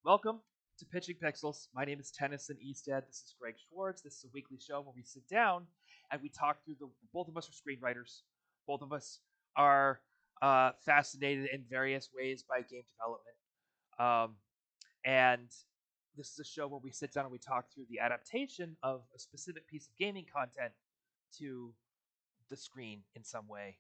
Welcome to Pitching Pixels. My name is Tennyson E. Stead. This is Greg Schwartz. This is a weekly show where we sit down and we talk through the. Both of us are screenwriters. Both of us are fascinated in various ways by game development. Um, and this is a show where we sit down and we talk through the adaptation of a specific piece of gaming content to the screen in some way.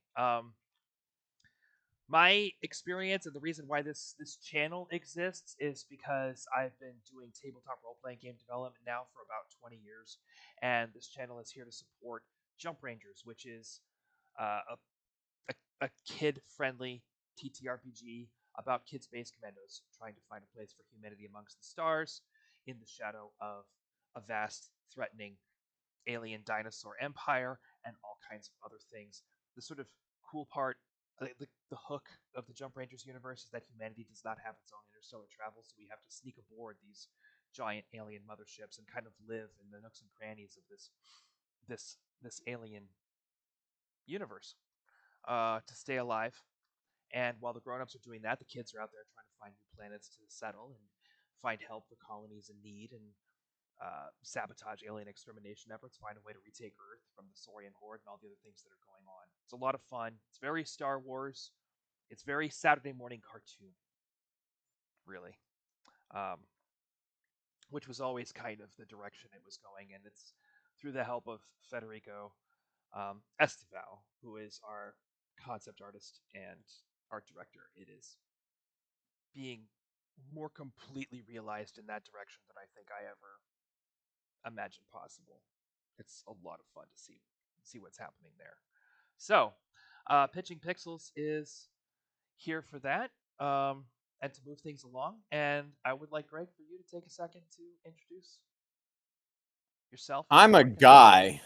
My experience and the reason why this channel exists is because I've been doing tabletop role playing game development now for about 20 years, and this channel is here to support Jump Rangers, which is a kid friendly TTRPG about kid space commandos trying to find a place for humanity amongst the stars in the shadow of a vast, threatening alien dinosaur empire and all kinds of other things. The sort of cool part, the hook of the Jump Rangers universe is that humanity does not have its own interstellar travel, so we have to sneak aboard these giant alien motherships and kind of live in the nooks and crannies of this alien universe to stay alive. And while the grown-ups are doing that, the kids are out there trying to find new planets to settle and find help for colonies in need and sabotage alien extermination efforts, find a way to retake Earth from the Saurian horde, and all the other things that are going on. It's a lot of fun. It's very Star Wars. It's very Saturday morning cartoon, really, um, which was always kind of the direction it was going. And it's through the help of Federico Estival, who is our concept artist and art director. It is being more completely realized in that direction than I think I ever imagined possible. It's a lot of fun to see what's happening there. So, Pitching Pixels is here for that and to move things along. And I would like Greg for you to take a second to introduce yourself and I'm your a work. guy.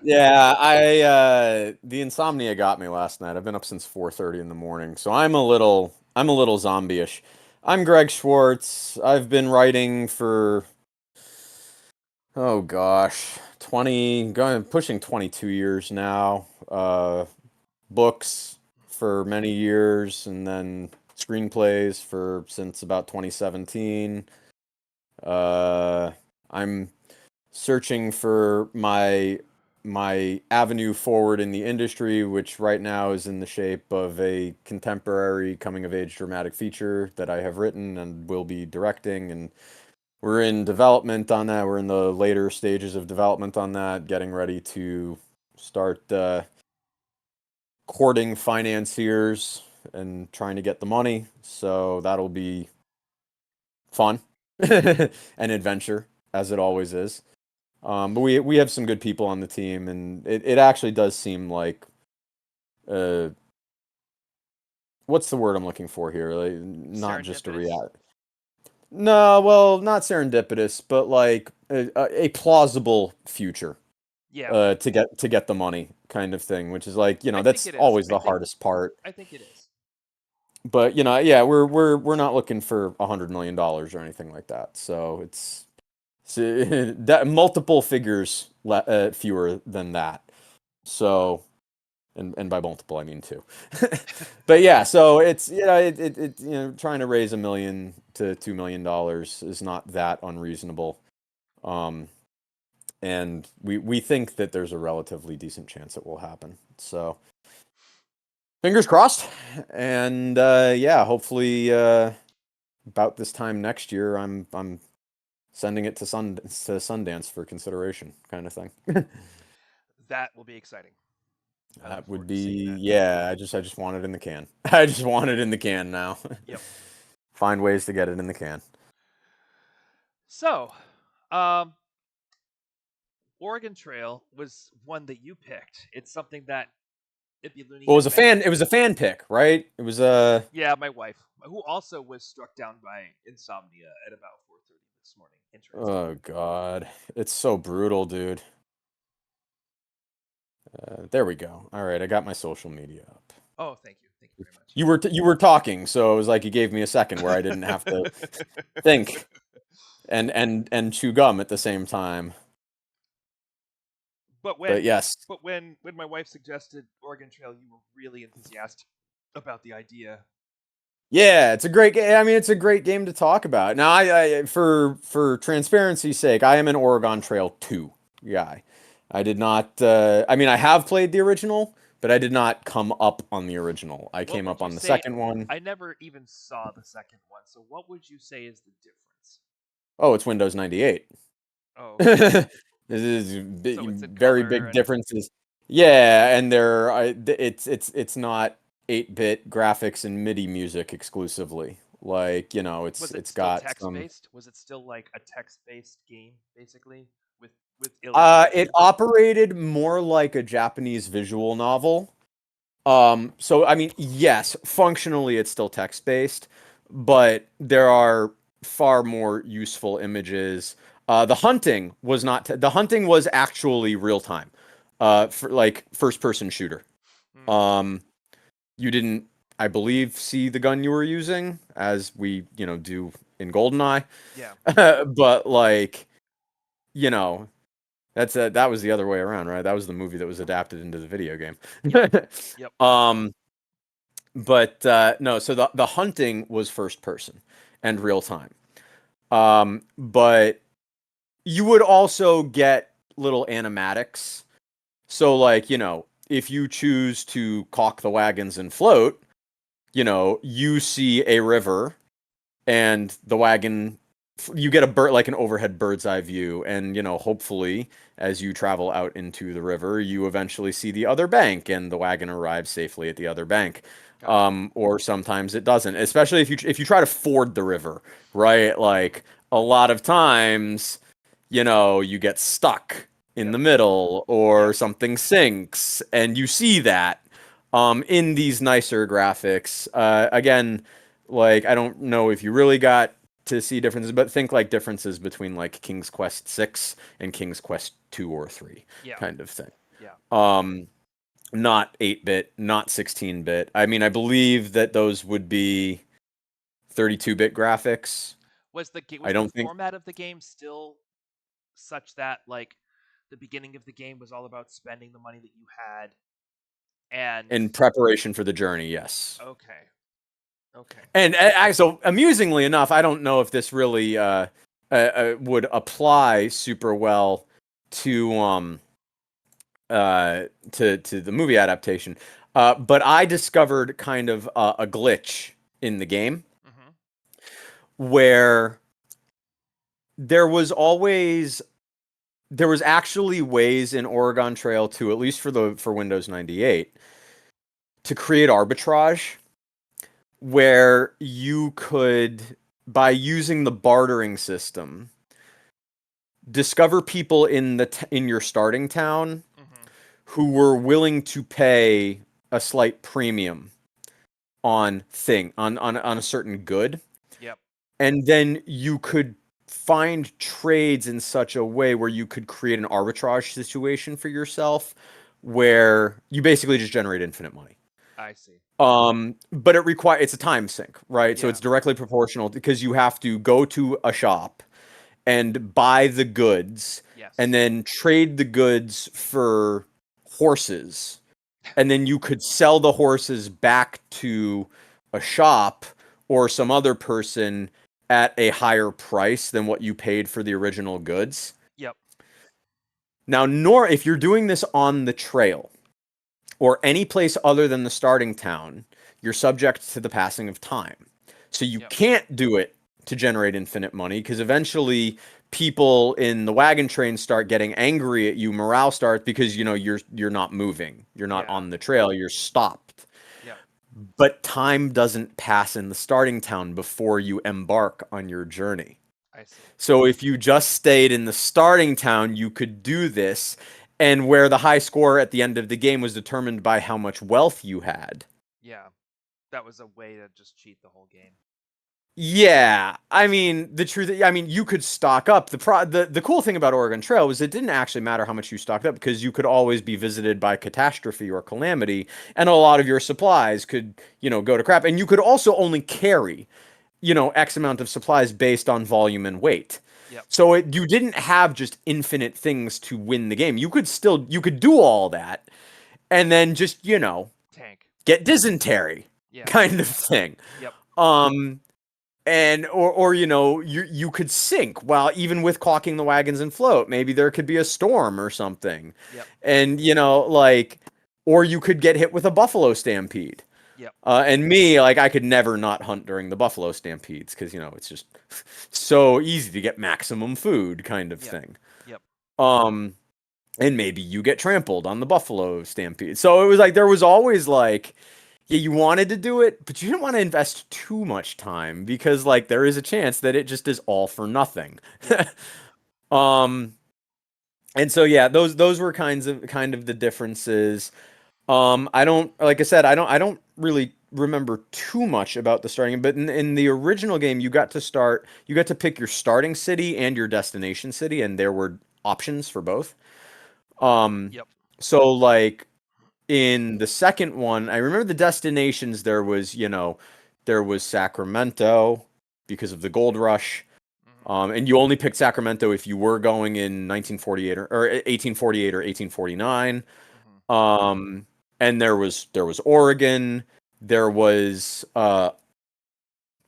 Yeah, I the insomnia got me last night. I've been up since 4:30 in the morning, so I'm a little zombie-ish. I'm Greg Schwartz. I've been writing for oh gosh, 20 going pushing 22 years now. Books for many years and then screenplays for since about 2017. Uh I'm searching for my avenue forward in the industry, which right now is in the shape of a contemporary coming of age dramatic feature that I have written and will be directing. And we're in development on that. We're in the later stages of development on that, getting ready to start courting financiers and trying to get the money. So that'll be fun and adventure, as it always is. But we have some good people on the team, and it actually does seem like uh, what's the word I'm looking for here? Like, not just a Serendipitous. reality. No, well, not serendipitous, but like a plausible future Yeah, to get the money kind of thing, which is like, I think that's it is. always the hardest part. I think it is. But yeah, we're not looking for $100 million or anything like that. So it's that multiple figures fewer than that. So and by multiple I mean two. But yeah, so it's trying to raise $1 million to $2 million is not that unreasonable. Um, and we think that there's a relatively decent chance it will happen. So fingers crossed. And yeah, hopefully about this time next year, I'm sending it to Sundance for consideration, kind of thing. That will be exciting. I look That would forward to seeing be, that. yeah, I just want it in the can. I just want it in the can now. Yep. Find ways to get it in the can. So, um, Oregon Trail was one that you picked. It's something that Ibuluni Well, has been. it was a fan pick, right? It was Yeah, my wife, who also was struck down by insomnia at about 4:30 this morning. Interesting. oh god. It's so brutal, dude. There we go. All right, I got my social media up. Oh, thank you. Thank you You were talking, so it was like you gave me a second where I didn't have to very much. think and chew gum at the same time. but But when yes, but when my wife suggested Oregon Trail, you were really enthusiastic about the idea. Yeah, it's a great game. I mean, it's a great game to talk about. Now, for transparency's sake, I am an Oregon Trail 2 guy. I did not. I mean, I have played the original, but I did not come up on the original. I What came would up you on the say? second one. I never even saw the second one, so what would you say is the difference? Oh, it's Windows 98. Oh, okay. This is So it's in very color big and differences. Yeah, and it's not 8-bit graphics and MIDI music exclusively. Like, was it it's still got text some based? Was it still like a text based game basically with it illustrations? operated more like a Japanese visual novel. So I mean, yes, functionally it's still text-based, but there are far more useful images. The hunting was actually real time. For like first-person shooter. Hmm. Um, you didn't, I believe, see the gun you were using as we, do in GoldenEye. Yeah. But like, you know, that was the other way around, right? That was the movie that was adapted into the video game. Yep. Yep. Um, but no, so the hunting was first person and real time. But you would also get little animatics. So like, if you choose to caulk the wagons and float, you see a river and the wagon you get a bird like an overhead bird's eye view, and hopefully as you travel out into the river you eventually see the other bank and the wagon arrives safely at the other bank. Gotcha. Or sometimes it doesn't, especially if you try to ford the river, right? Like a lot of times you get stuck in Yep. the middle Yep. or something sinks and you see that in these nicer graphics. Again, like I don't know if you really got to see differences, but think like differences between like King's Quest 6 and King's Quest 2 or 3 Yeah. kind of thing. Yeah. Um, Not 8-bit, not 16-bit. I mean, I believe that those would be 32-bit graphics. I Was the don't think format of the game still such that like the beginning of the game was all about spending the money that you had and in preparation for the journey, yes. okay. Okay. And so amusingly enough, I don't know if this really would apply super well to to the movie adaptation. But I discovered kind of a glitch in the game Mhm. where there was always there was actually ways in Oregon Trail to, at least for Windows 98, to create arbitrage where you could, by using the bartering system, discover people in your starting town Mhm. who were willing to pay a slight premium on a certain good, Yep. and then you could find trades in such a way where you could create an arbitrage situation for yourself where you basically just generate infinite money. I see. But it's a time sink, right? So Yeah. it's directly proportional because you have to go to a shop and buy the goods and Yes. then trade the goods for horses. And then you could sell the horses back to a shop or some other person at a higher price than what you paid for the original goods. Yep. Now, nor if you're doing this on the trail or any place other than the starting town, you're subject to the passing of time. So you Yep. can't do it to generate infinite money because eventually people in the wagon train start getting angry at you. Morale starts because you're not moving. You're not Yeah. on the trail. You're stopped. Yep. But time doesn't pass in the starting town before you embark on your journey. I see. So if you just stayed in the starting town, you could do this, and where the high score at the end of the game was determined by how much wealth you had. Yeah. That was a way to just cheat the whole game. Yeah, I mean you could stock up. The cool thing about Oregon Trail was it didn't actually matter how much you stocked up because you could always be visited by catastrophe or calamity, and a lot of your supplies could go to crap, and you could also only carry X amount of supplies based on volume and weight. Yep. So you didn't have just infinite things to win the game. You could do all that and then just Tank. get dysentery Yeah. kind of thing. Yep. Um, and or you could sink while even with caulking the wagons and float. Maybe there could be a storm or something, Yep. and like, or you could get hit with a buffalo stampede. Yep. And me, like, I could never not hunt during the buffalo stampedes because it's just so easy to get maximum food kind of Yep. thing. Yep. Um, and maybe you get trampled on the buffalo stampede. So it was like there was always like, yeah, you wanted to do it, but you didn't want to invest too much time because like there is a chance that it just is all for nothing. Yep. um, and so yeah, those were kind of the differences. I don't, like I said, I don't really remember too much about the starting, but in the original game, you got to pick your starting city and your destination city, and there were options for both. Um, Yep. so like in the second one, I remember the destinations. There was Sacramento because of the gold rush. Hmm. And you only picked Sacramento if you were going in 1948 or 1848 or 1849. Hmm. Um, and there was Oregon. There was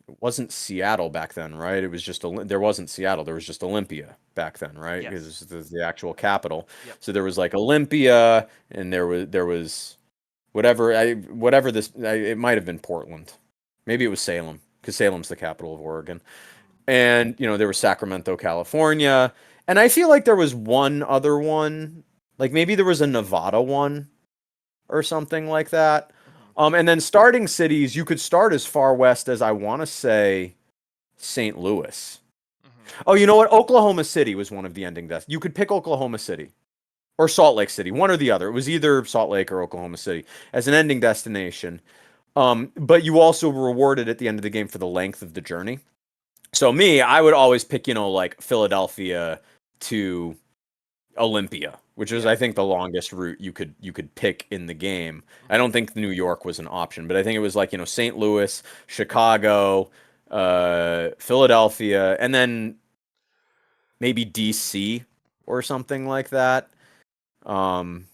it wasn't Seattle back then, right? It was just there wasn't Seattle. There was just Olympia back then, right? Because Yes. it was the actual capital. Yep. So there was like Olympia, and there was whatever this. It might have been Portland. Maybe it was Salem, because Salem's the capital of Oregon. Hmm. And there was Sacramento, California, and I feel like there was one other one, like maybe there was a Nevada one or something like that. Hmm. And then starting cities, you could start as far west as I want to say St. Louis. Hmm. Oh, you know what? Oklahoma City was one of the ending deaths. You could pick Oklahoma City or Salt Lake City, one or the other. It was either Salt Lake or Oklahoma City as an ending destination. But you also were rewarded at the end of the game for the length of the journey. So me, I would always pick, like Philadelphia to Olympia, which is Yeah. I think the longest route you could pick in the game. I Hmm. don't think New York was an option, but I think it was like, St. Louis, Chicago, Philadelphia, and then maybe DC or something like that. Um,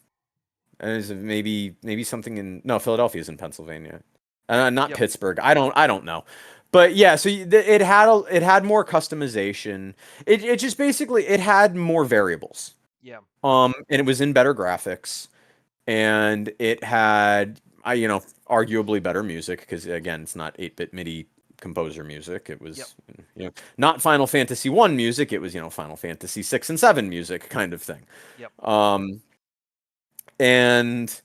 and maybe something in no, Philadelphia's in Pennsylvania. Not Yep. Pittsburgh. I don't know. But yeah, so it had more customization. It just basically it had more variables. Yeah. And it was in better graphics, and it had, arguably better music because again, it's not 8-bit MIDI composer music. It Yep. was, not Final Fantasy 1 music. It was, Final Fantasy 6 and 7 music kind of thing. Yep. Um, and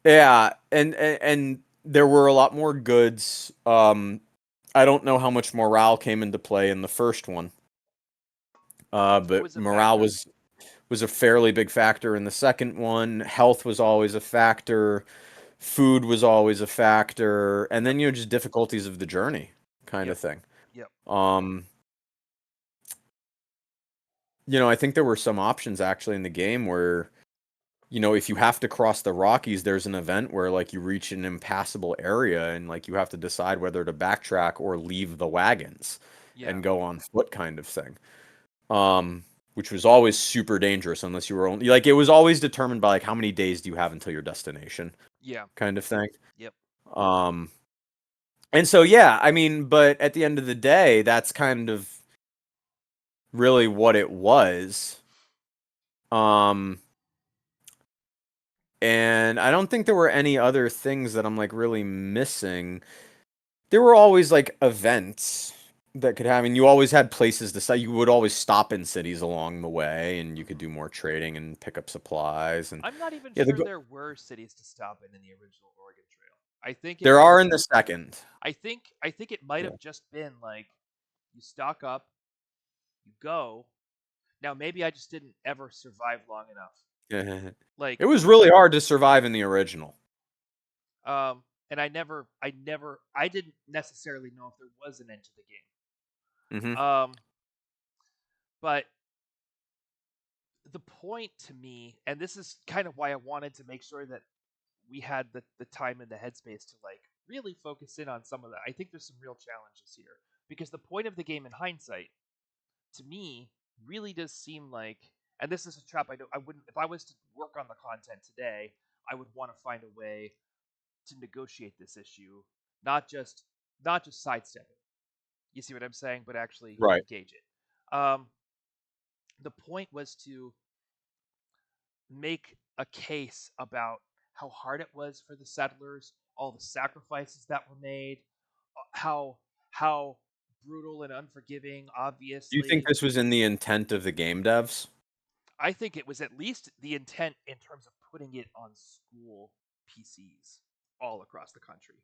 yeah, and there were a lot more goods. I don't know how much morale came into play in the first one. It's But always a morale factor. was a fairly big factor in the second one. Health was always a factor. Food was always a factor, and Yep. then just difficulties of the journey, kind Yep. of thing. Yep. Um, I think there were some options actually in the game where, if you have to cross the Rockies, there's an event where like you reach an impassable area and like you have to decide whether to backtrack or leave the wagons Yeah. and go on foot, kind of thing. Which was always super dangerous unless you were only like, it was always determined by like how many days do you have until your destination, Yeah. kind of thing. Yep. Um, and so yeah, I mean, but at the end of the day, that's kind of really what it was. Um, and I don't think there were any other things that I'm like really missing. There were always like events that could happen. You always had places to stop. You would always stop in cities along the way, and you could Hmm. do more trading and pick up supplies. And I'm not even yeah, sure there were cities to stop in the original Oregon Trail. I think it there might are have. in the second. I think it might Yeah. have just been like you stock up, you go. Now maybe I just didn't ever survive long enough. It Like, was really hard to survive in the original. and I didn't necessarily know if there was an end to the Hmm. game. But the point to me, and this is kind of why I wanted to make sure that we had the time and the headspace to like really focus in on some of that. I think there's some real challenges here because the point of the game in hindsight, to me, really does seem like, and this is a trap. I wouldn't, if I was to work on the content today, I would want to find a way to negotiate this issue, not just sidestep it. You see what I'm saying? But actually Right. engage it. The point was to make a case about how hard it was for the settlers, all the sacrifices that were made, how brutal and unforgiving, Do you think obviously. this was in the intent of the game devs? I think it was at least the intent in terms of putting it on school PCs all across the country.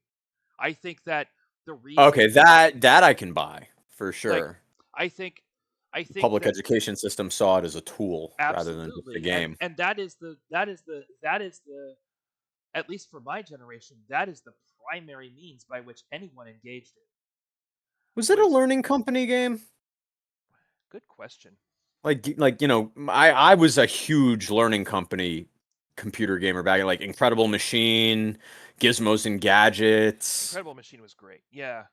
I think that the Okay, reason, that I can buy for like, sure. I think, The I think public that education system saw it as a tool rather than just a absolutely, game. and that is the at least for my generation, that is the primary means by which anyone engaged it. Was it a Was learning company game? good question. Like I was a huge learning company computer gamer back in like Incredible Machine, Gizmos and Gadgets. Incredible Machine was great. Yeah.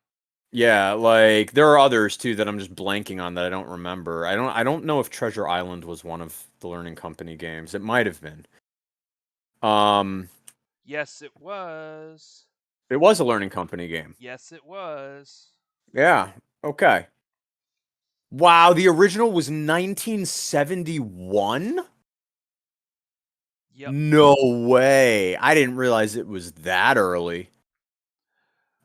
Yeah, like there are others too that I'm just blanking on that I don't remember. I don't know if Treasure Island was one of the learning company games. It might have been. Um, Yes, it was. it was a learning company game. Yes, it was. Yeah. Okay. Wow, the original was 1971? Yep. No way. I didn't realize it was that early.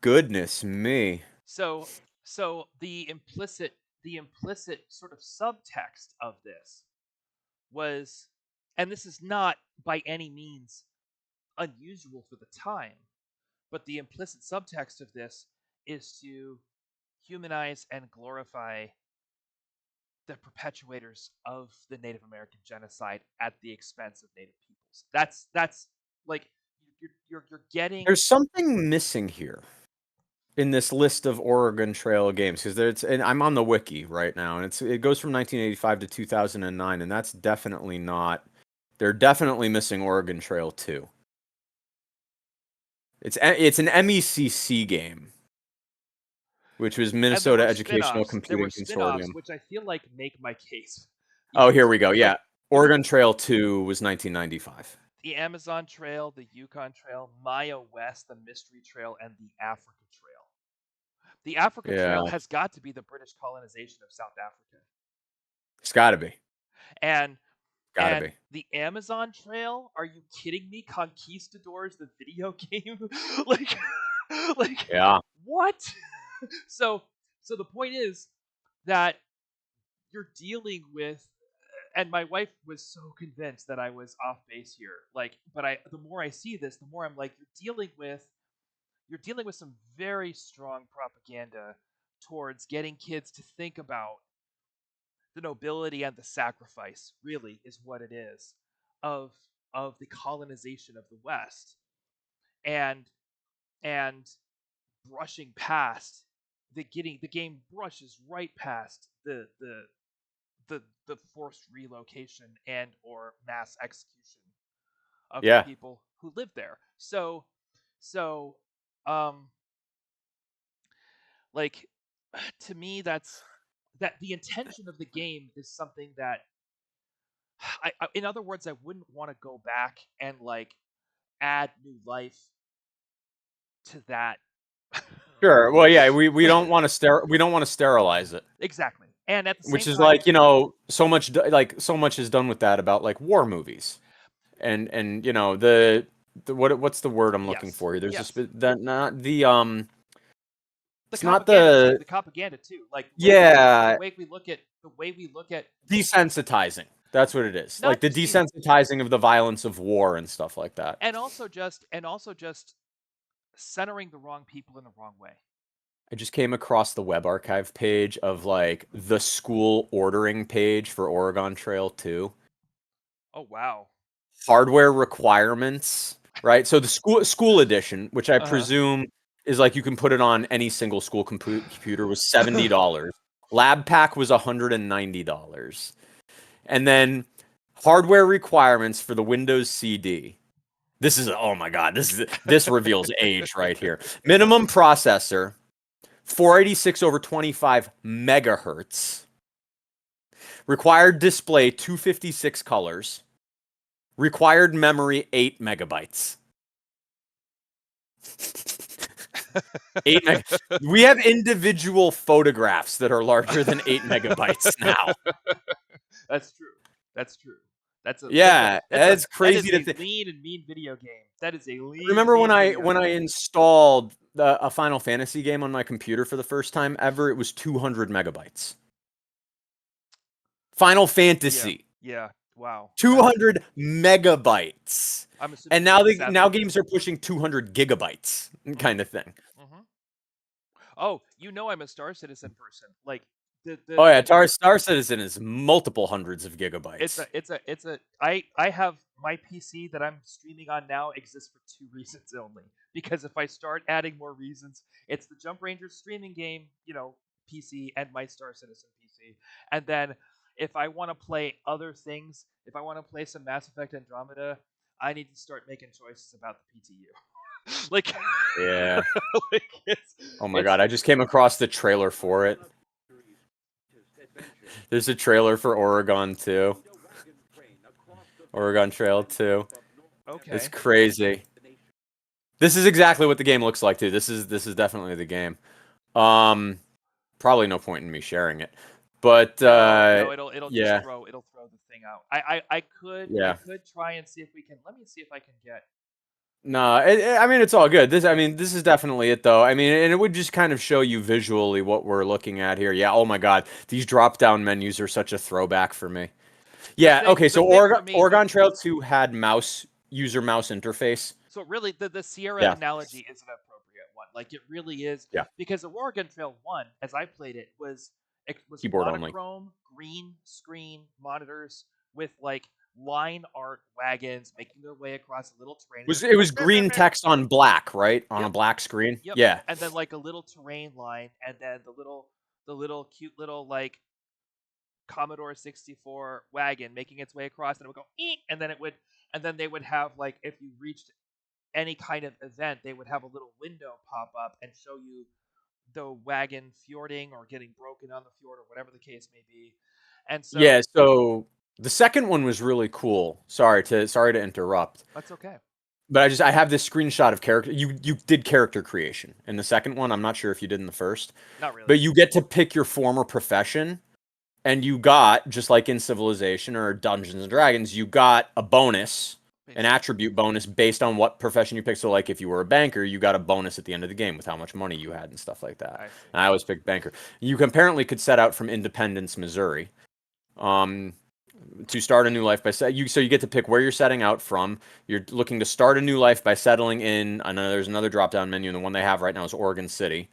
Goodness me. So the implicit sort of subtext of this was, and this is not by any means unusual for the time, but the implicit subtext of this is to humanize and glorify the perpetuators of the Native American genocide at the expense of Native peoples. That's like you're getting. There's something missing here in this list of Oregon Trail games because there's and I'm on the wiki right now and it goes from 1985 to 2009 and that's definitely not they're definitely missing Oregon Trail 2. It's an MECC game, which was And there Minnesota were Educational spin-offs. There were Computing spin-offs, Consortium. which I feel like make my case Oh, even here we go. like Yeah. Oregon Trail 2 was 1995. the Amazon Trail, the Yukon Trail, Maya West, the Mystery Trail, and the Africa Trail. The Africa Trail Yeah, has got to be the British colonization of South Africa. it's got to be. And Got to be. the Amazon Trail, are you kidding me? Conquistadors, the video game? like like Yeah. what? so the point is that you're dealing with, and my wife was so convinced that I was off base here. Like, but the more I see this, the more I'm like, you're dealing with some very strong propaganda towards getting kids to think about the nobility and the sacrifice. Really, is what it is of the colonization of the West, and and brushing past the game brushes right past the forced relocation and or mass execution of the Yeah. people who live there. So um like to me that the intention of the game is something that in other words, I wouldn't want to go back and like add new life to that. Sure. Well, yeah, we don't want to we don't want to sterilize it. Exactly. And at the Which same is time, like, so much is done with that about like war movies. And the what's the word I'm looking yes, for here? There's yes, that not the the it's not propaganda too. the The propaganda too. Like the yeah, way we look at desensitizing. That's what it is. Like not the just these, desensitizing of the violence of war and stuff like that. and also just centering the wrong people in the wrong way. I just came across the web archive page of like the school ordering page for Oregon Trail 2. Oh wow. Hardware requirements, right? So the school edition, which I Uh presume is like you can put it on any single school computer, was $70. Lab pack was $190. And then hardware requirements for the Windows CD. This is oh my god, this reveals age right here. Minimum processor 486 over 25 megahertz. Required display 256 colors. Required memory 8 megabytes. 8 meg. We have individual photographs that are larger than 8 MB now. That's true. That's true. Yeah, that's That is crazy to a think. lean and mean video game. That is a lean and Remember when mean I video when I game. installed a Final Fantasy game on my computer for the first time ever? It was 200 megabytes. Final Yeah. Fantasy, Yeah. Wow. That's 200 megabytes, I'm assuming and you now have now satellite games are internet. pushing 200 gigabytes, Mhm. kind of thing. Mhm. Oh, you know I'm a Star Citizen person. Like Oh yeah, the Star Citizen is multiple hundreds of gigabytes. I have my PC that I'm streaming on now exists for two reasons only. Because if I start adding more reasons, it's the Jump Rangers streaming game, PC and my Star Citizen PC. And then if I want to play other things, if I want to play some Mass Effect Andromeda, I need to start making choices about the PTU. like Yeah. like Oh my it's god, I just came across the trailer for it. There's a trailer for Oregon too. Oregon Trail 2. It's okay. crazy. This is exactly what the game looks like too. This is definitely the game. Um Probably no point in me sharing it. But No, it'll just yeah. throw the thing out. I Yeah. could try and see if we can. Let me see if I can get. No, I mean it's all good. This is definitely it though. I mean, and it would just kind of show you visually what we're looking at here. Yeah, oh my god, these drop-down menus are such a throwback for me. Yeah, okay, The so thing for me, Oregon Trail 2 had mouse interface. so really the Sierra Yeah. analogy is an appropriate one. Like it really is Yeah, because the Oregon Trail 1, as I played it was keyboard only. monochrome green screen monitors with like line art wagons making their way across a little terrain. It was green text on black, right? On a Yep, black screen. yep. Yeah. And then like a little terrain line, and then the little cute little like Commodore 64 wagon making its way across, and it would go, eek, and then they would have like if you reached any kind of event, they would have a little window pop up and show you the wagon fjording or getting broken on the fjord or whatever the case may be. And so Yeah, so the second one was really cool. Sorry to interrupt. that's okay. But I have this screenshot of character. You did character creation in the second one. I'm not sure if you did in the first, Not really. but you get to pick your former profession, and you got just like in Civilization or Dungeons and Dragons, you got a bonus, an Based on attribute bonus based on what profession you picked. So like if you were a banker, you got a bonus at the end of the game with how much money you had and stuff like that. I see. And I always picked banker. You apparently could set out from Independence, Missouri. Um, to start a new life by so you get to pick where you're setting out from. You're looking to start a new life by settling in. I know there's another drop down menu, and the one they have right now is Oregon City,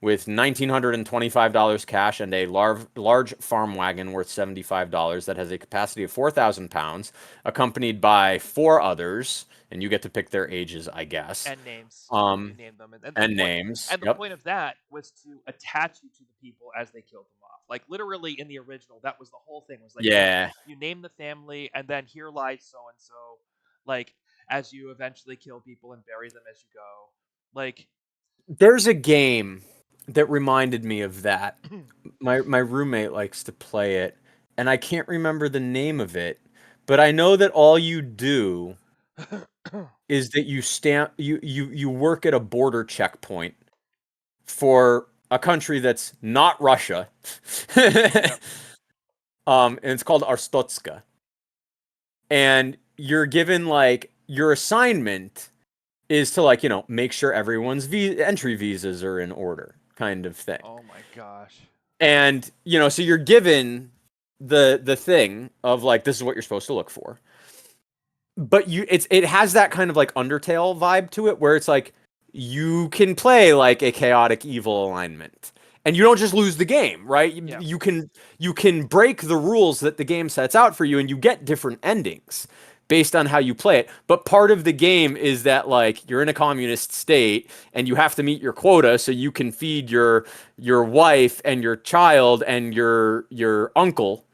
with $1,925 cash and a large farm wagon worth $75 that has a capacity of 4,000 pounds, accompanied by four others, and you get to pick their ages, I guess. And names. You Um, name them, and names. and the Yep. point of that was to attach you to the people as they killed them off. Like literally in the original, that was the whole thing. Was like Yeah. you name the family, and then here lies so and so. Like as you eventually kill people and bury them as you go. Like There's a game that reminded me of that. My roommate likes to play it, and I can't remember the name of it, but I know that all you do is that you work at a border checkpoint for a country that's not Russia. yep. And it's called Arstotska. And you're given like your assignment is to like, make sure everyone's entry visas are in order, kind of thing. Oh my gosh. And, so you're given the thing of like this is what you're supposed to look for. But it has that kind of like Undertale vibe to it where it's like you can play like a chaotic evil alignment. And you don't just lose the game, right? Yeah. You can break the rules that the game sets out for you and you get different endings based on how you play it. But part of the game is that like you're in a communist state and you have to meet your quota so you can feed your wife and your child and your uncle.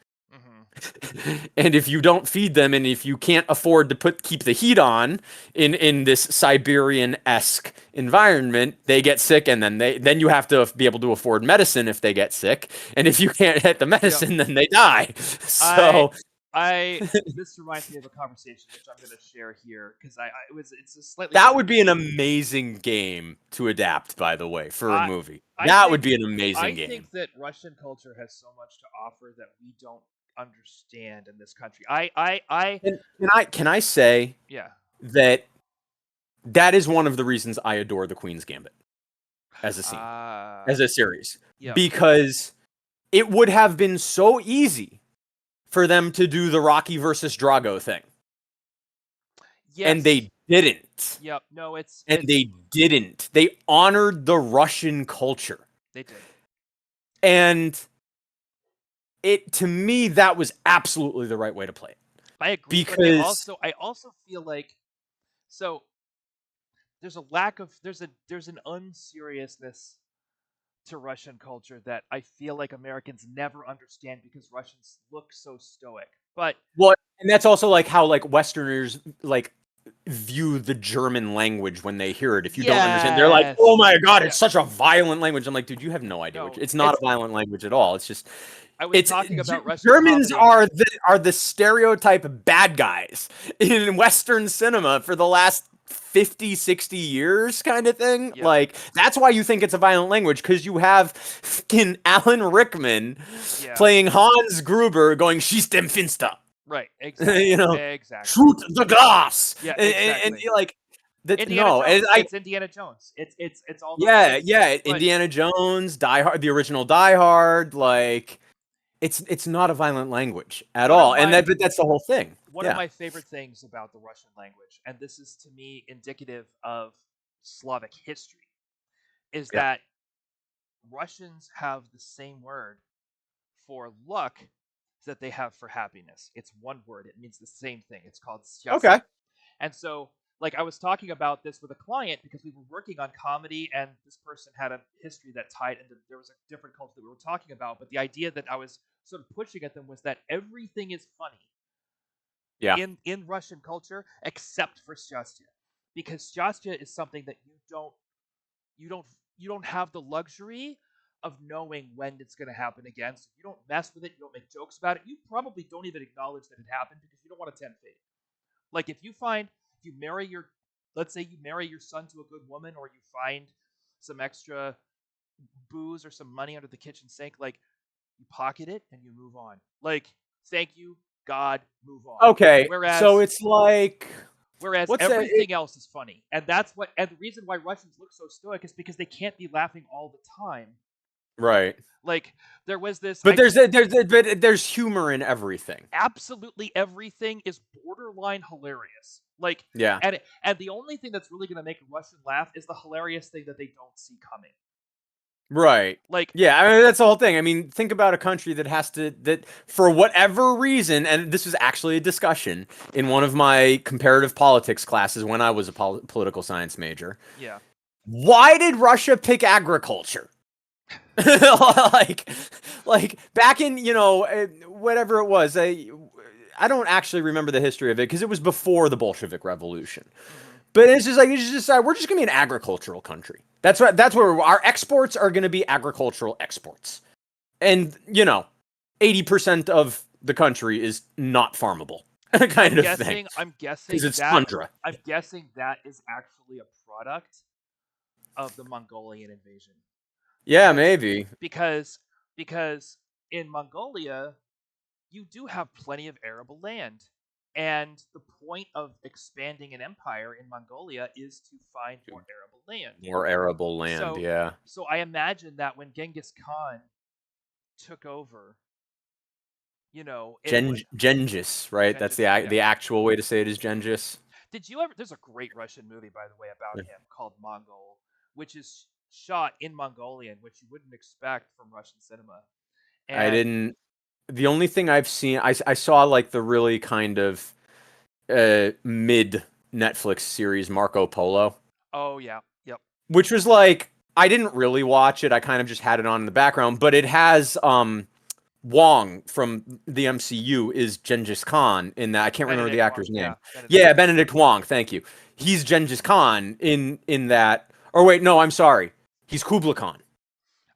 And if you don't feed them, and if you can't afford to keep the heat on in this Siberian-esque environment, they get sick, and then you have to be able to afford medicine if they get sick. And if you can't hit the medicine, then they die. So This reminds me of a conversation which I'm going to share here because it's a slightly That would different. be an amazing game to adapt, by the way, for a I movie. I That would think be an amazing I think game. that Russian culture has so much to offer that we don't understand in this country. I And can I say yeah. that that is one of the reasons I adore the Queen's Gambit as a scene, Uh as a series, yep. because it would have been so easy for them to do the Rocky versus Drago thing, and Yes. they didn't. Yep. No, And they didn't. They honored the Russian culture. they did. And it, to me, that was absolutely the right way to play it. I agree, but Because I also feel like so there's a lack of there's an unseriousness to Russian culture that I feel like Americans never understand because Russians look so stoic. But what, and that's also like how like Westerners like view the German language when they hear it. If you don't understand, they're like, "Oh yes, my god, yeah, it's such a violent language." I'm like, "Dude, you have no idea what no, it's not a it's. violent language at all. It's just I was it's talking about Russian Germans comedy. are the stereotype bad guys in Western cinema for the last 50, 60 years kind of thing. Yep. Like, that's why you think it's a violent language, because you have fucking Alan Rickman Yeah. playing Hans Gruber going, "She's dem finster." Right. Exactly. You know, Exactly. shoot the glass. Yeah. And Exactly. you're like, that, Indiana no. And Jones. I, It's Indiana Jones. It's all those yeah, things. yeah. But Indiana Jones, Die Hard, the original Die Hard, like, it's not a violent language at one of all, and my but that's the whole thing. one of Yeah, my favorite things about the Russian language, and this is to me indicative of Slavic history, is yeah. that Russians have the same word for luck that they have for happiness. It's one word. It means the same thing. It's called счастье. Okay. And so, like, I was talking about this with a client because we were working on comedy, and this person had a history that tied into there was a different culture that we were talking about. But the idea that I was sort of pushing at them was that everything is funny Yeah. in Russian culture except for счастье, because счастье is something that you don't you don't have the luxury of knowing when it's going to happen again. So you don't mess with it. You don't make jokes about it. You probably don't even acknowledge that it happened because you don't want to tempt fate. Like if you marry your, let's say you marry your son to a good woman, or you find some extra booze or some money under the kitchen sink, like you pocket it and you move on. Like, thank you, God, move on. Okay. So Whereas it's like, whereas what's that? everything else is funny. And the reason why Russians look so stoic is because they can't be laughing all the time. Right. Like there was this But there's humor in everything. absolutely everything is borderline hilarious. Like Yeah. and the only thing that's really going to make a Russian laugh is the hilarious thing that they don't see coming. Right. Like Yeah, I mean that's the whole thing. I mean, think about a country that for whatever reason, and this was actually a discussion in one of my comparative politics classes when I was a political science major. yeah. Why did Russia pick agriculture? like like back in, whatever it was. I don't actually remember the history of it because it was before the Bolshevik Revolution. Mm-hmm. But it's just like we're just gonna be an agricultural country. That's where our exports are gonna be agricultural exports, and 80% of the country is not farmable, kind of thing, I'm guessing because it's that tundra. I'm guessing that is actually a product of the Mongolian invasion. Yeah, Because maybe. because because in Mongolia you do have plenty of arable land. And the point of expanding an empire in Mongolia is to find more arable land. More arable land. So Yeah, so I imagine that when Genghis Khan took over, it would Gengis, right? That's Genghis, yeah. the actual way to say it is Gengis. Did you ever there's a great Russian movie by the way about him called Mongol, which is shot in Mongolian, which you wouldn't expect from Russian cinema. I And didn't. The only thing I've seen, I saw like the really kind of mid Netflix series Marco Polo, oh yeah, yep. which was like I didn't really watch it. I kind of just had it on in the background, but it has Wong from the MCU is Genghis Khan in that. I can't remember the Benedict Wong, actor's yeah, name. Benedict Yeah, Wong. Benedict Wong. Thank you. He's Genghis Khan in that. Or wait, no, I'm sorry. He's Kublai Khan.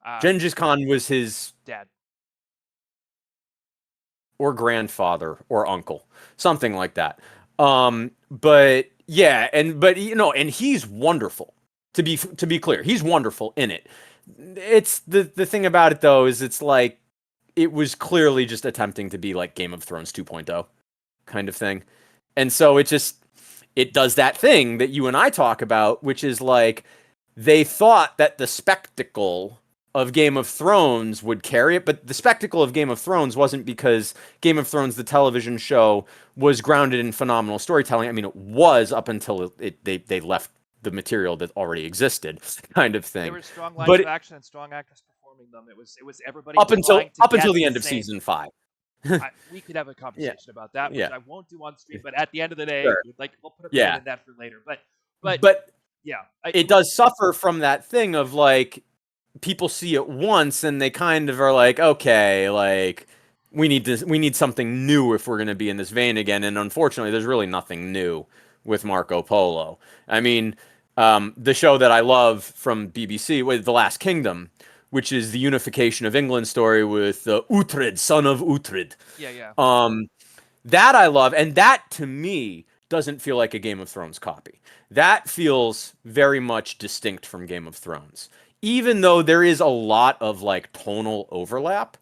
Uh Genghis Khan was his dad. or grandfather or uncle, something like that. But yeah, and he's wonderful. To be clear, he's wonderful in it. It's the thing about it though is it's like it was clearly just attempting to be like Game of Thrones 2.0 kind of thing. And so it does that thing that you and I talk about, which is like they thought that the spectacle of Game of Thrones would carry it, but the spectacle of Game of Thrones wasn't because Game of Thrones, the television show, was grounded in phenomenal storytelling. I mean, it was up until they left the material that already existed, kind of There thing. were strong lines But of action and strong actors performing them. It was everybody up until trying to up get until the the end of same. season 5. We could have a Yeah, conversation about that, which yeah, I won't do on stream. But at the end of the day, sure, like we'll put a pin yeah. in that for later. But But yeah, it does suffer from that thing of like people see it once and they kind of are like, okay, like we need something new if we're going to be in this vein again. And unfortunately, there's really nothing new with Marco Polo. I mean, the show that I love from BBC with The Last Kingdom, which is the unification of England story with Uhtred, son of Uhtred. yeah, yeah. Um, that I love, and that to me doesn't feel like a Game of Thrones copy. That feels very much distinct from Game of Thrones, even though there is a lot of like tonal overlap,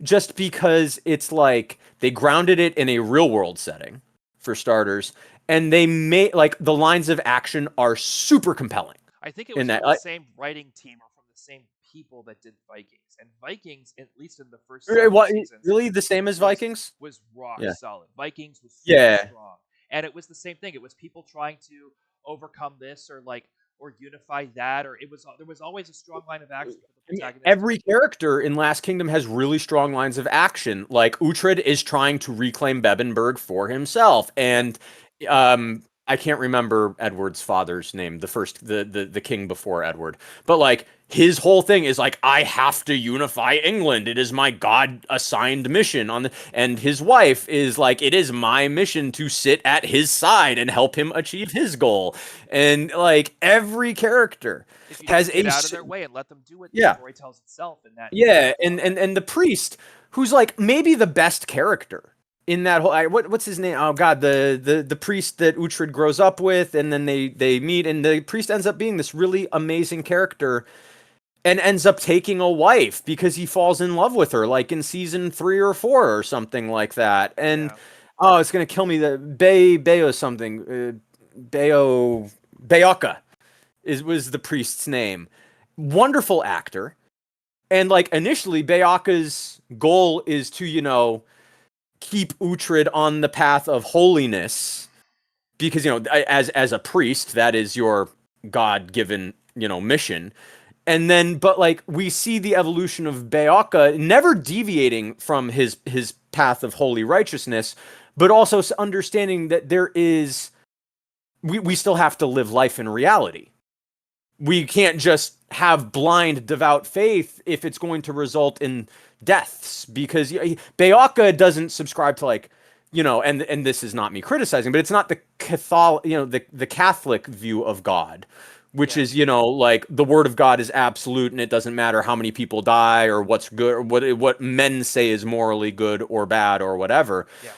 just because it's like they grounded it in a real world setting, for starters, and they made like the lines of action are super compelling I think it in was that. from the same writing team or from the same people that did Vikings. And Vikings, at least in the first several What, seasons, really the same as was Vikings? was rock Yeah. solid. Vikings was super Yeah. strong, and it was the same thing. It was people trying to overcome this or unify that, or there was always a strong line of action for the I mean, protagonist. every character in Last Kingdom has really strong lines of action. Like Uhtred is trying to reclaim Bebbanburg for himself, and I can't remember Edward's father's name, the king before Edward, but like his whole thing is like I have to unify England. It is my God assigned mission and his wife is like it is my mission to sit at his side and help him achieve his goal. And like every character If you has just get out of their way and let them do what the yeah. story tells itself, and that Yeah, and the priest, who's like maybe the best character in that whole. What's his name? Oh God, the priest that Uhtred grows up with, and then they meet, and the priest ends up being this really amazing character, and ends up taking a wife because he falls in love with her, like in season 3 or 4 or something like that. And yeah, oh, it's gonna kill me. The Bayo something, Bayoka was the priest's name. Wonderful actor. And like initially, Bayaka's goal is to, keep Uhtred on the path of holiness, because as a priest, that is your God-given mission. And then, but like we see the evolution of Bayaka never deviating from his path of holy righteousness, but also understanding that we still have to live life in reality. We can't just have blind devout faith if it's going to result in deaths, because Bayaka doesn't subscribe to like and this is not me criticizing, but it's not the Catholic the Catholic view of God, which yeah, is like the word of God is absolute and it doesn't matter how many people die or what's good or what men say is morally good or bad or whatever. yeah.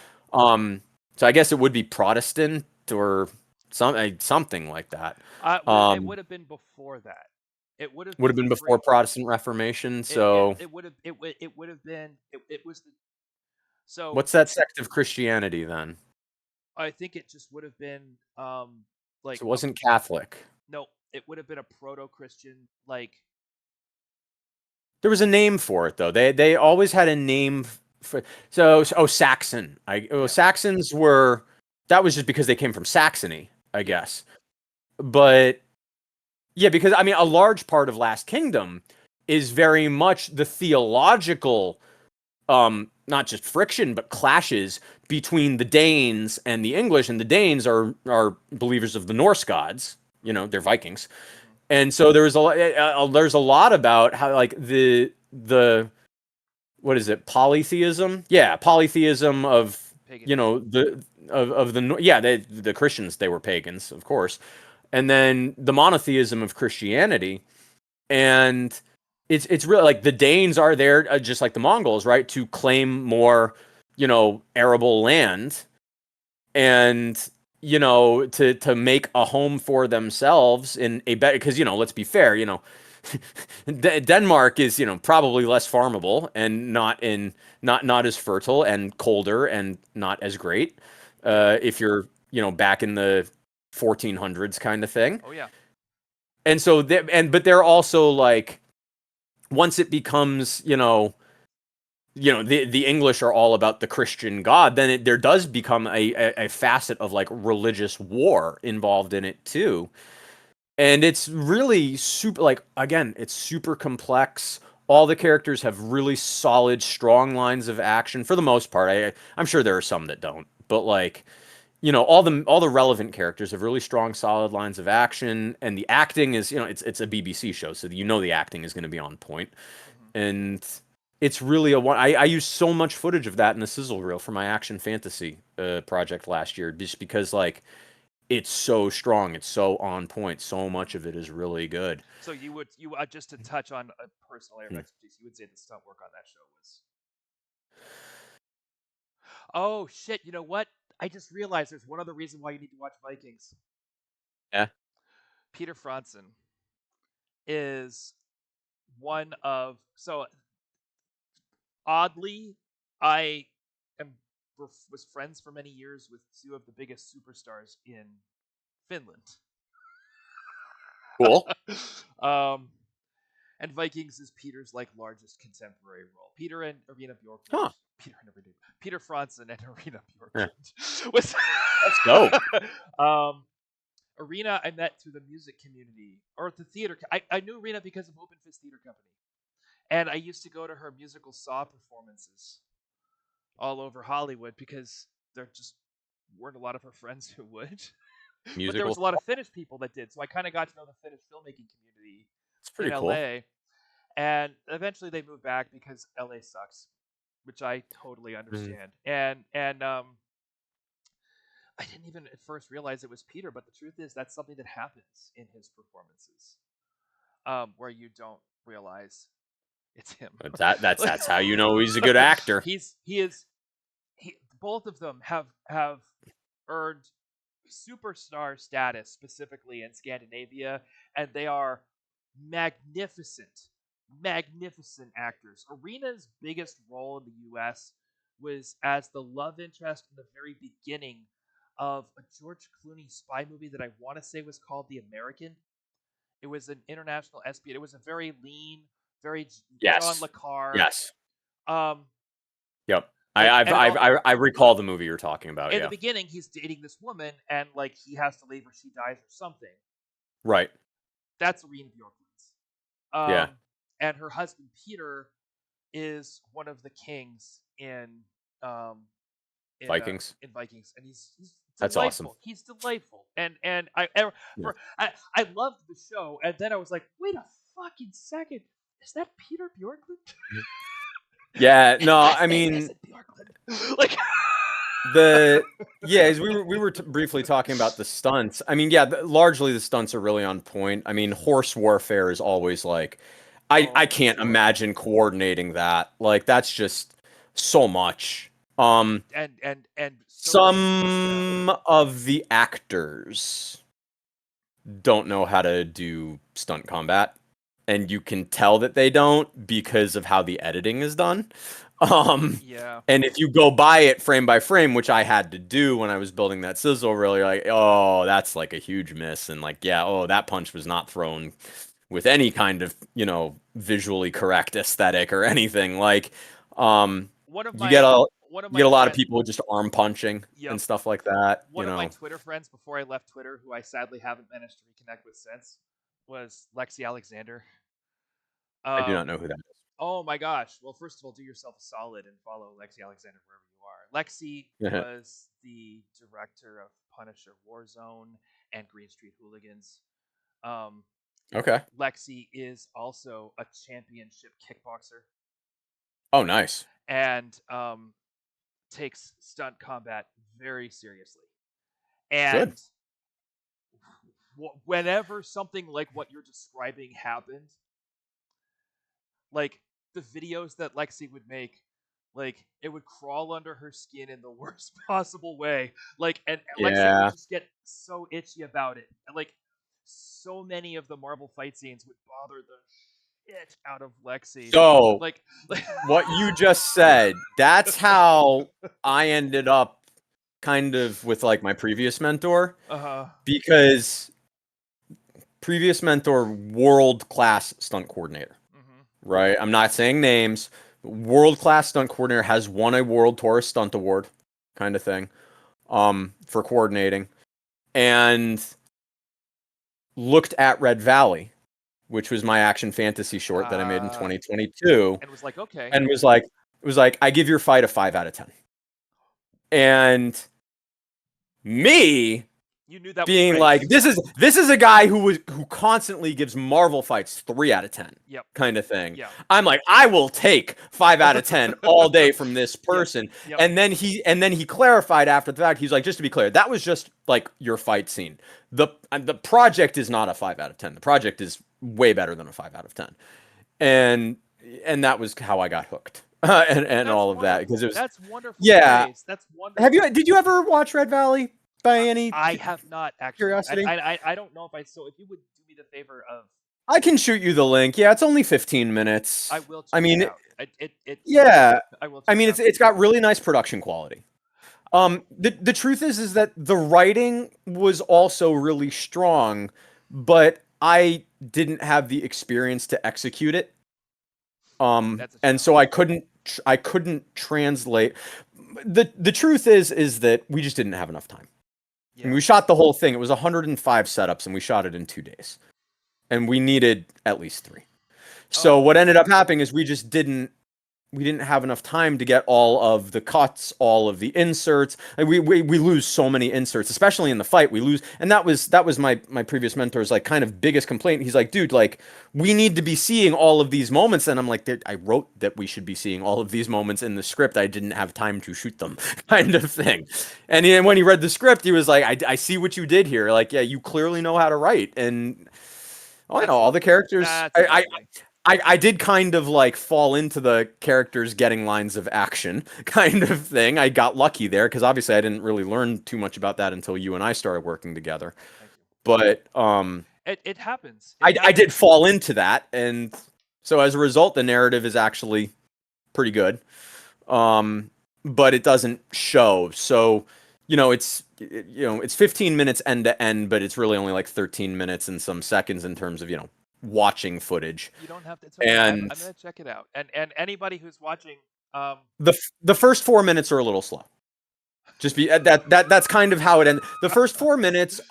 So I guess it would be Protestant or something like that. It would have been before that. It would have Would have been been before Protestant Reformation. So it would have been it was the so what's that sect of Christianity then? I think it just would have been like So it wasn't Catholic. no, it would have been a proto-Christian like There was a name for it though. They always had a name for Saxon. yeah, Saxons were that was just because they came from Saxony, I yeah, guess. But yeah, because I mean a large part of Last Kingdom is very much the theological not just friction but clashes between the Danes and the English, and the Danes are believers of the Norse gods, they're Vikings. mhm, And so there's a lot about how like the what is it, polytheism, yeah, polytheism of paganism. the Christians, they were pagans of course, and then the monotheism of Christianity. And it's really like the Danes are there, just like the Mongols, right, to claim more arable land, and to make a home for themselves in a better, because let's be fair, Denmark is probably less farmable and not as fertile and colder and not as great, Yeah. if you're back in the 1400s kind of thing. Oh yeah. And so but they're also like, once it becomes the English are all about the Christian God, then there does become a facet of like religious war involved in it too. And it's really super, like, again, it's super complex. All the characters have really solid, strong lines of action for the most part. I'm sure there are some that don't, but like, all the relevant characters have really strong, solid lines of action, and the acting is, it's a BBC show, so the acting is going to be on point. Hmm. And it's really I used so much footage of that in the sizzle reel for my action fantasy project last year, just because like it's so strong, it's so on point, so much of it is really good. So you just to touch on a personal area of Hmm. expertise, you would say the stunt work on that show was. Oh shit! You know what? I just realized there's one other reason why you need to watch Vikings. Yeah. Peter Frantzen is one of so oddly, I am was friends for many years with two of the biggest superstars in Finland. Cool. um, and Vikings is Peter's like largest contemporary role. Peter and Arena Bjorklund. Huh. Peter Frantzen and Arena Yeah. Bjorklund was That's dope. um, Arena I met through the music community or the theater. I knew Arena because of Open Fist Theater Company, and I used to go to her musical Saw performances all over Hollywood because there just weren't a lot of her friends who would. But there was Musical. a lot of Finnish people that did. So I kind of got to know the Finnish filmmaking community It's in pretty cool. LA. And eventually they moved back because LA sucks, which I totally Mm. understand. And I didn't even at first realize it was Peter, but the truth is that's something that happens in his performances, where you don't realize it's him. But that's how he's a good actor. He is both of them have earned superstar status specifically in Scandinavia, and they are magnificent, magnificent actors. Arena's biggest role in the U.S. was as the love interest in the very beginning of a George Clooney spy movie that I want to say was called The American. It was an international espionage. It was a very lean, very John Yes. Le Carre. Yes. Um, Yep. I like I've, and it all, I recall the movie you're talking about. in the Yeah. beginning he's dating this woman and like he has to leave or she dies or something. Right. That's Reen Bjorklund's. Yeah. And her husband Peter is one of the kings um Vikings. in Vikings, and he's That's awesome. delightful. He's delightful, and Yeah. I loved the show, and then I was like, wait a fucking second, is that Peter Bjorklund? Yeah. His No. last I name mean, isn't Bjorklund. Like as we were briefly talking about the stunts. I mean, yeah, largely the stunts are really on point. I mean, horse warfare is always like, I oh can't sure, imagine coordinating that. Like, that's just so much. and so Some of the actors don't know how to do stunt combat, and you can tell that they don't because of how the editing is done. yeah. And if you go by it frame by frame, which I had to do when I was building that sizzle, really like, oh, that's like a huge miss, and like, yeah, oh, that punch was not thrown with any kind of visually correct aesthetic or anything. Like, One of you get my a one of you get my a lot of friends. people just arm punching Yep. and stuff like that. One of my Twitter friends before I left Twitter, who I sadly haven't managed to reconnect with since, was Lexi Alexander. I do not Um, know who that oh my gosh. Well, first of all, do yourself a solid and follow Lexi Alexander wherever you are. Lexi is. was the director of Punisher Warzone and Green Street Hooligans. Um, Okay. Lexi is also a championship kickboxer Oh, nice. and takes stunt combat very seriously. And Good. whenever something like what you're describing happened, like the videos that Lexi would make Like it would crawl under her skin in the worst possible way. Like and Lexi would Yeah. just get so itchy about it. And like so many of the Marvel fight scenes would bother the shit out of Lexi. So Like, like what you just said, that's how I ended up kind of with like my previous mentor, uh-huh. because previous mentor, world class stunt coordinator, Mm-hmm. right? I'm not saying names. World class stunt coordinator, has won a World Tourist Stunt Award, kind of thing, for coordinating, and looked at Red Valley, which was my action fantasy short that I made in Uh 2022, and was like, okay. and was like, I give your fight a 5 out of 10. And me You knew that was being like, praise. this is a guy who constantly gives Marvel fights 3 out of 10, Yep. kind of thing. Yeah. I'm like, I will take 5 out of 10 all day from this Yep. person. Yep. And then he clarified after the fact. He's like, just to be clear, that was just like your fight scene. The project is not a 5 out of 10. The project is way better than a 5 out of 10. And and that was how I got hooked. And That's all of that, because wonderful. it was, That's wonderful yeah. praise. That's Have you wonderful. did you ever watch Red Valley by any I have not actually. curiosity? I don't know if I so if you would do me the favor of I can shoot you the link. Yeah, it's only 15 I minutes. will I check it mean, out. It yeah. I will I check it mean, out. it's got really nice production quality. The truth is that the writing was also really strong, but I didn't have the experience to execute it. That's a And so challenge. I couldn't translate. The truth is that we just didn't have enough time. I mean, Yeah. we shot the whole thing. It was 105 setups, and we shot it in 2 days, and we needed at least 3. So Oh, what ended up okay. happening is we didn't have enough time to get all of the cuts, all of the inserts. And we lose so many inserts, especially in the fight. We lose, and that was my previous mentor's like kind of biggest complaint. He's like, dude, like we need to be seeing all of these moments, and I'm like, I wrote that we should be seeing all of these moments in the script. I didn't have time to shoot them, Yeah. kind of thing. And then when he read the script, he was like, I see what you did here. Like, yeah, you clearly know how to write, and oh, I know That's all the lovely. characters. That's lovely. I did kind of like fall into the characters getting lines of action kind of thing. I got lucky there because obviously I didn't really learn too much about that until you and I started working together. Thank you. But It happens. It I did happens. fall into that, and so as a result, the narrative is actually pretty good. Um, but it doesn't show. So it's 15 minutes end to end, but it's really only like 13 minutes and some seconds in terms of watching footage. You don't have to. It's okay. And I'm gonna check it out. And anybody who's watching, the first 4 minutes are a little slow. Just be that's kind of how it ends. The first 4 minutes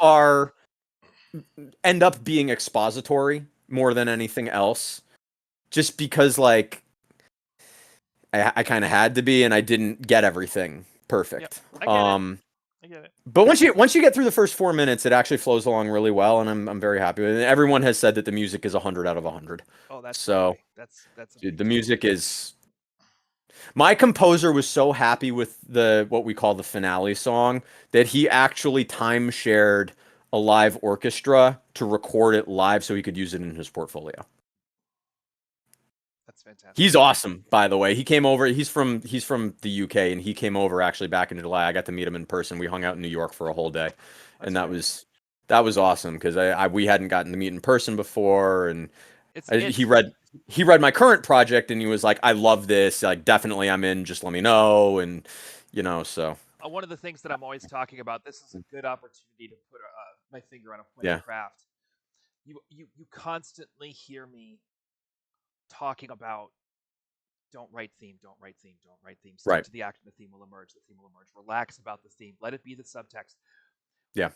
end up being expository more than anything else, just because like I kind of had to be, and I didn't get everything yep, perfect. I get it. I get it. But once you get through the first 4 minutes, it actually flows along really well, and I'm very happy with it. And everyone has said that the music is 100 out of 100. Oh, that's So lovely. That's dude, the amazing. music is. My composer was so happy with the what we call the finale song that he actually time shared a live orchestra to record it live so he could use it in his portfolio. That's fantastic. He's awesome, by the way. He came over. He's from the UK, and he came over actually back in July. I got to meet him in person. We hung out in New York for a whole day, That's and that great. was awesome because we hadn't gotten to meet in person before, and It's he it's read my current project, and he was like, "I love this. Like, definitely, I'm in. Just let me know." And so one of the things that I'm always talking about. This is a good opportunity to put my finger on a point of yeah, craft. You constantly hear me talking about don't write theme, don't write theme, don't write theme. Stick right, to the action, the theme will emerge, the theme will emerge. Relax about the theme. Let it be the subtext. yeah,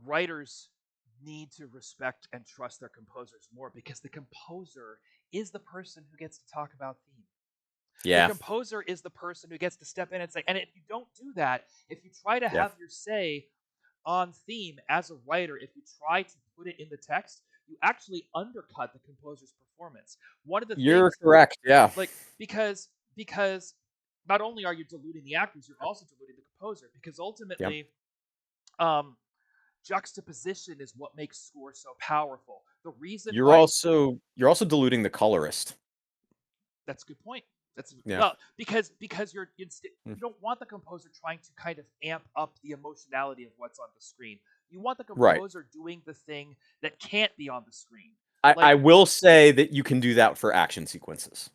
Writers need to respect and trust their composers more because the composer is the person who gets to talk about theme. The yeah, composer is the person who gets to step in and say, and if you don't do that, if you try to yeah. have your say on theme as a writer, if you try to put it in the text, you actually undercut the composer's performance. One of the You're things, correct. Yeah, like, because not only are you diluting the actors, you're also diluting the composer because yeah. ultimately, um, juxtaposition is what makes score so powerful. The reason You're why also you're also diluting the colorist. that's a good point. That's Yeah. well because you don't want the composer trying to kind of amp up the emotionality of what's on the screen. You want the Right. composer doing the thing that can't be on the screen. I Like will say that you can do that for action sequences.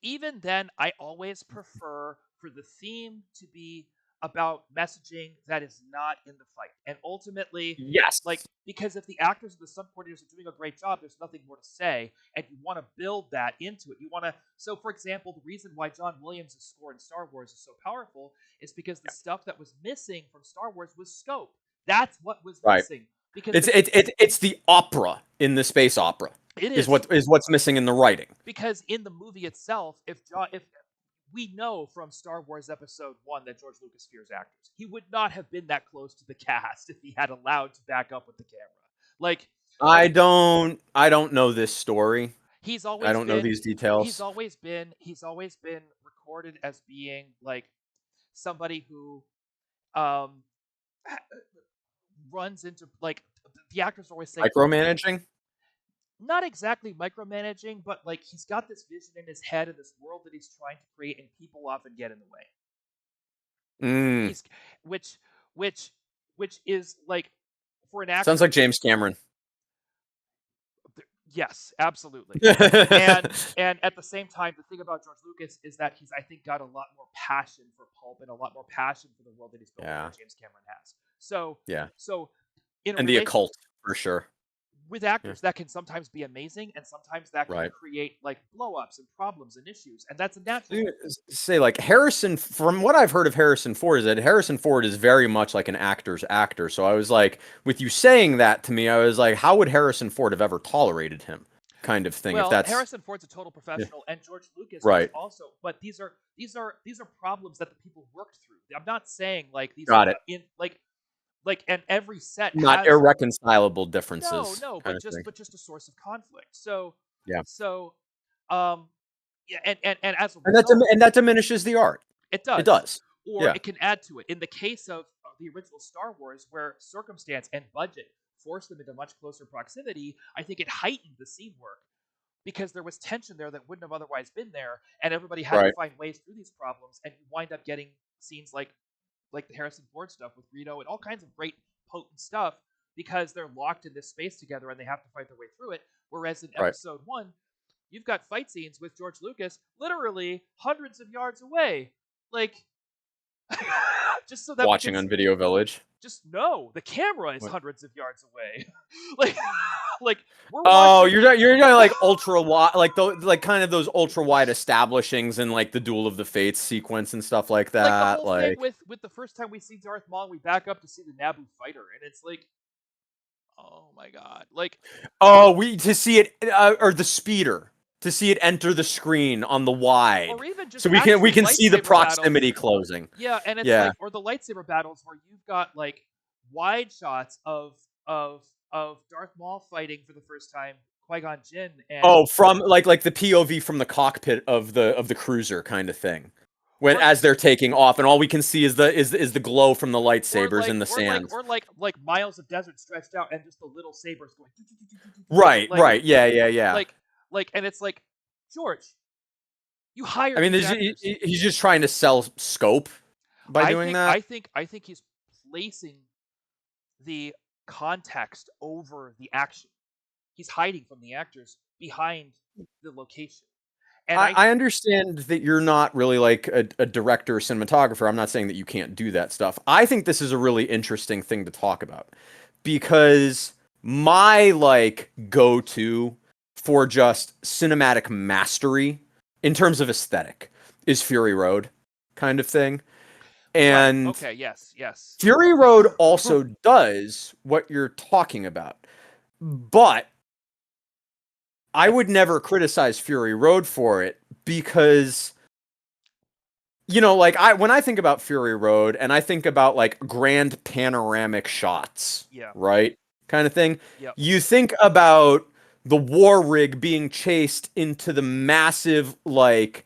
even then, I always prefer for the theme to be about messaging that is not in the fight. And ultimately, Yes. like, because if the actors and the stunt coordinators are doing a great job, there's nothing more to say. And you want to build that into it. You want to, so for example, the reason why John Williams' score in Star Wars is so powerful is because the stuff that was missing from Star Wars was scope. That's what was Right. missing. Because It's the opera in the space opera it is is what's missing in the writing. because in the movie itself, if we know from Star Wars Episode 1 that George Lucas fears actors. He would not have been that close to the cast if he had allowed to back up with the camera. Like I don't know this story. he's I always don't know been these details. he's always been recorded as being like somebody who um runs into like the actors always say Micromanaging? not exactly micromanaging, but like he's got this vision in his head of this world that he's trying to create, and people often get in the way. Mm. He's which which which is like for an actor. Sounds like James Cameron. Yes, absolutely. And at the same time, the thing about George Lucas is that he's I think got a lot more passion for pulp and a lot more passion for the world that he's building Yeah. than James Cameron has. So Yeah. so in a And the relation occult, for sure. with Yeah. actors that can sometimes be amazing and sometimes that can Right. create like blow-ups and problems and issues, and that's a natural Say like Harrison, from what I've heard of Harrison Ford, is that Harrison Ford is very much like an actor's actor. So I was like, with you saying that to me, I was like, how would Harrison Ford have ever tolerated him, kind of thing? If well, that's Harrison Ford's a total yeah. professional, and George Lucas was Right. also. But these are problems that the people worked through. I'm not saying like these are Got it. in like and every set Not has irreconcilable no differences, no kind but of thing. just a source of conflict. So Yeah. so um yeah, and as a And that result, and that diminishes the art. it It does, does. or Yeah. it can add to it. In the case of the original Star Wars, where circumstance and budget forced them into much closer proximity, I think it heightened the scene work because there was tension there that wouldn't have otherwise been there, and everybody had to Right. find ways through these problems, and you wind up getting scenes like the Harrison Ford stuff with Reno and all kinds of great potent stuff because they're locked in this space together and they have to fight their way through it. Whereas in Right. Episode 1, you've got fight scenes with George Lucas literally hundreds of yards away, like just so that we Watching can on Video Village. just know the camera is What? hundreds of yards away. like like we're Oh, watching you're doing like ultra wide, like kind of those ultra wide establishings in like the Duel of the Fates sequence and stuff like like the that. whole thing Like, with the first time we see Darth Maul, we back up to see the Naboo fighter, and it's like, oh my god, like, oh, we to see it or the speeder to see it enter the screen on the wide, or even just so we actual can see the lightsaber battles. proximity closing. Yeah, and it's Yeah. like, or the lightsaber battles where you've got like wide shots of Darth Maul fighting for the first time Qui-Gon Jinn, and Oh, from like the POV from the cockpit of the cruiser kind of thing. When or as they're taking off, and all we can see is the glow from the lightsabers in the sand. like miles of desert stretched out and just the little sabers going Right, like right, yeah, yeah, yeah. like and it's like, George, you I hired mean, these actors. he's just trying to sell scope by I doing think that. I think he's placing the context over the action. He's hiding from the actors behind the location. And I understand that you're not really like a director or cinematographer. I'm not saying that you can't do that stuff. I think this is a really interesting thing to talk about because my like go-to for just cinematic mastery in terms of aesthetic is Fury Road kind of thing. right, And okay, yes, yes. Fury Road also does what you're talking about. But I would never criticize Fury Road for it because like when I think about Fury Road and I think about like grand panoramic shots, Yeah. right? Kind of thing. Yep. You think about the war rig being chased into the massive like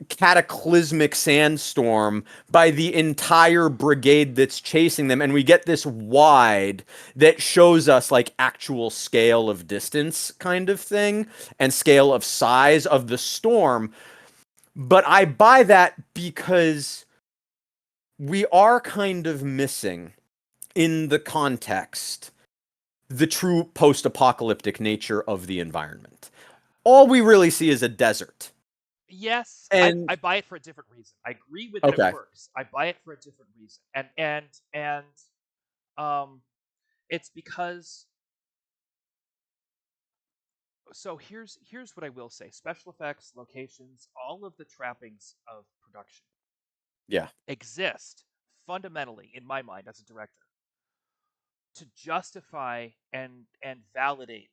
cataclysmic sandstorm by the entire brigade that's chasing them. And we get this wide that shows us like actual scale of distance kind of thing and scale of size of the storm. But I buy that because we are kind of missing in the context the true post-apocalyptic nature of the environment. All we really see is a desert. Yes, And I buy it for a different reason. I agree with that it okay, works. I buy it for a different reason. And um it's because so here's what I will say. Special effects, locations, all of the trappings of production yeah, exist fundamentally in my mind as a director to justify and validate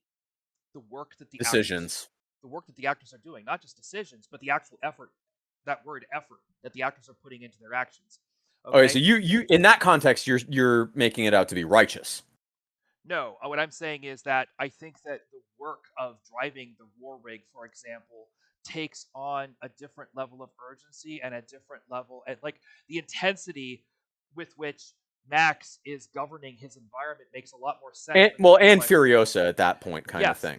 the work that decisions. the actors are doing, not just decisions, but the actual effort, that word effort that the actors are putting into their actions. Okay, so Okay? you in that context, you're making it out to be righteous. No, what I'm saying is that I think that the work of driving the war rig, for example, takes on a different level of urgency and a different level, and like the intensity with which Max is governing his environment makes a lot more sense And than well, something and like, Furiosa at that point, kind of yes, thing.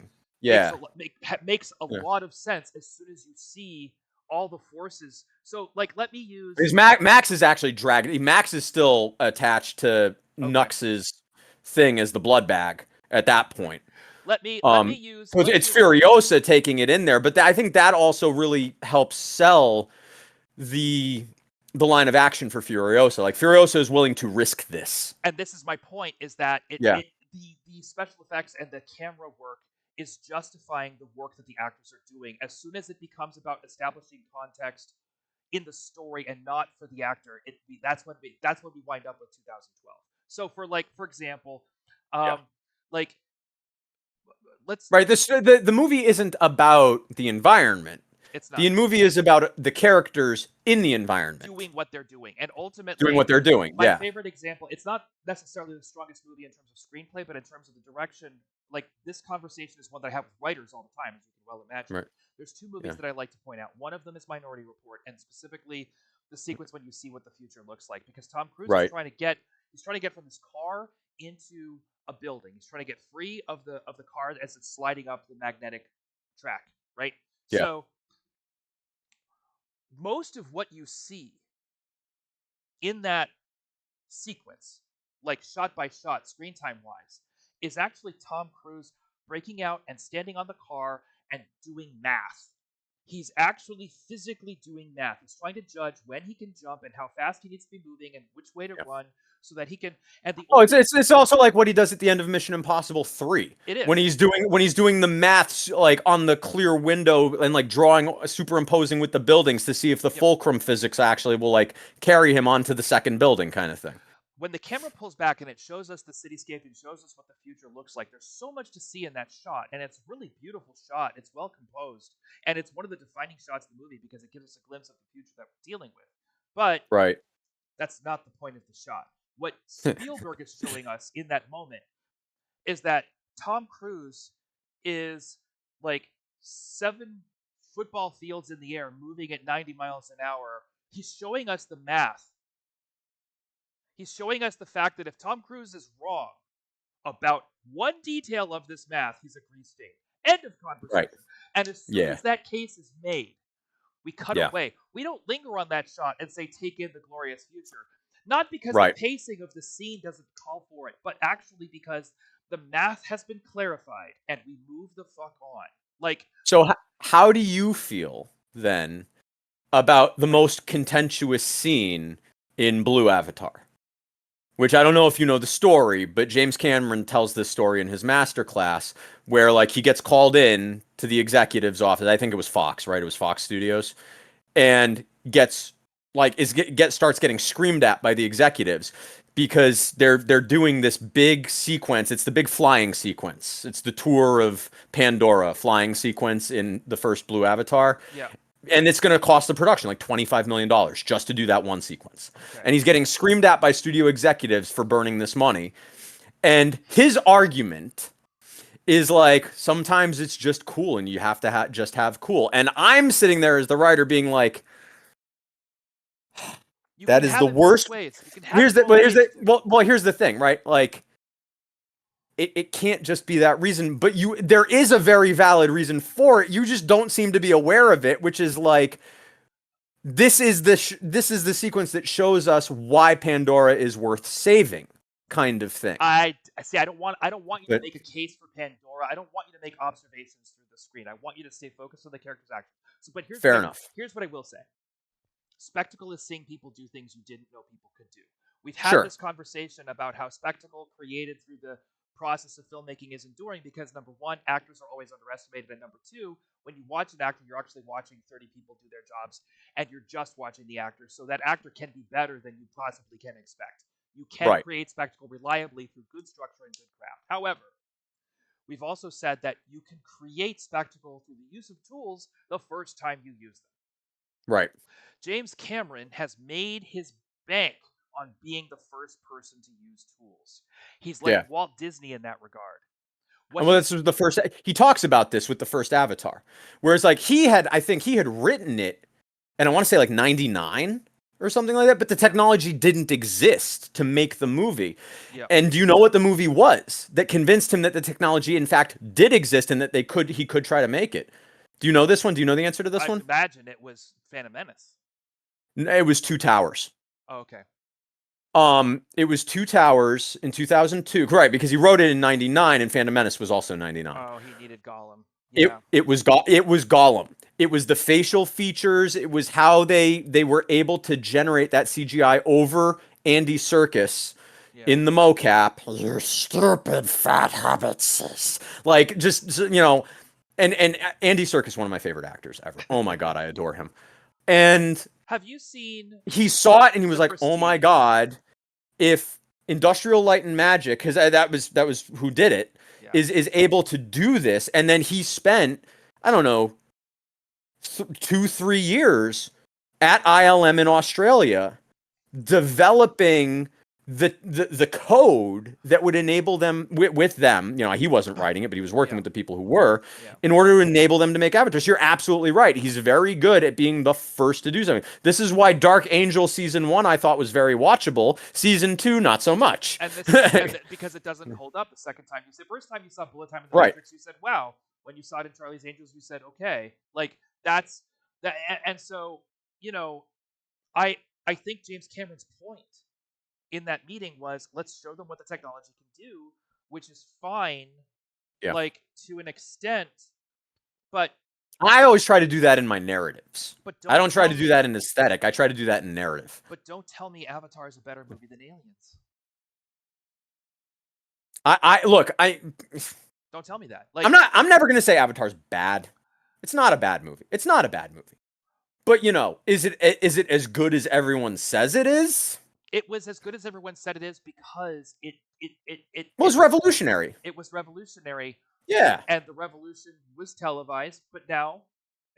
makes Yeah, makes a yeah. lot of sense as soon as you see all the forces. So like, let me use Because Max is actually dragged. Max is still attached to okay. Nux's thing as the blood bag at that point. Let me use So let me it's use Furiosa taking it in there, but I think that also really helps sell the the line of action for Furiosa. Like Furiosa is willing to risk this. and this is my point, is that Yeah, the special effects and the camera work is justifying the work that the actors are doing. As soon as it becomes about establishing context in the story and not for the actor, that's when we wind up with 2012. So for example, yeah. um like let's Right. The movie isn't about the environment. it's not The movie is about the characters in the environment doing what they're doing. And doing ultimately, what they're doing. my Yeah. favorite example, it's not necessarily the strongest movie in terms of screenplay, but in terms of the direction, like this conversation is one that I have with writers all the time, as you can well imagine. Right. There's two movies Yeah. that I like to point out. One of them is Minority Report, and specifically the sequence when you see what the future looks like, because Tom Cruise is Right. trying to get from his car into a building. He's trying to get free of the car as it's sliding up the magnetic track, right? Yeah. So most of what you see in that sequence, like shot by shot, screen time wise, is actually Tom Cruise breaking out and standing on the car and doing math. He's actually physically doing math. He's trying to judge when he can jump and how fast he needs to be moving and which way to Yeah. run so that he can. And the Oh, only it's also like what he does at the end of Mission Impossible 3 it when is. he's doing the maths like on the clear window and like drawing superimposing with the buildings to see if the Yep. fulcrum physics actually will like carry him onto the second building kind of thing. When the camera pulls back and it shows us the cityscape and shows us what the future looks like, there's so much to see in that shot, and it's a really beautiful shot. It's well composed, and it's one of the defining shots of the movie because it gives us a glimpse of the future that we're dealing with. But Right. that's not the point of the shot. What Spielberg is showing us in that moment is that Tom Cruise is like 7 football fields in the air, moving at 90 miles an hour. He's showing us the math. He's showing us the fact that if Tom Cruise is wrong about one detail of this math, he's a grease stain. End of Right. conversation. And as soon Yeah. as that case is made, we cut Yeah. away. We don't linger on that shot and say, take in the glorious future. Not because the Right. pacing of the scene doesn't call for it, but actually because the math has been clarified and we move the fuck on. Like, So how do you feel then about the most contentious scene in Blue Avatar? Which I don't know if you know the story, but James Cameron tells this story in his masterclass where like he gets called in to the executive's office. I think it was Fox, right? It was Fox Studios, and gets like starts getting screamed at by the executives because they're doing this big sequence. It's the big flying sequence. It's the tour of Pandora flying sequence in the first Blue Avatar, yeah, and it's going to cost the production like $25 million just to do that one sequence. okay. And he's getting screamed at by studio executives for burning this money. And his argument is like sometimes it's just cool and you have to just have cool. And I'm sitting there as the writer being like, You can that is the have it both worst. ways. You can have it both Here's ways, the dude. well here's the thing, right? Like it can't just be that reason, but there is a very valid reason for it. You just don't seem to be aware of it, which is like this is the sequence that shows us why Pandora is worth saving, kind of thing. I see. I don't want you to But make a case for Pandora. I don't want you to make observations through the screen. I want you to stay focused on the character's action. So, but fair enough. here's what I will say. Spectacle is seeing people do things you didn't know people could do. We've had Sure. this conversation about how spectacle created through the process of filmmaking is enduring because number one, actors are always underestimated, and number two, when you watch an actor, you're actually watching 30 people do their jobs, and you're just watching the actor, so that actor can be better than you possibly can expect. You can Right. create spectacle reliably through good structure and good craft. However, we've also said that you can create spectacle through the use of tools the first time you use them. Right. James Cameron has made his bank on being the first person to use tools. He's like Yeah. Walt Disney in that regard. Well, this was the first. He talks about this with the first Avatar, whereas like I think he had written it, and I want to say like '99 or something like that, but the technology didn't exist to make the movie. Yep. And do you know what the movie was that convinced him that the technology in fact did exist and that he could try to make it? Do you know this one? Do you know the answer to this I one? imagine it was Phantom Menace. It was Two Towers. Oh, okay. It was Two Towers in 2002, right? Because he wrote it in '99, and Phantom Menace was also '99. Oh, he needed Gollum. Yeah. It was Gollum. It was the facial features. It was how they were able to generate that CGI over Andy Serkis Yeah. in the mocap. Your stupid fat hobbits. Like just you know, and Andy Serkis, one of my favorite actors ever. Oh my god, I adore him. And Have you seen he saw it and he was The like, "Oh my Prestige? god, if Industrial Light and Magic, because that was who did it, Yeah. is able to do this." And then he spent, I don't know, 2-3 years at ILM in Australia developing the code that would enable them with them. You know, he wasn't writing it, but he was working Yeah. with the people who were Yeah. in order to enable them to make avatars. You're absolutely right. He's very good at being the first to do something. This is why Dark Angel season 1 I thought was very watchable. Season 2 not so much. And this is because it doesn't hold up the second time you said. First time you saw Bullet Time in the Right. Matrix, you said, "Wow." When you saw it in Charlie's Angels, you said, "Okay." Like that's that. And so you know, I think James Cameron's point in that meeting was let's show them what the technology can do, which is fine, Yeah. like to an extent, but I always try to do that in my narratives. but I don't try tell to do me- that in aesthetic. I try to do that in narrative. But don't tell me Avatar is a better movie than Aliens. I look, Don't tell me that. Like I'm never gonna say Avatar's bad. It's not a bad movie. It's not a bad movie. But you know, is it as good as everyone says it is? it was as good as everyone said it is because it Was revolutionary. it was revolutionary. Yeah. And the revolution was televised, but now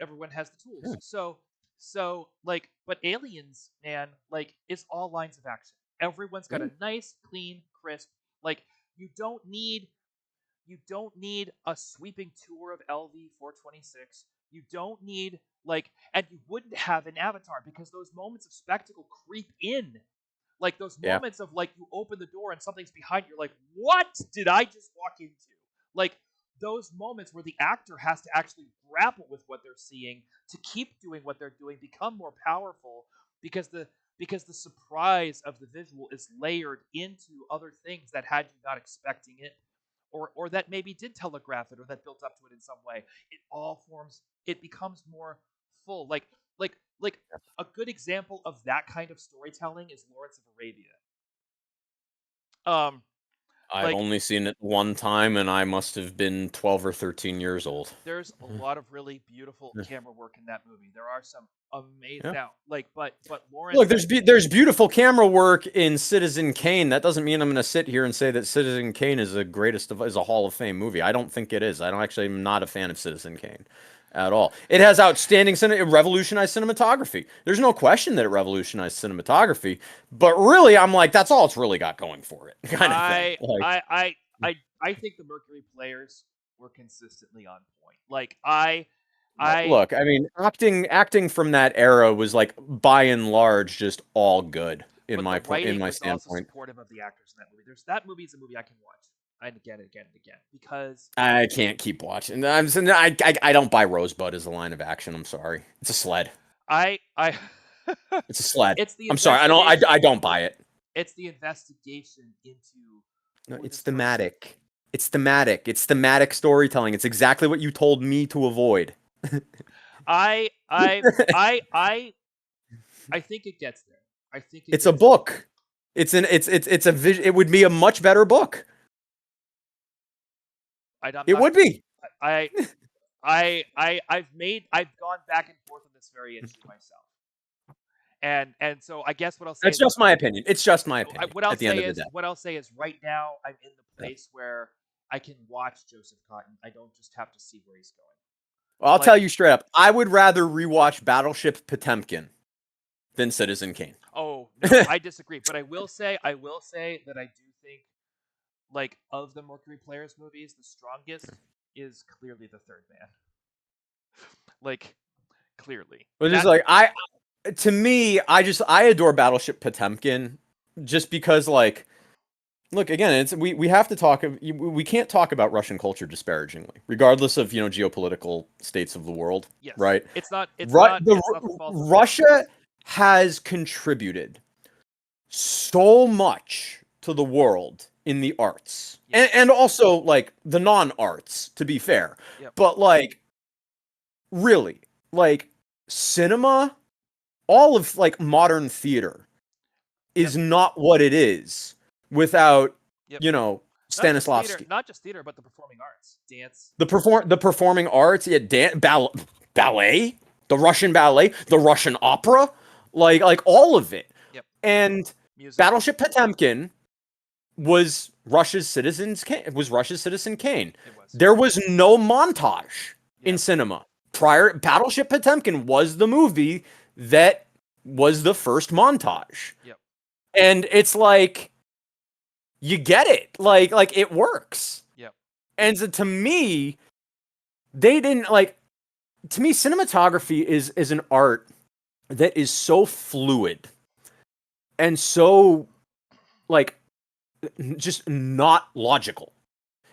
everyone has the tools. Yeah. So like, but Aliens, man, like it's all lines of action. Everyone's got a nice, clean, crisp. Like you don't need a sweeping tour of LV 426. You don't need like, and you wouldn't have an Avatar because those moments of spectacle creep in. Like those moments of like you open the door and something's behind you. You're like, what did I just walk into? Like those moments where the actor has to actually grapple with what they're seeing to keep doing what they're doing become more powerful because the surprise of the visual is layered into other things that had you not expecting it or that maybe did telegraph it or that built up to it in some way. It becomes more full. Like a good example of that kind of storytelling is Lawrence of Arabia. I've only seen it one time, and I must have been 12 or 13 years old. There's a lot of really beautiful camera work in that movie. There are some amazing now, like, but Lawrence. Look, there's beautiful camera work in Citizen Kane. That doesn't mean I'm going to sit here and say that Citizen Kane is is a Hall of Fame movie. I don't think it is. I'm not a fan of Citizen Kane at all. It has outstanding it revolutionized cinematography. There's no question that it revolutionized cinematography, but really, I'm like, that's all it's really got going for it. Kind of thing. I think the Mercury Players were consistently on point. Like I Look, I mean, acting from that era was like by and large just all good in but the my point, in writing my was also standpoint. supportive of the actors in that movie. That movie is a movie I can watch and again because I can't keep watching. I don't buy Rosebud as a line of action. I'm sorry. It's a sled. I It's a sled. it's the I'm sorry. I investigation. don't buy it. It's the investigation into No, who it's this person. thematic. It's thematic. It's thematic storytelling. It's exactly what you told me to avoid. I I I I I think it gets there. I think it It's a gets there. book. It's a vision. It would be a much better book. I'm It not. would be. I I've gone back and forth on this very issue myself. And so I guess what I'll say That's is just my opinion. It's just my opinion. what I'll At the end say of the day. is right now I'm in the place where I can watch Joseph Cotton. I don't just have to see where he's going. Well, I'll Like, tell you straight up. I would rather rewatch Battleship Potemkin than Citizen Kane. oh no, I disagree. But I will say that I do think, like, of the Mercury Players movies, the strongest is clearly the Third Man. Like, clearly. But just like to me, I adore Battleship Potemkin just because like look again, it's we have to talk. We can't talk about Russian culture disparagingly, regardless of geopolitical states of the world, Yes. right? It's not the fault of Russia has contributed so much to the world in the arts, Yes. and also like the non-arts, to be fair. Yep. But like, really, like cinema, all of like modern theater is not what it is without Yep. Stanislavski. Not just theater, but the performing arts, dance. The performing arts, yeah, ballet, the Russian ballet, the Russian opera, like all of it. Yep. And Music. Battleship Potemkin was Russia's Citizen Kane. It was. There was no montage in cinema. Battleship Potemkin was the movie that was the first montage. Yep. And it's like you get it. Like it works. Yep. And so to me, they didn't like to me cinematography is an art that is so fluid and so like just not logical.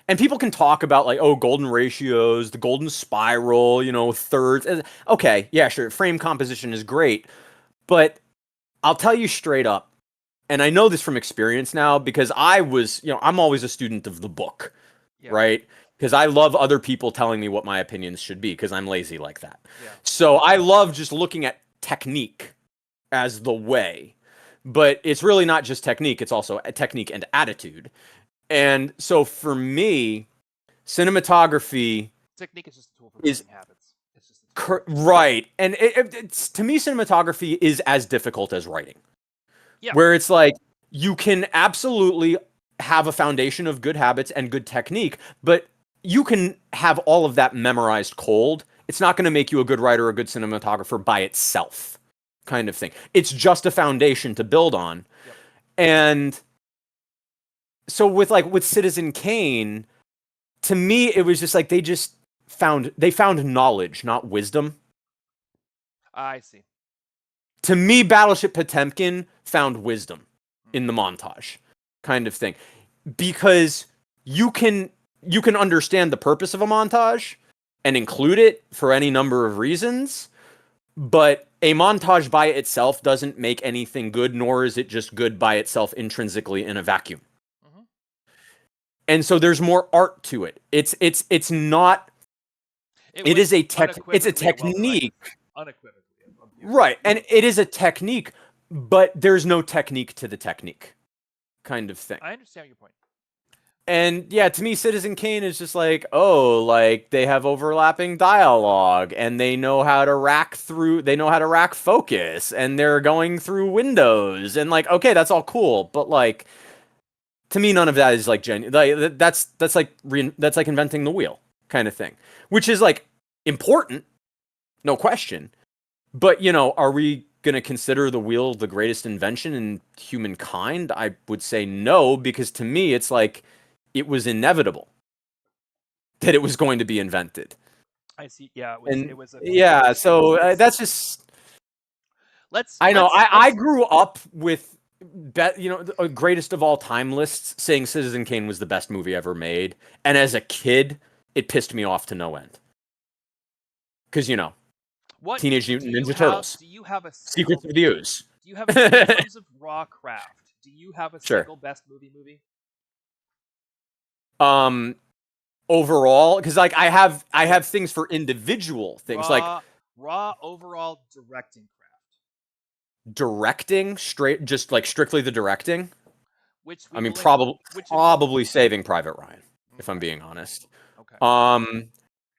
And people can talk about like, oh, golden ratios, the golden spiral, thirds. Okay, yeah, sure. Frame composition is great. But I'll tell you straight up, and I know this from experience now because I was, I'm always a student of the book, right? Because I love other people telling me what my opinions should be because I'm lazy like that. Yeah. So I love just looking at technique as the way. But it's really not just technique, it's also a technique and attitude. And so for me, cinematography technique is just a tool for building habits. It's just right. And it's to me, cinematography is as difficult as writing. Yeah. Where it's like you can absolutely have a foundation of good habits and good technique, but you can have all of that memorized cold. It's not going to make you a good writer or a good cinematographer by itself, kind of thing. It's just a foundation to build on. Yep. And so with Citizen Kane, to me, it was just like they found knowledge, not wisdom. I see. To me, Battleship Potemkin found wisdom in the montage, kind of thing, because you can understand the purpose of a montage and include it for any number of reasons, but a montage by itself doesn't make anything good, nor is it just good by itself intrinsically in a vacuum. Mm-hmm. And so there's more art to it. It's not. It is a It's a technique. Unequivocally. Right, and it is a technique, but there's no technique to the technique, kind of thing. I understand your point. And yeah, to me, Citizen Kane is just like, oh, like they have overlapping dialogue, and they know how to rack focus, and they're going through windows, and like, okay, that's all cool, but like, to me, none of that is like genuine. Like that's like inventing the wheel, kind of thing, which is like important, no question. But, are we going to consider the wheel the greatest invention in humankind? I would say no, because to me, it's like it was inevitable. that it was going to be invented. I see. Yeah, it And was a yeah, so it's that's just let's I know. let's I let's grew up with the greatest of all time lists saying Citizen Kane was the best movie ever made, and as a kid, it pissed me off to no end. Because what Teenage do Mutant you Ninja have Turtles, do you have a Secrets single of the Ooze. do you have in terms of raw craft, do you have a Sure. single best movie? Um, Overall, because like I have things for individual things like Raw overall directing craft, directing, just like strictly the directing. which I we mean, will inc- which involve probably Saving Private Ryan, if I'm okay. being honest. Okay. Um,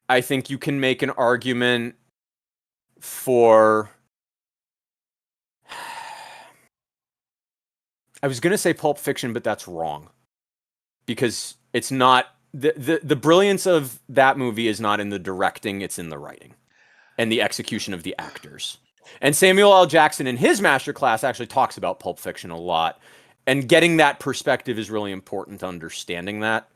I think you can make an argument for. I was gonna say Pulp Fiction, but that's wrong because it's not the brilliance of that movie is not in the directing; it's in the writing and the execution of the actors. And Samuel L. Jackson in his masterclass actually talks about Pulp Fiction a lot, and getting that perspective is really important to understanding that,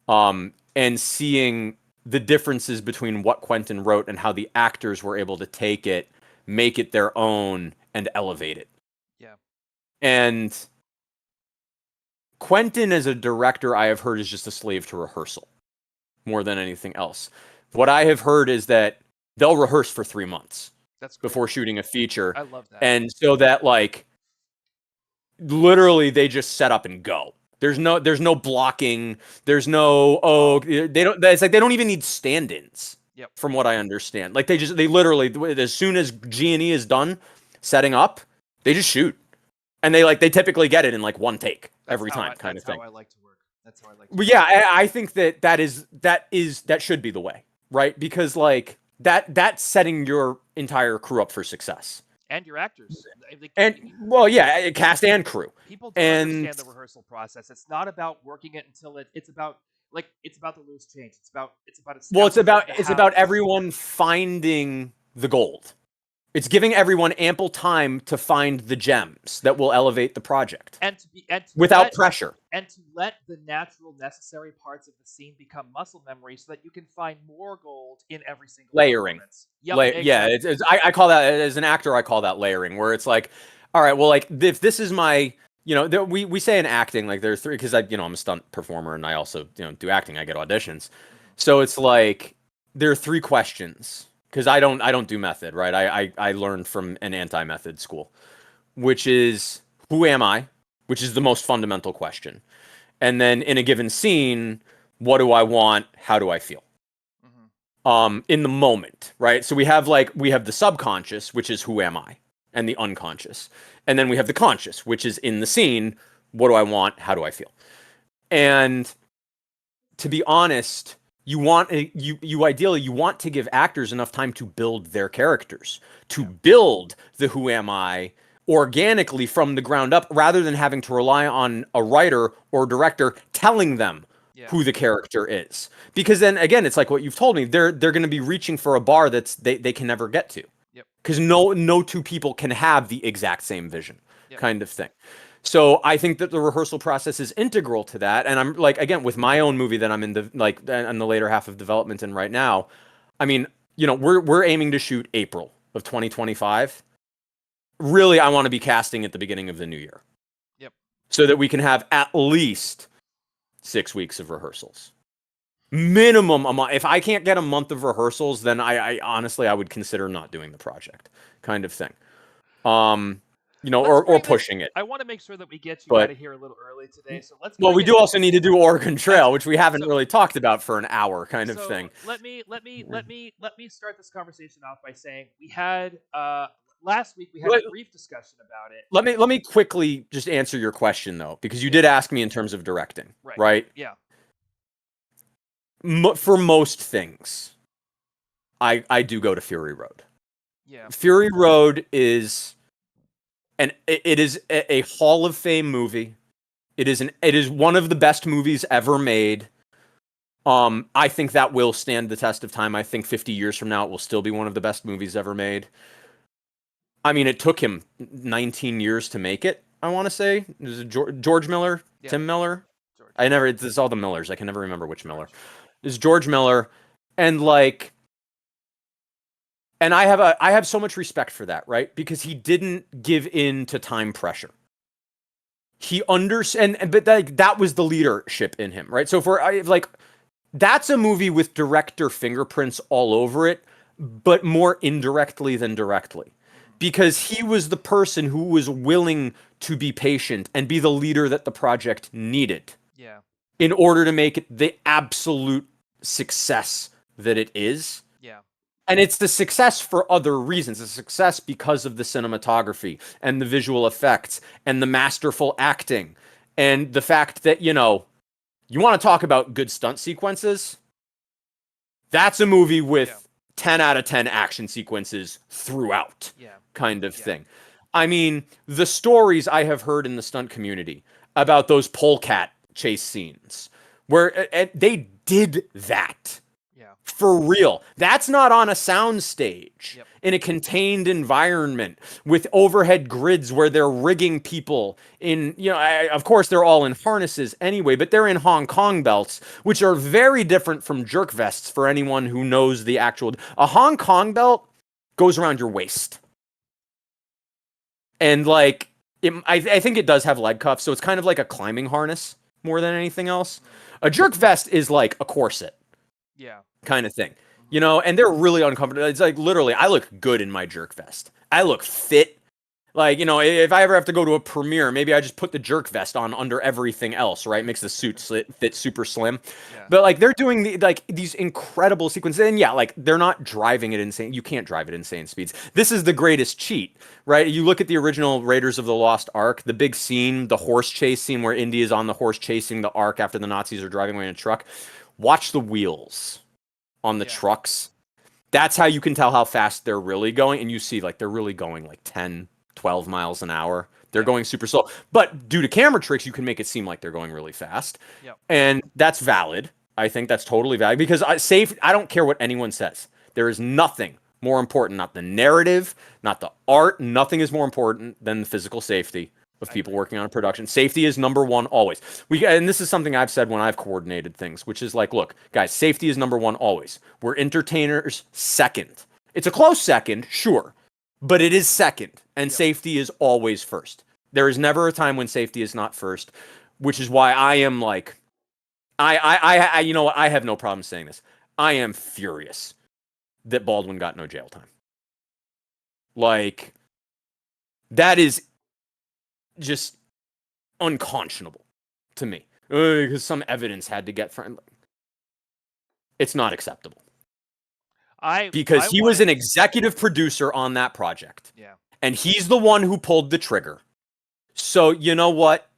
and seeing the differences between what Quentin wrote and how the actors were able to take it, make it their own, and elevate it. Yeah. And Quentin, as a director, I have heard is just a slave to rehearsal more than anything else. What I have heard is that they'll rehearse for 3 months That's great. before shooting a feature. I love that. And so that like literally they just set up and go. There's no blocking. There's no they don't it's like they don't even need stand-ins. Yep. From what I understand. Like they literally as soon as G&E is done setting up, they just shoot. And they typically get it in like one take every time kind of thing. That's how I like to work. That's how I like to But work. yeah, I think that should be the way, right? Because like that's setting your entire crew up for success. And your actors. And well, yeah, cast and crew. People don't And understand the rehearsal process. It's not about working it until it's about it's about the loose change. It's about well, establishing the it's about house. everyone finding the gold. It's giving everyone ample time to find the gems that will elevate the project and to without pressure. And to let the natural necessary parts of the scene become muscle memory so that you can find more gold in every single Layering. performance. Yep, exactly. Yeah, I call that, as an actor, I call that layering, where it's like, all right, well, like if this is my, we say in acting, like there's three, because I'm a stunt performer and I also, do acting, I get auditions. So it's like, there are three questions, because I don't do method, right? I learned from an anti-method school, which is, who am I? Which is the most fundamental question. And then in a given scene, what do I want? How do I feel? In the moment, right? So we have the subconscious, which is who am I, and the unconscious. And then we have the conscious, which is in the scene, what do I want? How do I feel? And to be honest, you ideally you want to give actors enough time to build their characters, to build the who am I organically from the ground up, rather than having to rely on a writer or director telling them who the character is. Because then again, it's like what you've told me, they're going to be reaching for a bar that's they can never get to. Yep. Because no two people can have the exact same vision, kind of thing. So I think that the rehearsal process is integral to that. And I'm like, again, with my own movie that I'm in the later half of development in right now, I mean, we're aiming to shoot April of 2025. Really, I want to be casting at the beginning of the new year. Yep. So that we can have at least 6 weeks of rehearsals. Minimum a month. If I can't get a month of rehearsals, then I honestly I would consider not doing the project, kind of thing. Or pushing it. I want to make sure that we get you out of here a little early today. So let's. Well, we do also need to do Oregon Trail, which we haven't really talked about for an hour, kind of thing. Let me start this conversation off by saying we had last week we had a brief discussion about it. Let me quickly just answer your question though, because you did ask me in terms of directing, right? Yeah. For most things, I do go to Fury Road. Yeah. Fury Road is. And it is a Hall of Fame movie. It is one of the best movies ever made. I think that will stand the test of time. I think 50 years from now, it will still be one of the best movies ever made. I mean, it took him 19 years to make it, I want to say. Is it George Miller? Tim Miller? It's all the Millers. I can never remember which Miller. is George Miller, and I have so much respect for that, right? Because he didn't give in to time pressure. He but that was the leadership in him, right? So that's a movie with director fingerprints all over it, but more indirectly than directly. Because he was the person who was willing to be patient and be the leader that the project needed Yeah. in order to make it the absolute success that it is. Yeah. And it's the success for other reasons. It's a success because of the cinematography and the visual effects and the masterful acting and the fact that, you want to talk about good stunt sequences? That's a movie with 10 out of 10 action sequences throughout, kind of thing. I mean, the stories I have heard in the stunt community about those polecat chase scenes, where they did that. For real. That's not on a sound stage in a contained environment with overhead grids where they're rigging people in, of course they're all in harnesses anyway, but they're in Hong Kong belts, which are very different from jerk vests for anyone who knows the actual. A Hong Kong belt goes around your waist. And I think it does have leg cuffs, so it's kind of like a climbing harness more than anything else. A jerk vest is like a corset. Yeah. Kind of thing, and they're really uncomfortable. It's like literally, I look good in my jerk vest. I look fit. If I ever have to go to a premiere, maybe I just put the jerk vest on under everything else, right? Makes the suit fit super slim. Yeah. But they're doing these incredible sequences, and they're not driving it insane. You can't drive it insane speeds. This is the greatest cheat, right? You look at the original Raiders of the Lost Ark, the big scene, the horse chase scene where Indy is on the horse chasing the Ark after the Nazis are driving away in a truck. Watch the wheels on the trucks. That's how you can tell how fast they're really going. And you see they're really going 10, 12 miles an hour. They're going super slow. But due to camera tricks, you can make it seem like they're going really fast. Yep. And that's valid. I think that's totally valid because I don't care what anyone says. There is nothing more important, not the narrative, not the art. Nothing is more important than the physical safety of people working on a production. Safety is number one always. And this is something I've said when I've coordinated things, which is look, guys, safety is number one always. We're entertainers second. It's a close second, sure, but it is second, and safety is always first. There is never a time when safety is not first, which is why I am I you know what? I have no problem saying this. I am furious that Baldwin got no jail time. That is just unconscionable to me because some evidence had to get friendly. It's not acceptable. Because he was an executive producer on that project. Yeah. And he's the one who pulled the trigger. So you know what?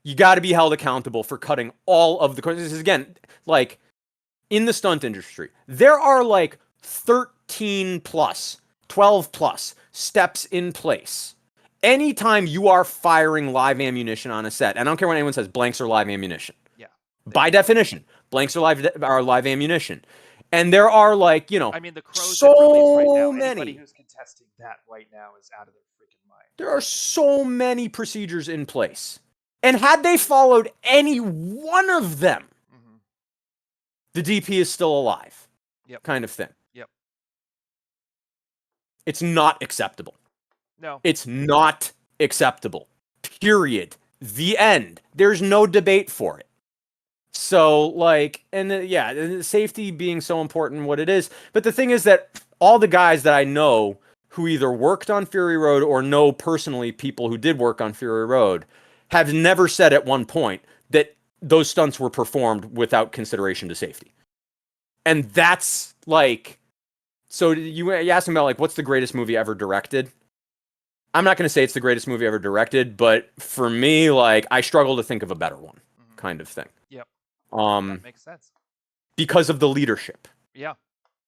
You got to be held accountable for cutting all of the. This is again in the stunt industry. There are 13 plus, 12 plus steps in place. Anytime you are firing live ammunition on a set, and I don't care what anyone says, blanks are live ammunition. Yeah. By definition, blanks are live ammunition. And there are I mean, the Crows so right now. many. Anybody who's contesting that right now is out of their freaking mind. There are so many procedures in place. And had they followed any one of them, the DP is still alive. Yep. Kind of thing. Yep. It's not acceptable. No. It's not acceptable. Period. The end. There's no debate for it. So, safety being so important, what it is. But the thing is that all the guys that I know who either worked on Fury Road or know personally people who did work on Fury Road have never said at one point that those stunts were performed without consideration to safety. And that's so you asked me about what's the greatest movie ever directed? I'm not going to say it's the greatest movie ever directed, but for me, I struggle to think of a better one, kind of thing. Yep. That makes sense. Because of the leadership. Yeah.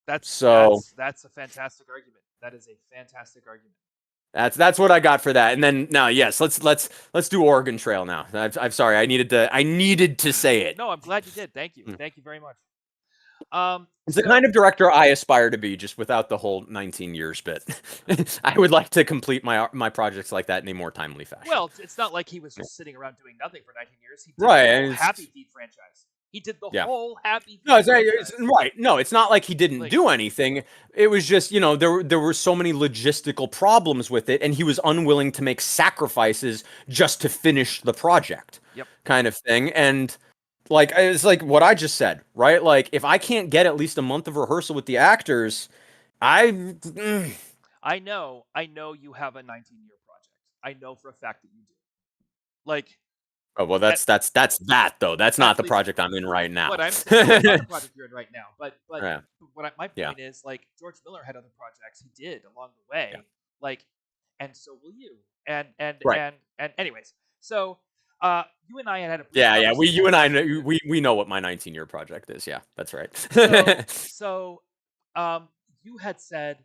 That's a fantastic argument. That is a fantastic argument. That's what I got for that. And then now, yes, let's do Oregon Trail now. I'm sorry, I needed to say it. No, I'm glad you did. Thank you. Thank you very much. It's the kind of director I aspire to be, just without the whole 19 years bit. I would like to complete my projects like that in a more timely fashion. Well, it's not like he was just sitting around doing nothing for 19 years. He did right, the Happy Feet franchise. He did the Yeah. whole Happy No, Feet it's franchise. right. No, it's not like he didn't Like, do anything. It was just, there were so many logistical problems with it, and he was unwilling to make sacrifices just to finish the project, yep. kind of thing. And like it's like what I just said, right? Like if I can't get at least a month of rehearsal with the actors, I I know you have a 19-year project. I know for a fact that you do. Like, oh well, at, that's that though. That's not at the least project I'm in right now. what I'm saying. No, it's not the project you're in right now. But Yeah, my yeah, point is, like, George Miller had other projects he did along the way. yeah. Like, and so will you. Right. And anyways, so you and I had a brief Yeah, yeah. conversation. You and I know we know what my 19-year project is. Yeah, that's right. So you had said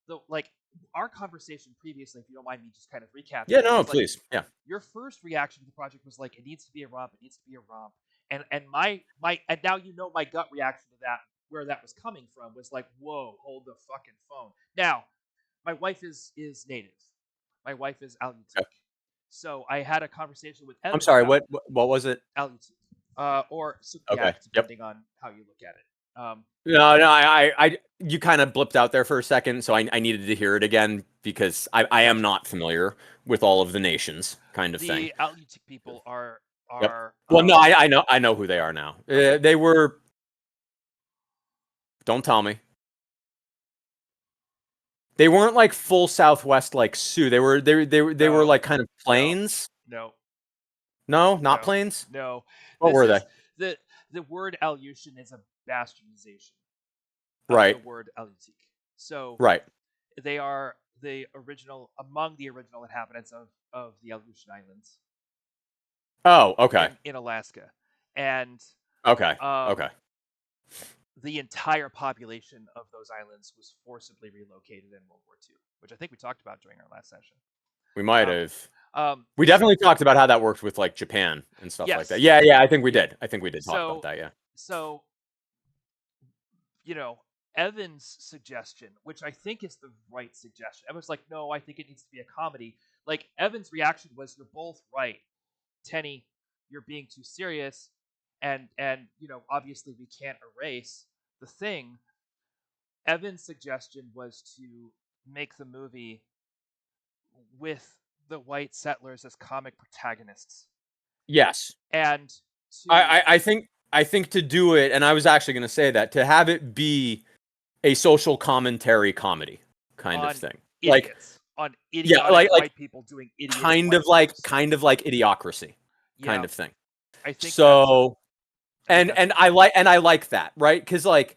the like our conversation previously, if you don't mind me just kind of recapping Yeah, it, no, was like please. Yeah. your first reaction to the project was like, it needs to be a romp, it needs to be a romp. And my and now you know my gut reaction to that, where that was coming from, was like, whoa, hold the fucking phone. Now, my wife is native. My wife is Okay. Alutiiq. So I had a conversation with I'm Evan sorry. about What was it? Alutiiq. Or Okay. Sukiyaki, Yep. depending on how you look at it. No, no. You kind of blipped out there for a second, so I needed to hear it again because I am Gotcha. not familiar with all of the nations, kind of thing. The Alutiiq people are Yep. are Well, no, I know who they are now. okay. They were. Don't tell me. They weren't like full Southwest like Sioux. They were No, like kind of no, plains. no, No, not no, plains. no. What This were they? is the word Aleutian is a bastardization of the Right. word Alutiiq. So Right. they are the original, among the original inhabitants of the Aleutian Islands Oh, okay. in Alaska, and Okay. um, Okay. the entire population of those islands was forcibly relocated in World War II, which I think we talked about during our last session. We might Um, have. um, We definitely talked about how that worked with like Japan and stuff like that. yes, Yeah, yeah, I think we yep. did. I think we did talk about So that, yeah. so you know, Evan's suggestion, which I think is the right suggestion. Evan's like, no, I think it needs to be a comedy. Like, Evan's reaction was, you're both right. Tenny, you're being too serious, and obviously we can't erase the thing. Evan's suggestion was to make the movie with the white settlers as comic protagonists. Yes. And to I think to do it, and I was actually gonna say that, to have it be a social commentary comedy kind of on thing. Like idiots, on yeah, idiotic white people doing idiotic kind of white things. like idiocracy kind Yeah, of thing. I think that's So I think that's I like that, right? Because like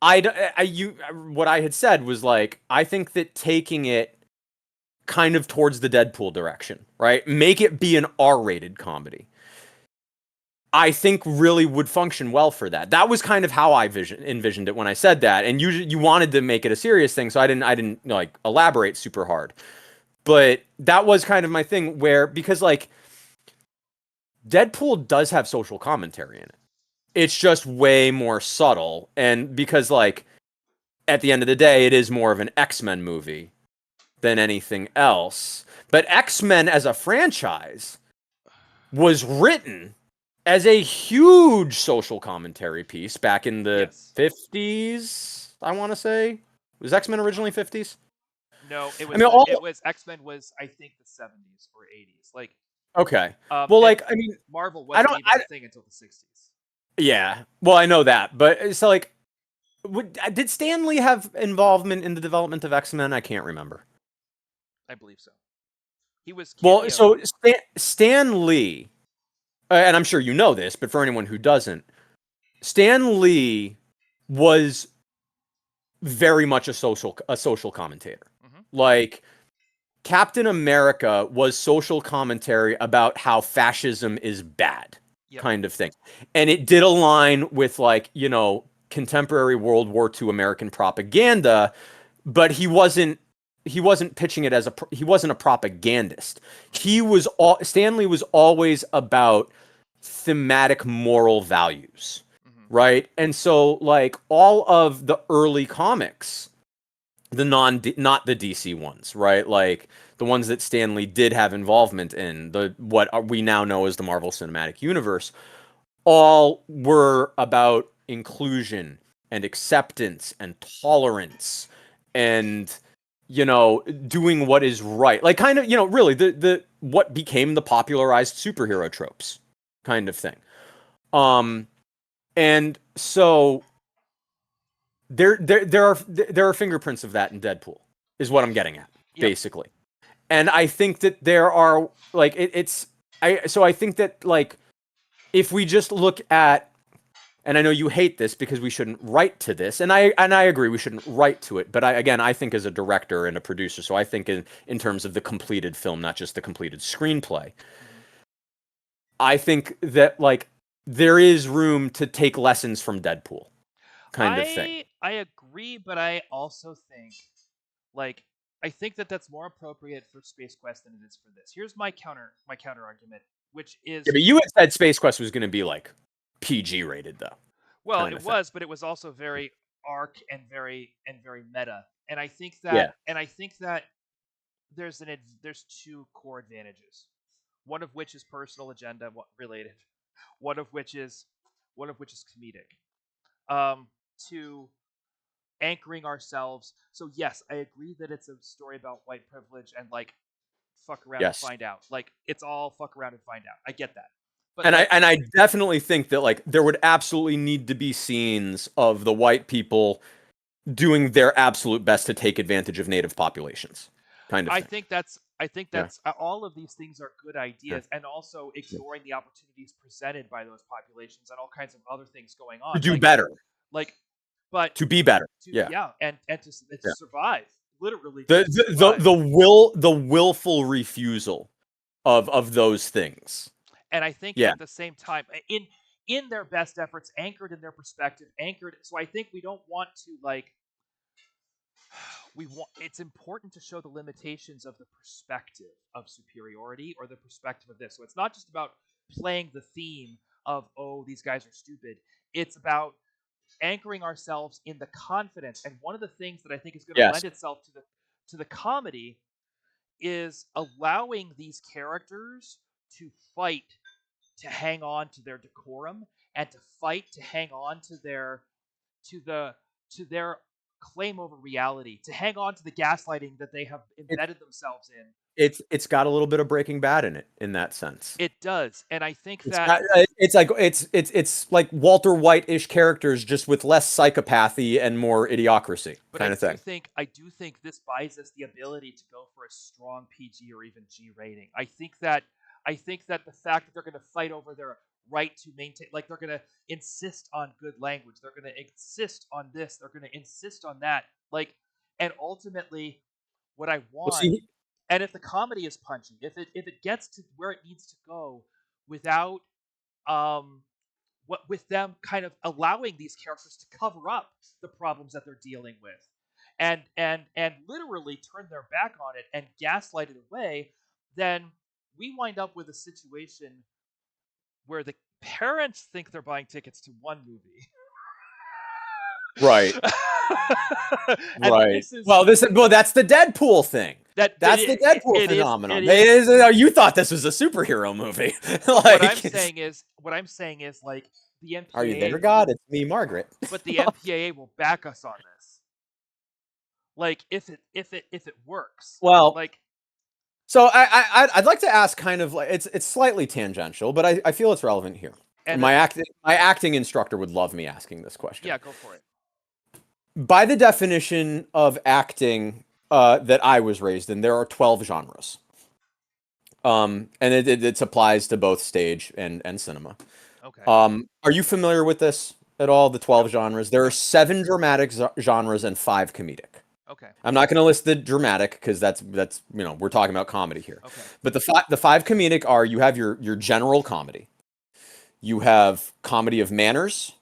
what I had said was like I think that taking it kind of towards the Deadpool direction, right? Make it be an R-rated comedy. I think really would function well for that. That was kind of how I envisioned it when I said that. And you wanted to make it a serious thing, so I didn't like elaborate super hard. But that was kind of my thing where because like Deadpool does have social commentary in it. It's just way more subtle and because like at the end of the day it is more of an X-Men movie than anything else. But X-Men as a franchise was written as a huge social commentary piece back in the yes. 50s, I want to say. Was X-Men originally 50s? No, it I was mean, all X-Men was, I think, the 70s or 80s. Like okay. Well, and like, I mean, Marvel I wasn't don't, even a thing until the 60s. yeah. Well, I know that, but it's like, did Stan Lee have involvement in the development of X-Men? I can't remember. I believe so. He was Well, cameoed. so Stan Lee, and I'm sure you know this, but for anyone who doesn't, Stan Lee was very much a social commentator. Mm-hmm. Like Captain America was social commentary about how fascism is bad, Yep. kind of thing. And it did align with like, contemporary World War II American propaganda, but he wasn't pitching it as he wasn't a propagandist. Stanley was always about thematic moral values, Mm-hmm. right? And so like all of the early comics, not the DC ones, right? Like the ones that Stan Lee did have involvement in, the what we now know as the Marvel Cinematic Universe, all were about inclusion and acceptance and tolerance and doing what is right, like kind of really the what became the popularized superhero tropes kind of thing. And so there are fingerprints of that in Deadpool, is what I'm getting at, Yep. basically. And I think that there are like I think that like if we just look at, and I know you hate this because we shouldn't write to this, and I agree we shouldn't write to it, but I think as a director and a producer, so I think in terms of the completed film, not just the completed screenplay, Mm-hmm. I think that like there is room to take lessons from Deadpool, kind of thing. I agree, but I also think like I think that that's more appropriate for Space Quest than it is for this. Here's my counter argument, which Yeah, is, but you had said Space Quest was going to be like PG rated though, well, kind it of thing. was, but it was also very arc and very meta. Yeah. And I think that there's two core advantages. One of which is personal agenda related. One of which is one of which is comedic. Um, to anchoring ourselves. So yes, I agree that it's a story about white privilege and like fuck around and Yes. find out. Like it's all fuck around and find out. I get that. But And like I definitely think that like there would absolutely need to be scenes of the white people doing their absolute best to take advantage of native populations, kind of thing. I think Yeah. that's all of these things are good Yeah. ideas, and also Yeah. exploring the opportunities presented by those populations and all kinds of other things going To on. do better, Like but to be better. to Yeah. yeah, and to Yeah. survive, literally The to survive. the willful refusal of those things. And I think Yeah. at the same time, in their best efforts, anchored in their perspective, anchored. So I think we don't want to like we want. It's important to show the limitations of the perspective of superiority or the perspective of this. So it's not just about playing the theme of, oh, these guys are stupid. It's about anchoring ourselves in the confidence. And one of the things that I think is going to Yes. lend itself to the comedy is allowing these characters to fight to hang on to their decorum and to fight to hang on to to the to their claim over reality, to hang on to the gaslighting that they have It's embedded themselves in. it's got a little bit of Breaking Bad in it in that sense. It does, and I think It's that, got, it's like it's like Walter White-ish characters, just with less psychopathy and more idiocracy, but kind of thing. I do think this buys us the ability to go for a strong PG or even G rating. I think that the fact that they're going to fight over their right to maintain, like they're going to insist on good language, they're going to insist on this, they're going to insist on that, like, and ultimately, what I Well, want, see, and if the comedy is punchy, if it gets to where it needs to go without um what with them kind of allowing these characters to cover up the problems that they're dealing with and literally turn their back on it and gaslight it away, then we wind up with a situation where the parents think they're buying tickets to one movie. right, And right. this is Well, that's the Deadpool thing. that That's the Deadpool it phenomenon. is. You thought this was a superhero movie, But like, what I'm saying is like the are you there, MPAA God? It's me, Margaret. but the MPAA will back us on this. Like if it works. Well, Like so I'd like to ask, kind of like, it's slightly tangential, but I feel it's relevant here. and My acting instructor would love me asking this question. yeah, go for it. By the definition of acting that I was raised in, there are 12 genres. And it applies to both stage and cinema. Okay. Are you familiar with this at all? The 12 No. genres. There are 7 dramatic genres and 5 comedic. Okay. I'm not going to list the dramatic because that's we're talking about comedy here. Okay. But the 5 comedic are, you have your general comedy. You have comedy of manners.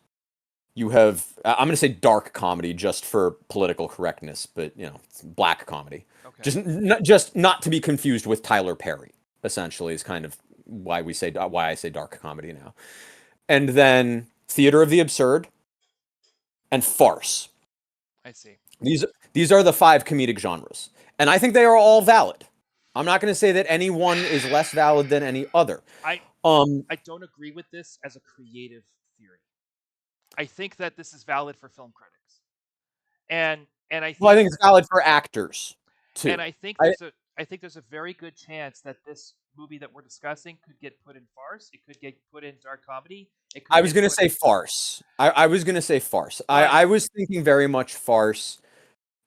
You have, I'm going to say dark comedy just for political correctness, but it's black comedy. Okay. Just not to be confused with Tyler Perry, essentially, is kind of why I say dark comedy now. And then theater of the absurd and farce. I see. These are the 5 comedic genres. And I think they are all valid. I'm not going to say that any one is less valid than any other. I don't agree with this as a creative theory. I think that this is valid for film critics, and I Well, I think think it's valid for actors and too. I think I there's a very good chance that this movie that we're discussing could get put in farce. It could get put in dark comedy. It could I was get gonna put. say farce. I was gonna say farce. Fine. I was thinking very much farce.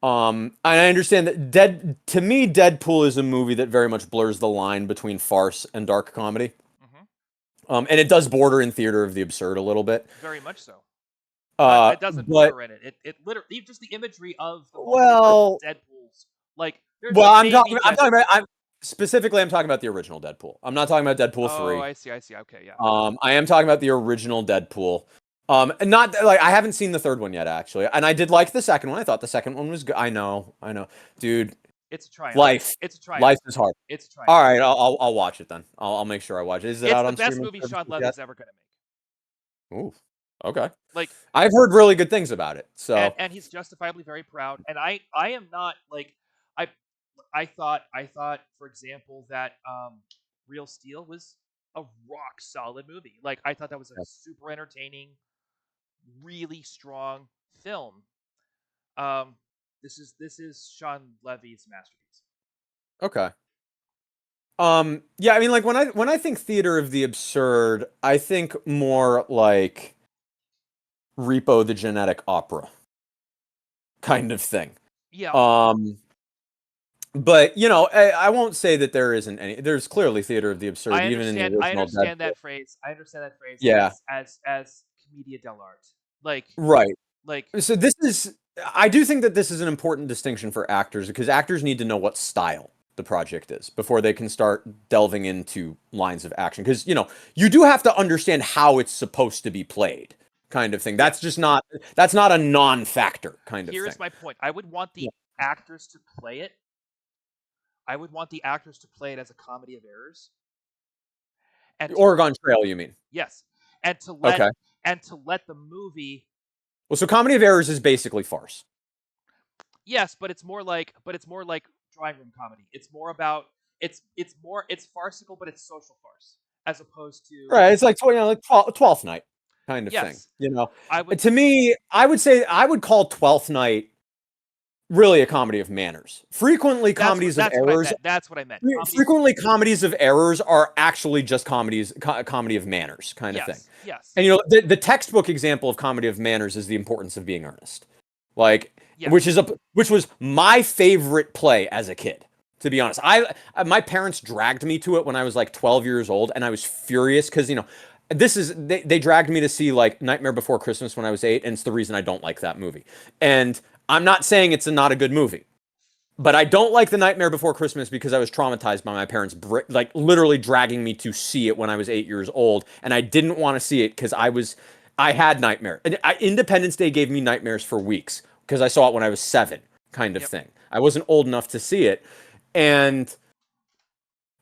And I understand that to me, Deadpool is a movie that very much blurs the line between farce and dark comedy. Hmm. And it does border in theater of the absurd a little bit. Very much so. But Uh, it doesn't but border in it. It literally just the imagery of the multiverse of well, Deadpool's. Like there's well, a baby I'm talking Deadpool. about, I'm talking about the original Deadpool. I'm not talking about Deadpool Oh, 3. I see. I see. Okay, yeah. I am talking about the original Deadpool. And not like I haven't seen the third one yet, actually. And I did like the second one. I thought the second one was good. I know, dude. It's a triumph. Life, It's a triumph. life is hard. It's a triumph. All right, I'll watch it then. I'll make sure I watch it. Is it It's out the on best streaming movie Sean services yet? Levy's ever gonna Ooh, okay. make. Like, I've heard really good things about it. So and he's justifiably very proud. And I am not like I I thought for example that Real Steel was a rock solid movie. Like I thought that was a super entertaining, really strong film. Um, this is Sean Levy's masterpiece. okay. Yeah, I mean, like when I think theater of the absurd, I think more like Repo the Genetic Opera kind of thing. Yeah, Um, but you know, I won't say that there isn't any. There's clearly theater of the absurd, even in the I original understand Deadpool. that phrase. I understand that phrase Yeah, as commedia dell'arte. Like right. like So this is, I do think that this is an important distinction for actors because actors need to know what style the project is before they can start delving into lines of action. Because, you know, you do have to understand how it's supposed to be played, kind of thing. yeah. That's not a non-factor kind of Here thing. is my point. I would want Yeah. the actors to play it. I would want the actors to play it as a comedy of errors, and The to Oregon Trail, you mean? yes, and to let Okay. the movie. Well, so Comedy of Errors is basically farce. Yes, but it's more like drawing room comedy. It's more about it's farcical, but it's social farce as opposed to Right. It's like, you know, like 12th Night kind of thing. yes. You know, I would to me, I would say I would call 12th Night really a comedy of manners. Frequently, comedies of that's what I errors. meant. That's what I meant. Comedies. Frequently, comedies of errors are actually just comedy of manners kind of thing. Yes, yes, And you know, the textbook example of comedy of manners is The Importance of Being Earnest, like yes. which was my favorite play as a kid. To be honest, my parents dragged me to it when I was like 12 years old, and I was furious because you know they dragged me to see like Nightmare Before Christmas when I was 8, and it's the reason I don't like that movie. And I'm not saying it's not a good movie, but I don't like The Nightmare Before Christmas because I was traumatized by my parents like literally dragging me to see it when I was 8 years old, and I didn't want to see it because I had nightmares. And Independence Day gave me nightmares for weeks because I saw it when I was 7, kind of Yep. thing. I wasn't old enough to see it, and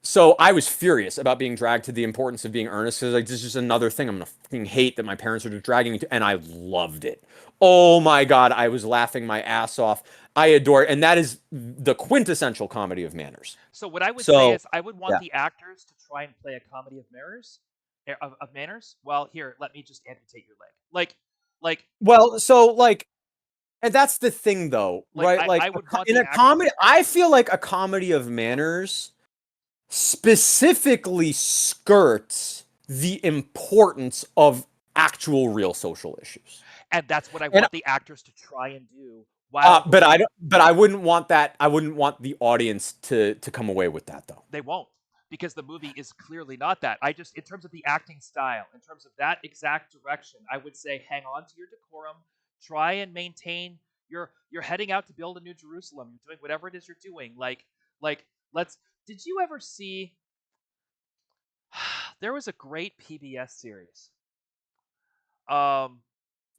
so I was furious about being dragged to The Importance of Being Earnest because like this is just another thing I'm gonna fucking hate that my parents are just dragging me to, and I loved it. Oh my god, I was laughing my ass off. I adore it, and that is the quintessential comedy of manners. So what I would say So is I would want yeah, the actors to try and play a comedy of mirrors of manners. Well, here, let me just amputate your leg. Like well, so like, and that's the thing though, right? Like I would want in the a comedy, I feel like a comedy of manners specifically skirts the importance of actual real social issues. and that's what I And want the actors to try and do while the but I movie. don't. But I wouldn't want that. I wouldn't want the audience to come away with that though. They won't because the movie is clearly not that. I just in terms of the acting style, in terms of that exact direction, I would say hang on to your decorum, try and maintain you're heading out to build a new Jerusalem. You're doing whatever it is you're doing. Like let's did you ever see there was a great PBS series. Um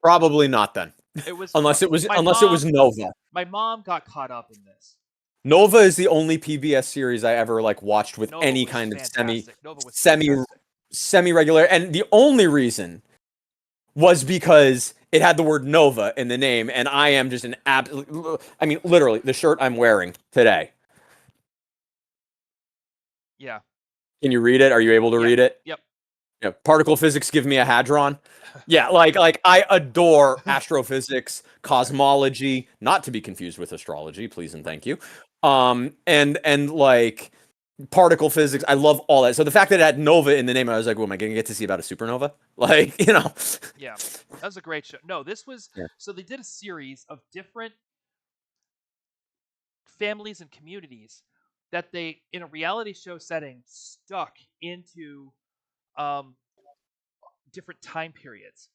Probably not then, it was unless it was Nova. my mom got caught up in this. Nova is the only PBS series I ever like watched with Nova any was kind of fantastic. Nova was semi fantastic. semi regular, and the only reason was because it had the word Nova in the name, and I am just an I mean, literally, the shirt I'm wearing today. Yeah. Can you read it? Are you able to Yep. read it? Yep. Yeah, particle physics give me a hadron. Yeah, like I adore astrophysics, Right. cosmology, not to be confused with astrology, please and thank you. And like particle physics, I love all that. So the fact that it had nova in the name, I was like, well, am I gonna get to see about a supernova? Like, you know. Yeah, that was a great show. No, this was Yeah. so they did a series of different families and communities that they, in a reality show setting, stuck into um, different time periods.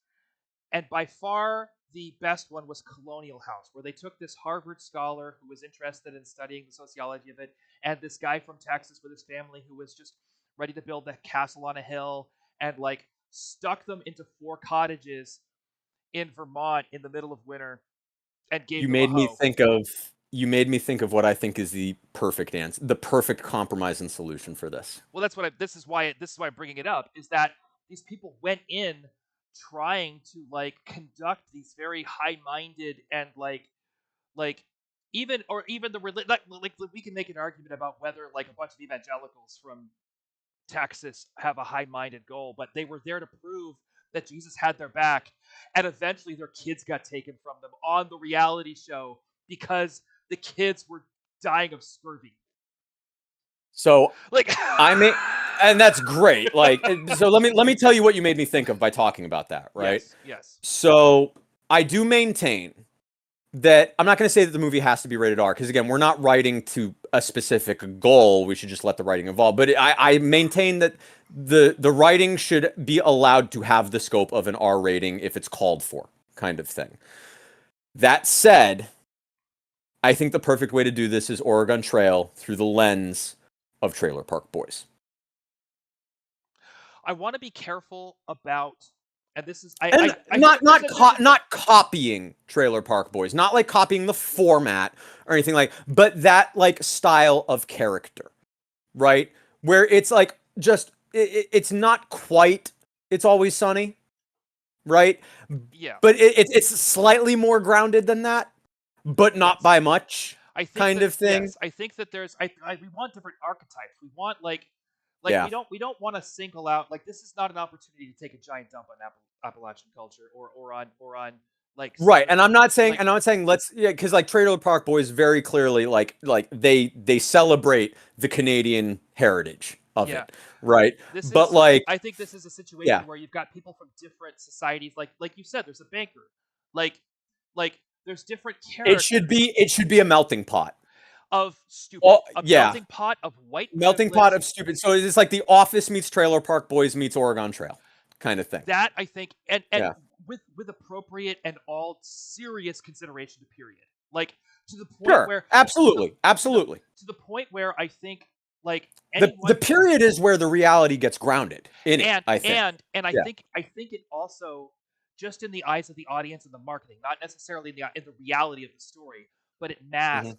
And by far the best one was Colonial House, where they took this Harvard scholar who was interested in studying the sociology of it, and this guy from Texas with his family who was just ready to build a castle on a hill, and like stuck them into 4 cottages in Vermont in the middle of winter and gave You them a made me hoe. think of you made me think of what I think is the perfect answer, the perfect compromise and solution for this. Well, that's what I. This is why I'm bringing it up. Is that these people went in trying to like conduct these very high-minded and like even the like we can make an argument about whether like a bunch of evangelicals from Texas have a high-minded goal, but they were there to prove that Jesus had their back, and eventually their kids got taken from them on the reality show because the kids were dying of scurvy. So Like, I mean, and that's great. Like, so let me tell you what you made me think of by talking about that, right? yes, yes, So I do maintain that I'm not going to say that the movie has to be rated R because again, we're not writing to a specific goal. We should just let the writing evolve. But I maintain that the writing should be allowed to have the scope of an R rating if it's called for, kind of thing. That said, I think the perfect way to do this is Oregon Trail through the lens of Trailer Park Boys. I want to be careful about, and this is And I hope not copying Trailer Park Boys, not like copying the format or anything like, but that like style of character, right? Where it's like just it's not quite It's Always Sunny, right? yeah, But it's slightly more grounded than that, but not yes. by much, I think kind that of thing. yes, I think that there's we want different archetypes. We want like Yeah. we don't want to single out like this is not an opportunity to take a giant dump on Appalachian culture or on like Right, southern and like I'm not saying let's yeah, because like Trailer Park Boys very clearly like they celebrate the Canadian heritage of yeah. it, right? This But is like I think this is a yeah, situation where you've got people from different societies like you said there's a banker. Like like there's different characters it should be a melting pot. of stupid. Oh A yeah, melting pot of white melting pot privilege of stupid. So it's like The Office meets Trailer Park Boys meets Oregon Trail, kind of thing. that I think and Yeah, with appropriate and all serious consideration to period. Like to the point sure, where absolutely, to the absolutely. to the point where I think like The anyone period is where the reality gets grounded in it. I think. and Yeah. I think it also just in the eyes of the audience and the marketing, not necessarily in the reality of the story, but Mhm.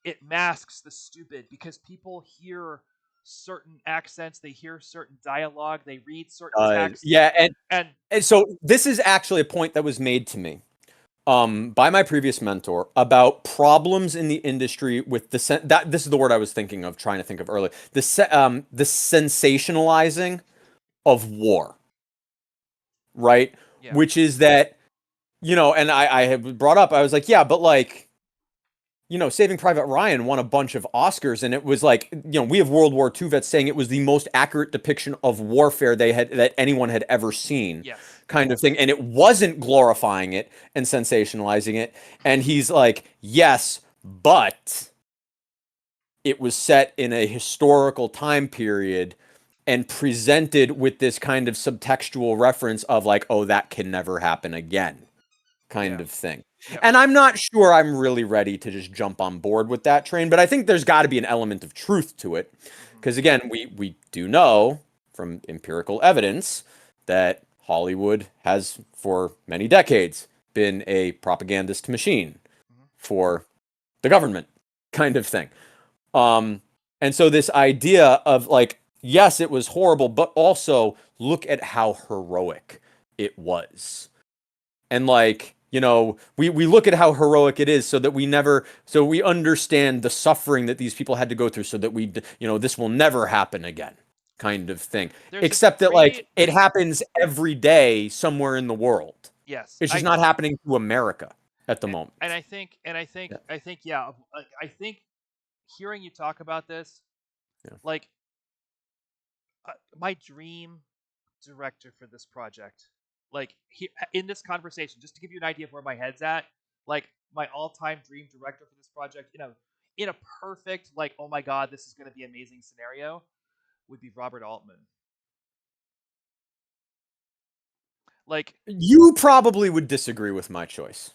it masks the stupid because people hear certain accents, they hear certain dialogue, they read certain text, Yeah, and and so this is actually a point that was made to me by my previous mentor about problems in the industry with that this is the word I was thinking of trying to think of earlier, the sensationalizing of war, right? yeah, Which is that, and I have brought up, I was like, yeah, but like, Saving Private Ryan won a bunch of Oscars, and it was like, we have World War II vets saying it was the most accurate depiction of warfare that anyone had ever seen, yes, kind of thing. And it wasn't glorifying it and sensationalizing it. And he's like, yes, but it was set in a historical time period and presented with this kind of subtextual reference of like, oh, that can never happen again, kind yeah, of thing. yeah, And I'm not sure I'm really ready to just jump on board with that train, but I think there's got to be an element of truth to it. hmm Because again, we do know from empirical evidence that Hollywood has for many decades been a propagandist machine hmm for the government, kind of thing. Um, and so this idea of like, yes, it was horrible, but also look at how heroic it was. And like, we look at how heroic it is so we understand the suffering that these people had to go through so that this will never happen again. kind of thing. There's a Except that like degree. it happens every day somewhere in the world. Yes, It's just not happening to America at the moment. and I think Yeah. yeah, like, I think hearing you talk about this, Yeah. like, my dream director for this project, like, in this conversation, just to give you an idea of where my head's at, like, my all-time dream director for this project, in a perfect, like, oh my god, this is going to be amazing scenario, would be Robert Altman. Like, You probably would disagree with my choice,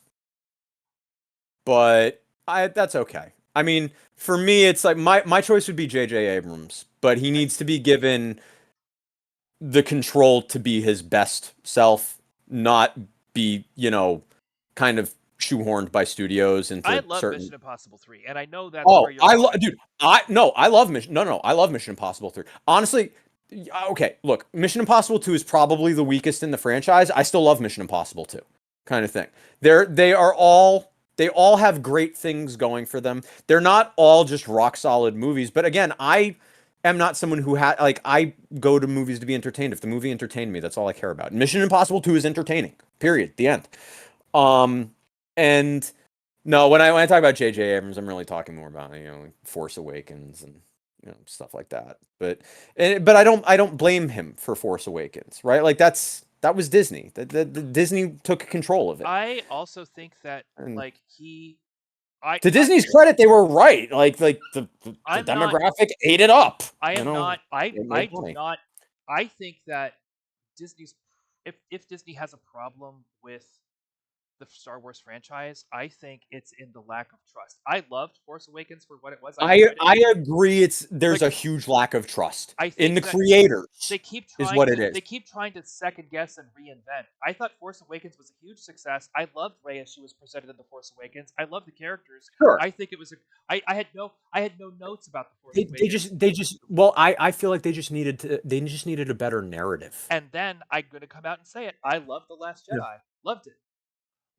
but that's okay. I mean, for me, it's like my choice would be J.J. Abrams, but he okay, needs to be given the control to be his best self, not be, kind of shoehorned by studios I into love certain. Mission Impossible 3, and I know that's where Oh, you're going. dude, I no, I love Mission. No, no, I love Mission Impossible 3. Honestly, okay, look, Mission Impossible 2 is probably the weakest in the franchise. I still love Mission Impossible 2, kind of thing. They all have great things going for them. They're not all just rock solid movies, but again, I am not someone who I go to movies to be entertained. If the movie entertained me, that's all I care about. Mission Impossible 2 is entertaining. Period. The end. And no, when I talk about J.J. Abrams, I'm really talking more about like Force Awakens and stuff like that. But I don't blame him for Force Awakens, right? Like that was Disney. The Disney took control of it. I also think that, And like, he I to I Disney's credit, they were right. Like the I'm not demographic ate it up. I am not It I made do money. not I think that Disney's if Disney has a problem with the Star Wars franchise, I think it's in the lack of trust. I loved Force Awakens for what it was. I I enjoyed it. I agree. There's Like, a huge lack of trust I in the think that creators, is what it is. they keep trying to second guess and reinvent. I thought Force Awakens was a huge success. I loved Rey as she was presented in the Force Awakens. I love the characters. Sure. I think it was a I had no notes about the Force They Awakens. just well, I feel like they just needed a better narrative. And then I'm gonna come out and say it. I loved The Last Yeah. Jedi. Loved it.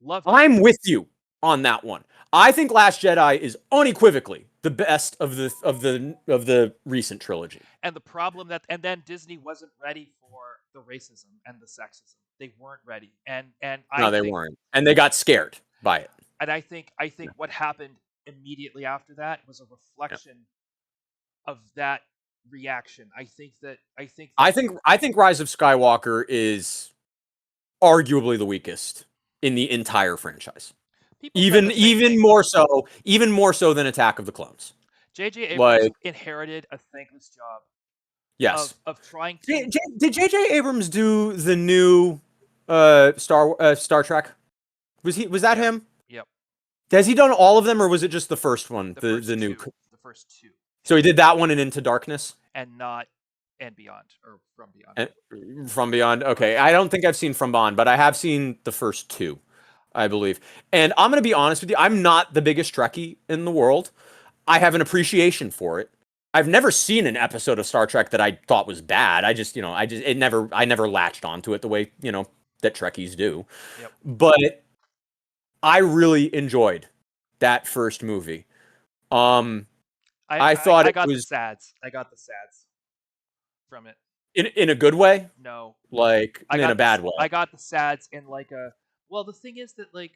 Loved it. I'm with you on that one. I think Last Jedi is unequivocally the best of the recent trilogy. And the problem and then Disney wasn't ready for the racism and the sexism. They weren't ready. And I No, they think weren't, and they got scared by it. I think what happened immediately after that was a Yeah. reflection of that reaction. I think Rise of Skywalker is arguably the weakest in the entire franchise. people said the same thing. Even more so than Attack of the Clones. J.J. Abrams Like, inherited a thankless job yes. of trying to. Did J.J. Abrams do the new Star Trek? Was that Yep. him? Yep. Has he done all of them, or was it just the first one? The first new. two. The first two. So he did that one in Into Darkness And not and beyond or from beyond. and From Beyond. Okay, I don't think I've seen From Beyond, but I have seen the first two, I believe. And I'm gonna be honest with you, I'm not the biggest Trekkie in the world. I have an appreciation for it. I've never seen an episode of Star Trek that I thought was bad. I never latched onto it the way, that Trekkies do. Yep. But I really enjoyed that first movie. I thought I got it was the sads. I got the sads from it. in a good way, No. like in a bad way. I got the sads in like a. Well, the thing is that, like,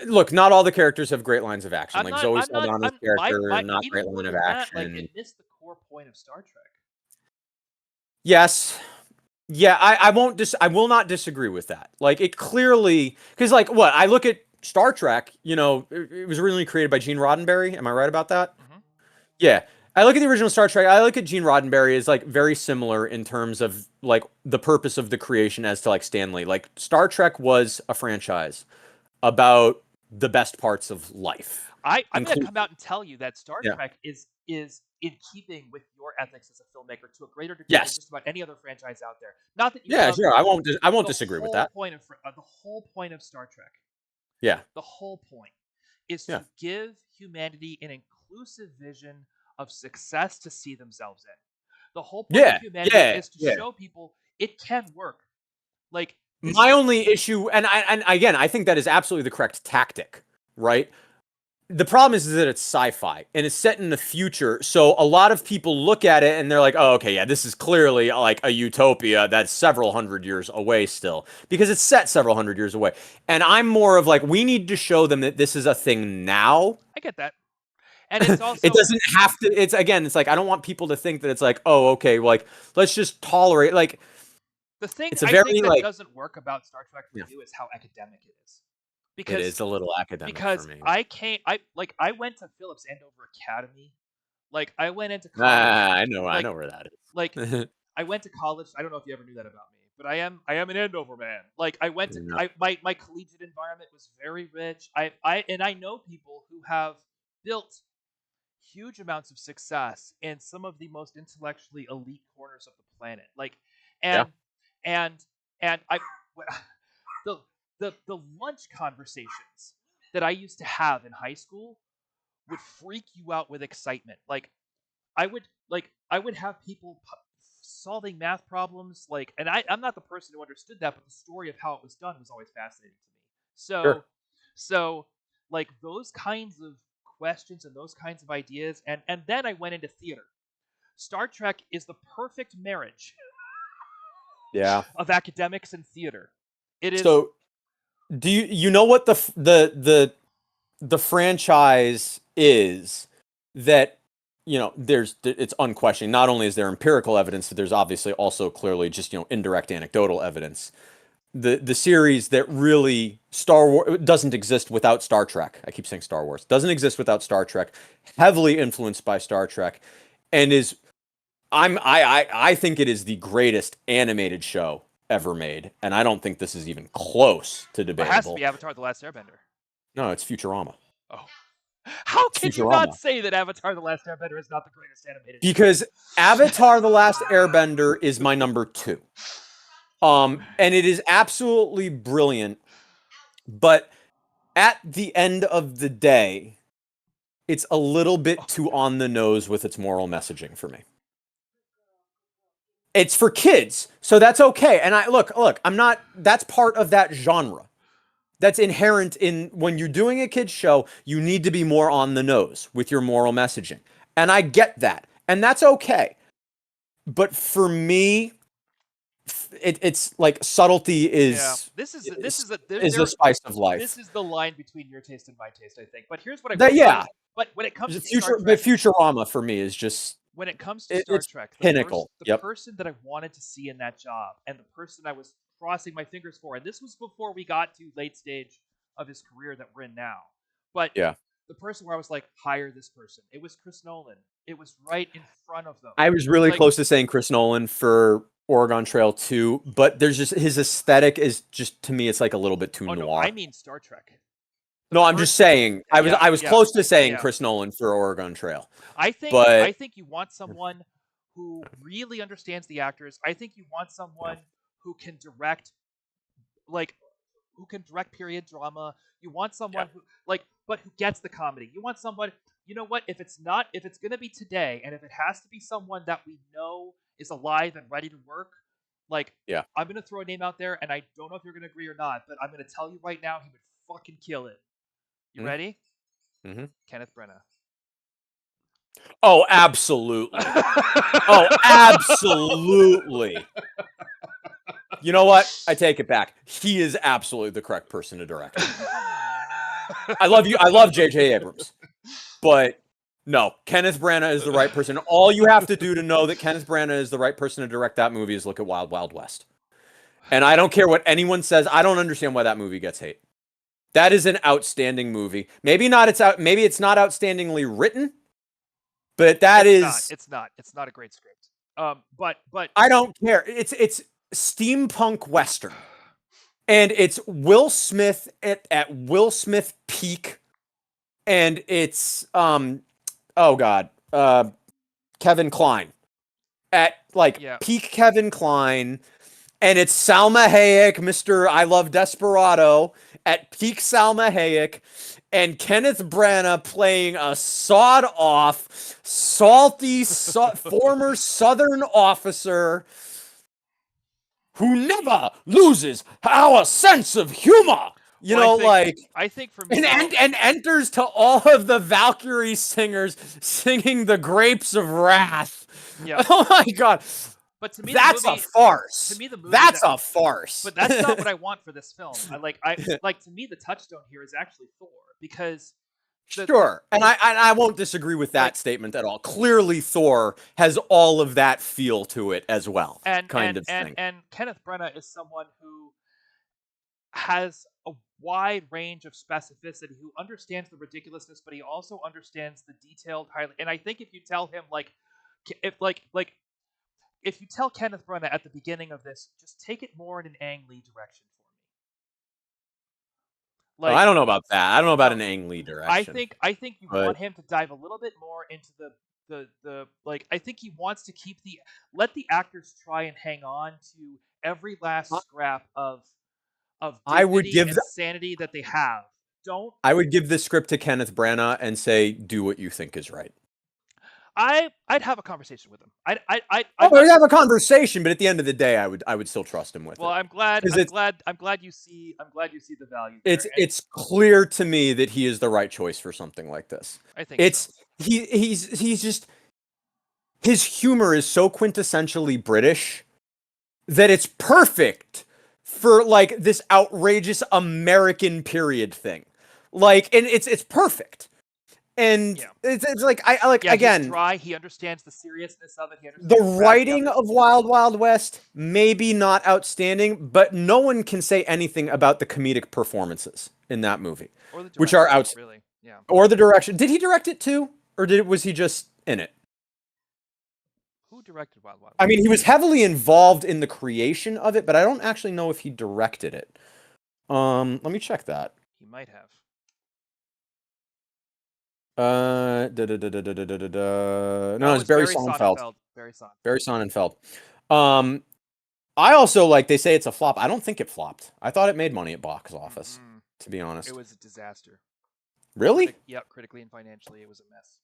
Look, not all the characters have great lines of action. I'm Like not Zoe I'm not Saldana's I'm character, not even great more line of than that, like, action. it missed the core point of Star Trek. Yes. Yeah, I will not disagree with that. Like it clearly, because like what I look at Star Trek, it was originally created by Gene Roddenberry. Am I right about that? Mm-hmm. Yeah. I look at the original Star Trek. I look at Gene Roddenberry as like very similar in terms of like the purpose of the creation as to like Stanley. Like Star Trek was a franchise about the best parts of life. I'm going to Include, come out and tell you that Star yeah. Trek is in keeping with your ethics as a filmmaker to a greater degree than Yes. just about any other franchise out there. Not that you Yeah, love sure. I won't the disagree with whole that. point of the whole point of Star Trek. Yeah. The whole point is Yeah. to give humanity an inclusive vision of success to see themselves in. The whole point of humanity is to show people it can work. Like my only issue, and again, I think that is absolutely the correct tactic, right? the problem is that it's sci-fi and it's set in the future. So a lot of people look at it and they're like, "Oh, okay, yeah, this is clearly like a utopia that's several hundred years away still because it's set several hundred years away." And I'm more of like, we need to show them that this is a thing now. I get that. And it's It also doesn't have to. It's again, it's like I don't want people to think that it's like, "Oh, okay, like let's just tolerate." Like the thing it's a I very think that like doesn't work about Star Trek for yeah, you is how academic it is. it Because is a little academic for because me. I went to Phillips Andover Academy. Like I went into college. Ah, I Like know where that like is. I went to college. I don't know if you ever knew that about me, but I am an Andover man. Like I went to Yeah, my collegiate environment was very rich. I know people who have built huge amounts of success in some of the most intellectually elite corners of the planet. Like yeah, and and and I the the lunch conversations that I used to have in high school would freak you out with excitement. I would have people solving math problems and I'm not the person who understood that, but the story of how it was done was always fascinating to me. So sure. so like those kinds of questions and those kinds of ideas, and then I went into theater. Star Trek is the perfect marriage Yeah. of academics and theater. It is. So, do you know what the franchise is that there's it's unquestioned. Not only is there empirical evidence, but there's obviously also clearly just indirect anecdotal evidence. The series that really Star Wars doesn't exist without Star Trek. I keep saying Star Wars doesn't exist without Star Trek. Heavily influenced by Star Trek, and is I think it is the greatest animated show ever made, and I don't think this is even close to It has to debatable. be Avatar: The Last Airbender. No, it's Futurama. Oh, how It's can you not Futurama. say that Avatar: The Last Airbender is not the greatest animated show? Because Avatar: The Last Airbender is my number two. And it is absolutely brilliant, but at the end of the day, it's a little bit too on the nose with its moral messaging for me. It's for kids, so that's okay. And I'm not, that's part of that genre. That's inherent in when you're doing a kids show, you need to be more on the nose with your moral messaging. And I get that. And that's okay. But for me, it's like subtlety Yeah, is the spice of this life. is the line between your taste and my taste, I think. But here's what I will That tell you. yeah, But when it comes the to Star but Trek, Futurama for me is just when it comes to Star it's Trek, pinnacle. the Yep. person that I wanted to see in that job, and the person I was crossing my fingers for, and this was before we got to late stage of his career that we're in now. But Yeah. the person where I was like, hire this person. It was Chris Nolan. It was right in front of them. I was really Like, close to saying Chris Nolan for Oregon Trail 2, but there's just his aesthetic is just to me it's like a little bit too oh no, I noir. mean Star Trek. The No, I'm just person, saying yeah, I was yeah, close to saying yeah. Chris Nolan for Oregon Trail. I But think you want someone who really understands the actors. I think you want yeah. someone who can direct like who can direct period drama. You want Yeah. someone who but who gets the comedy. You want someone, you know what, if it's going to be today and if it has to be someone that we know is alive and ready to work, like Yeah. I'm going to throw a name out there and I don't know if you're going to agree or not, but I'm going to tell you right now he would fucking kill it. You Mhm. ready? Mhm. Kenneth Branagh. Oh, absolutely. Oh, absolutely. You know what? I take it back. He is absolutely the correct person to direct. I love you. I love J.J. Abrams. But no, Kenneth Branagh is the right person. All you have to do to know that Kenneth Branagh is the right person to direct that movie is look at Wild Wild West. And I don't care what anyone says. I don't understand why that movie gets hate. That is an outstanding movie. Maybe not it's out maybe it's not outstandingly written, but that It's not. is It's not. It's not a great script. But I don't care. It's steampunk western. And it's Will Smith at Will Smith peak and it's oh god, Kevin Kline at like yeah, peak Kevin Kline, and it's Salma Hayek, Mr. I Love Desperado, at peak Salma Hayek, and Kenneth Branagh playing a sawed off, salty, former Southern officer who never loses our sense of humor. You Well, know, like I think for me and, though, and enters to all of the Valkyrie singers singing the Grapes of Wrath. yeah. Oh my god. But That's a farce. the movie That's that a farce. but that's not what I want for this film. I like to me the touchstone here is actually Thor because Sure. And I won't disagree with like that statement at all. Clearly Thor has all of that feel to it as well, kind of thing. and Kenneth Branagh is someone who has a wide range of specificity, who understands the ridiculousness, but he also understands the detailed highly. And I think if you tell him if you tell Kenneth Branagh at the beginning of this, just take it more in an Ang Lee direction for me. Oh, Like I don't know about that. I don't know about no, an Ang Lee direction. I think you But want him to dive a little bit more into the like I think he wants to keep the let the actors try and hang on to every last scrap of I would dignity give and sanity that they have. Don't I would give the script to Kenneth Branagh and say, do what you think is right. I'd have a conversation with him. Oh, I'd we'd like have a conversation, but at the end of the day, I would still trust him with well, it. Because I'm glad you see the value there. it's clear to me that he is the right choice for something like this. I think It's so. he's just his humor is so quintessentially British that it's perfect for like this outrageous American period thing. Like, and it's perfect. And Yeah. it's like I like Yeah, again. he's dry. He understands the seriousness of it. He The understands the gravity of writing it. of Wild Wild West maybe not outstanding, but no one can say anything about the comedic performances in that movie, Or the which are direction, out really. Yeah. or the direction. Did he direct it too, or was he just in it? Who directed Wild Wild I West? mean, he was heavily involved in the creation of it, but I don't actually know if he directed it. Let me check that. He might have. No, it's Barry Sonnenfeld. Barry Sonnenfeld. Barry Sonnenfeld. I also like they say it's a flop. I don't think it flopped. I thought it made money at box office, to be honest. It was a disaster. Really? Critically and financially, it was a mess.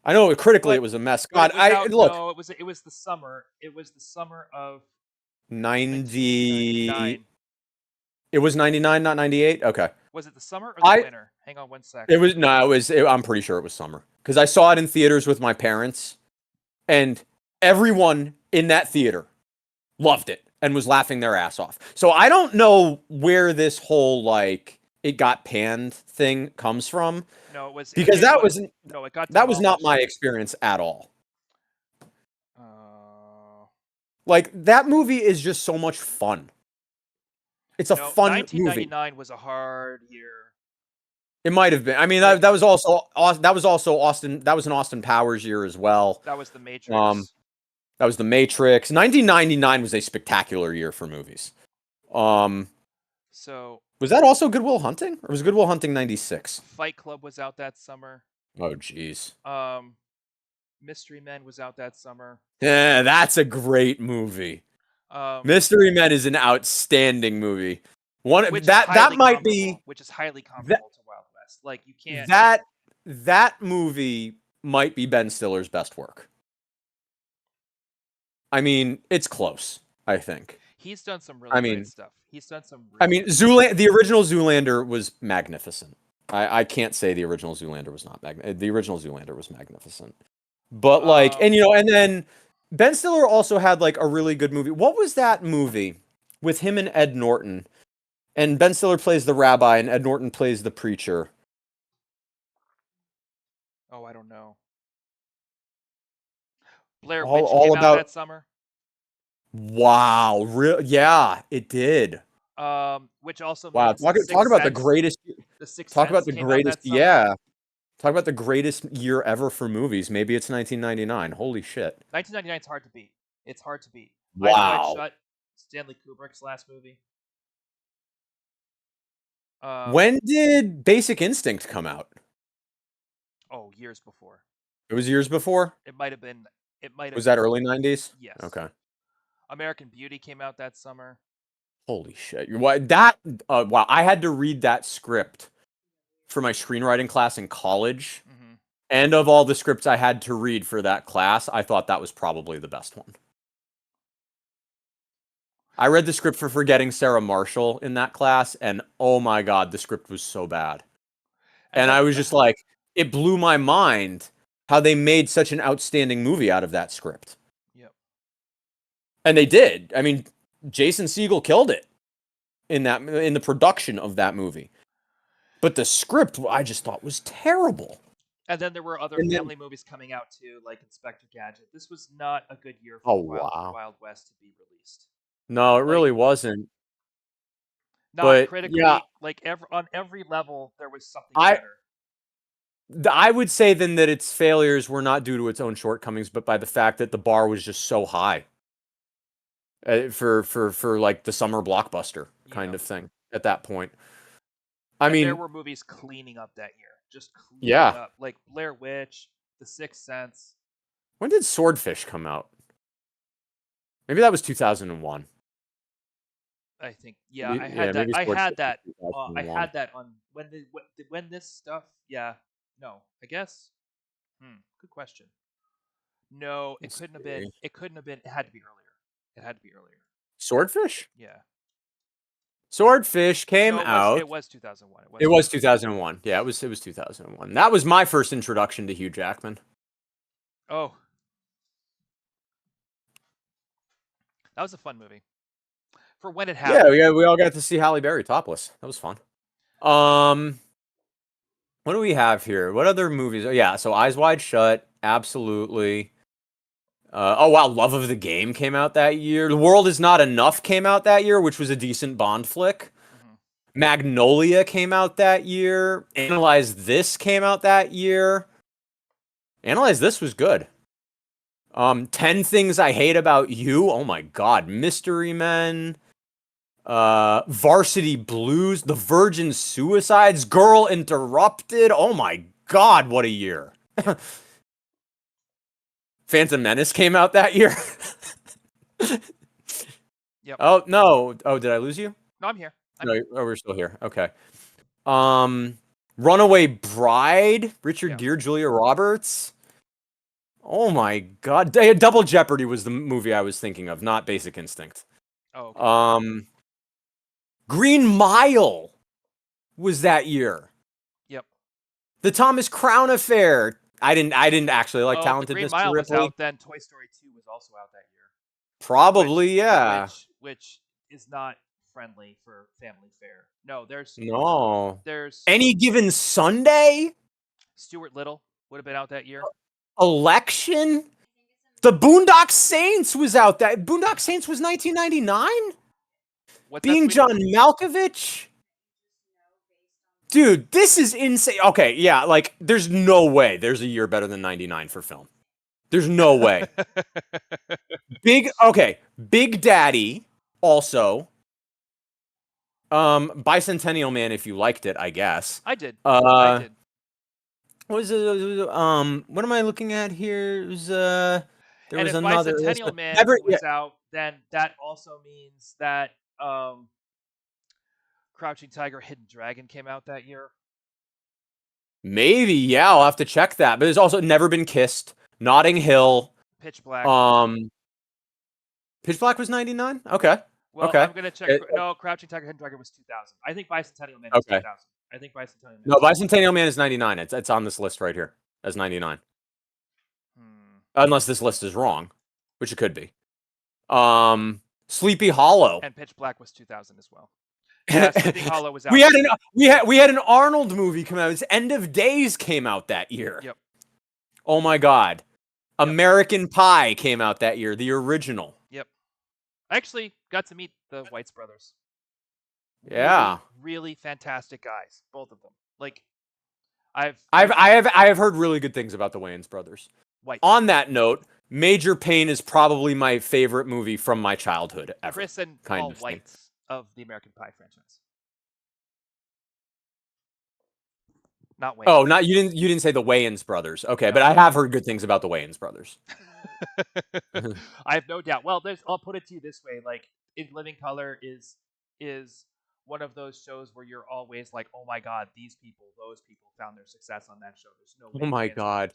I know critically it was a mess. God, look. No, it was the summer. It was the summer of 99. It was 99, not 98. Okay. Was it the summer or the winter? Hang on one second. It was no. It was. I'm pretty sure it was summer because I saw it in theaters with my parents, and everyone in that theater loved it and was laughing their ass off. So I don't know where this whole like it got panned thing comes from. No, it was because that was not my experience at all. Like that movie is just so much fun. It's a fun 1999 was a hard year. It might have been. I mean, that was also Austin. That was an Austin Powers year as well. That was the Matrix. That was the Matrix. 1999 was a spectacular year for movies. So was that also Good Will Hunting, or was Good Will Hunting 96? Fight Club was out that summer. Oh, jeez. Mystery Men was out that summer. Yeah, that's a great movie. Mystery Men is an outstanding movie. That might be which is highly comparable to Wild West. Like you can't that movie might be Ben Stiller's best work. I mean, it's close, I think. He's done some really great stuff. He's done some the original Zoolander was magnificent. I can't say the original Zoolander was not magnificent. The original Zoolander was magnificent. But like, and then Ben Stiller also had like a really good movie. What was that movie with him and Ed Norton? And Ben Stiller plays the rabbi and Ed Norton plays the preacher. Oh, I don't know. Blair Witch came out that summer. Wow, yeah, it did. Which also talk about the greatest. Talk about the greatest. Yeah. Talk about the greatest year ever for movies. Maybe it's 1999. Holy shit. 1999 is hard to beat. It's hard to beat. Wow. Eyes Wide Shut, Stanley Kubrick's last movie. When did Basic Instinct come out? Oh, years before. It was years before? It might have been. Was that early 90s? Yes. Okay. American Beauty came out that summer. Holy shit. Wow, I had to read that script for my screenwriting class in college. Mm-hmm. And of all the scripts I had to read for that class, I thought that was probably the best one. I read the script for Forgetting Sarah Marshall in that class, and oh my God, the script was so bad. And And then I was just like, it blew my mind how they made such an outstanding movie out of that script. yep. And they did. I mean, Jason Segel killed it in the production of that movie. But the script I just thought was terrible. And then there were other And then, family movies coming out too, like Inspector Gadget. This was not a good year for oh the wow. Wild West to be released. No, it Like really wasn't. not But yeah, critically, like on every level there was something I better. I would say then that its failures were not due to its own shortcomings, but by the fact that the bar was just so high for like the summer blockbuster kind Yeah. of thing at that point. I And there mean, were movies cleaning up that year, just cleaning yeah. up, like Blair Witch, The Sixth Sense. When did Swordfish come out? Maybe that was 2001. I think yeah, I had Yeah, that. maybe I had Swordfish was that. I 2001. had that on when this stuff. Yeah, no, I guess. Good question. No, it Let's couldn't have been. see. It couldn't have been. It had to be earlier. It had to be earlier. Swordfish? Yeah. Swordfish came No, it was. out. It was 2001. It was It was 2001. 2001. Yeah, it was 2001. That was my first introduction to Hugh Jackman. Oh, that was a fun movie for when it Yeah, happened. we all got to see Halle Berry topless. That was fun. What do we have here? What other movies? Oh, yeah, so Eyes Wide Shut, absolutely. Oh wow, Love of the Game came out that year. The World Is Not Enough came out that year, which was a decent Bond flick. Mm-hmm. Magnolia came out that year. Analyze This came out that year. Analyze This was good. 10 Things I Hate About You. Oh my God. Mystery Men. Varsity Blues. The Virgin Suicides. Girl Interrupted. Oh my God, what a year. Phantom Menace came out that year. Yep. Oh no. Oh, did I lose you? No, I'm here. I'm No, here. oh, we're still here. Okay. Runaway Bride, Richard Yeah. Gere, Julia Roberts. Oh my God. Double Jeopardy was the movie I was thinking of, not Basic Instinct. Oh, okay. Green Mile was that year. Yep. The Thomas Crown Affair. I didn't actually like Oh, if the Talented Green Mr. Mile was Ripley. out, then Toy Story 2 was also out that year. Probably, yeah. Which is not friendly for family fare. No, No. there's Any Given Sunday? Stuart Little would have been out that year. Election? The Boondock Saints was out that. Boondock Saints was 1999? What's Being that? John Malkovich? Dude, this is insane. Okay, yeah, like, there's no way there's a year better than 99 for film. There's no way. Big Daddy, also. Bicentennial Man, if you liked it, I guess. I did. I did. What is it? What am I looking at here? It was, there And was if another. Bicentennial Man Never, yeah, was out, then that also means that Crouching Tiger, Hidden Dragon came out that year. maybe, yeah, I'll have to check that. But there's also Never Been Kissed, Notting Hill. Pitch Black. Pitch Black was 99? Okay. Well, Okay. I'm gonna check. No, Crouching Tiger, Hidden Dragon was 2000. I think Bicentennial Man was Okay. 2000. I think Bicentennial Man. No, Bicentennial Man is 99. It's on this list right here as 99. Unless this list is wrong, which it could be. Sleepy Hollow. And Pitch Black was 2000 as well. Yeah, Sleepy Hollow was out. we had an Arnold movie come out. It's End of Days came out that year. Yep. Oh my God. Yep. American Pie came out that year, the original. Yep. I actually got to meet the Weitz brothers. Yeah. Really fantastic guys, both of them. Like, I have heard really good things about the Wayans brothers. Weitz. On that note, Major Payne is probably my favorite movie from my childhood ever. Chris and Paul Weitz of the American Pie franchise. Not Wayans. Oh, not you didn't say the Wayans brothers. Okay, no. But I have heard good things about the Wayans brothers. I have no doubt. Well, I'll put it to you this way: like, In Living Color is one of those shows where you're always like, oh my God, those people found their success on that show. There's no way. Oh my God.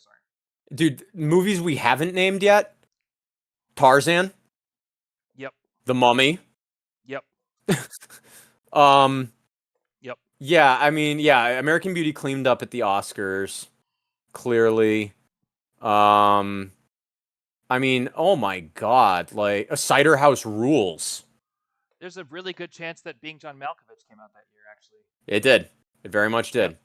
Dude, movies we haven't named yet. Tarzan. Yep. The Mummy. Um, Yep. yeah, I mean, yeah, American Beauty cleaned up at the Oscars, clearly. Um, I mean, oh my God, like a Cider House rules. There's a really good chance that Being John Malkovich came out that year, actually. It did. It very much Yep. did.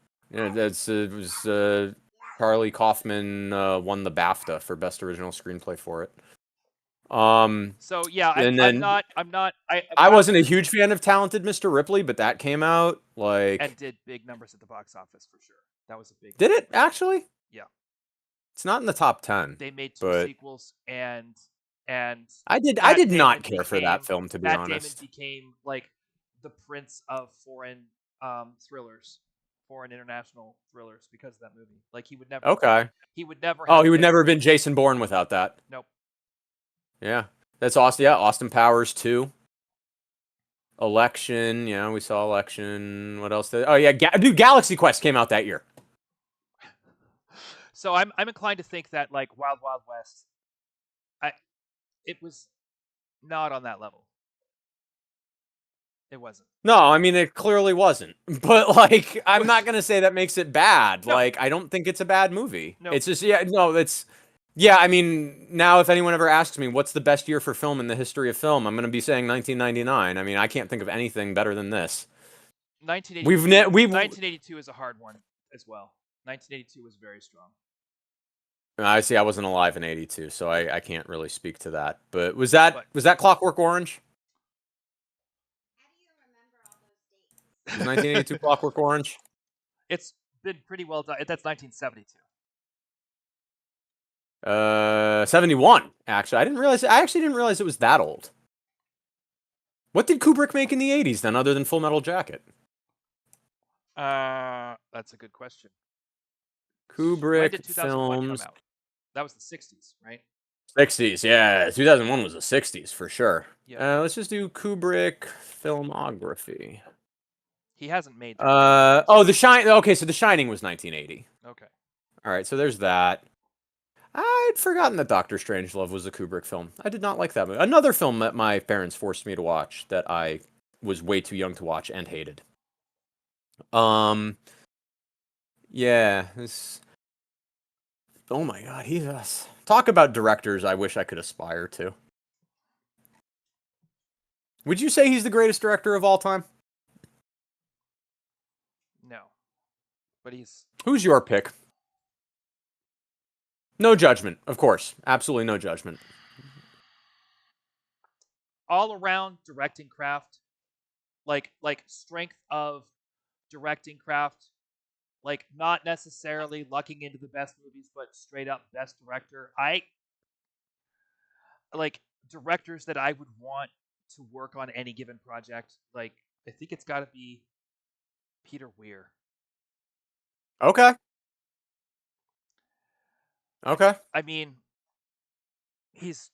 Yeah, it was Charlie Kaufman won the BAFTA for Best Original Screenplay for it. So yeah, And I'm then not I Wild wasn't a huge fan of Talented Mr. Ripley, but that came out and like did big numbers at the box office for sure. That was a big did hit. it actually? Yeah. It's not in the top 10, They made 2 but sequels, and I did not care for that film, to be Matt Damon honest. became like the prince of foreign thrillers, foreign international thrillers because of that movie. Like Okay. he would never Oh, have he would been. never have been Jason Bourne without that. Nope. Yeah. That's awesome. Yeah, Austin Powers 2. Election. Yeah, we saw Election. What else? Oh yeah, dude, Galaxy Quest came out that year. So I'm inclined to think that like Wild Wild West, I it was not on that level. It wasn't. No, I mean it clearly wasn't. But like I'm not going to say that makes it bad. No. Like I don't think it's a bad movie. No. It's just yeah, no, it's yeah, I mean, now if anyone ever asks me what's the best year for film in the history of film, I'm going to be saying 1999. I mean, I can't think of anything better than this. 1982 is a hard one as well. 1982 was very strong. I see. I wasn't alive in '82, so I can't really speak to that. But was that Clockwork Orange? Was 1982 Clockwork Orange? It's been pretty well done. That's 1972. 71. Actually, I didn't realize. I actually didn't realize it was that old. What did Kubrick make in the '80s then, other than Full Metal Jacket? That's a good question. Kubrick When did 2001 films. come out? That was the 60s, right? 60s, yeah. 2001 was the 60s for sure. Yeah. Let's just do Kubrick filmography. He hasn't made that. Oh, The Shining. Okay, so The Shining was 1980. Okay. All right, so there's that. I'd forgotten that Doctor Strangelove was a Kubrick film. I did not like that movie. Another film that my parents forced me to watch that I was way too young to watch and hated. Yeah, this. Oh my God, he's us. Talk about directors I wish I could aspire to. Would you say he's the greatest director of all time? No. But he's. Who's your pick? No judgment, of course. Absolutely no judgment. All around directing craft, like strength of directing craft, like not necessarily lucking into the best movies, but straight up best director. I like directors that I would want to work on any given project. Like I think it's got to be Peter Weir. Okay. Okay. I mean, he's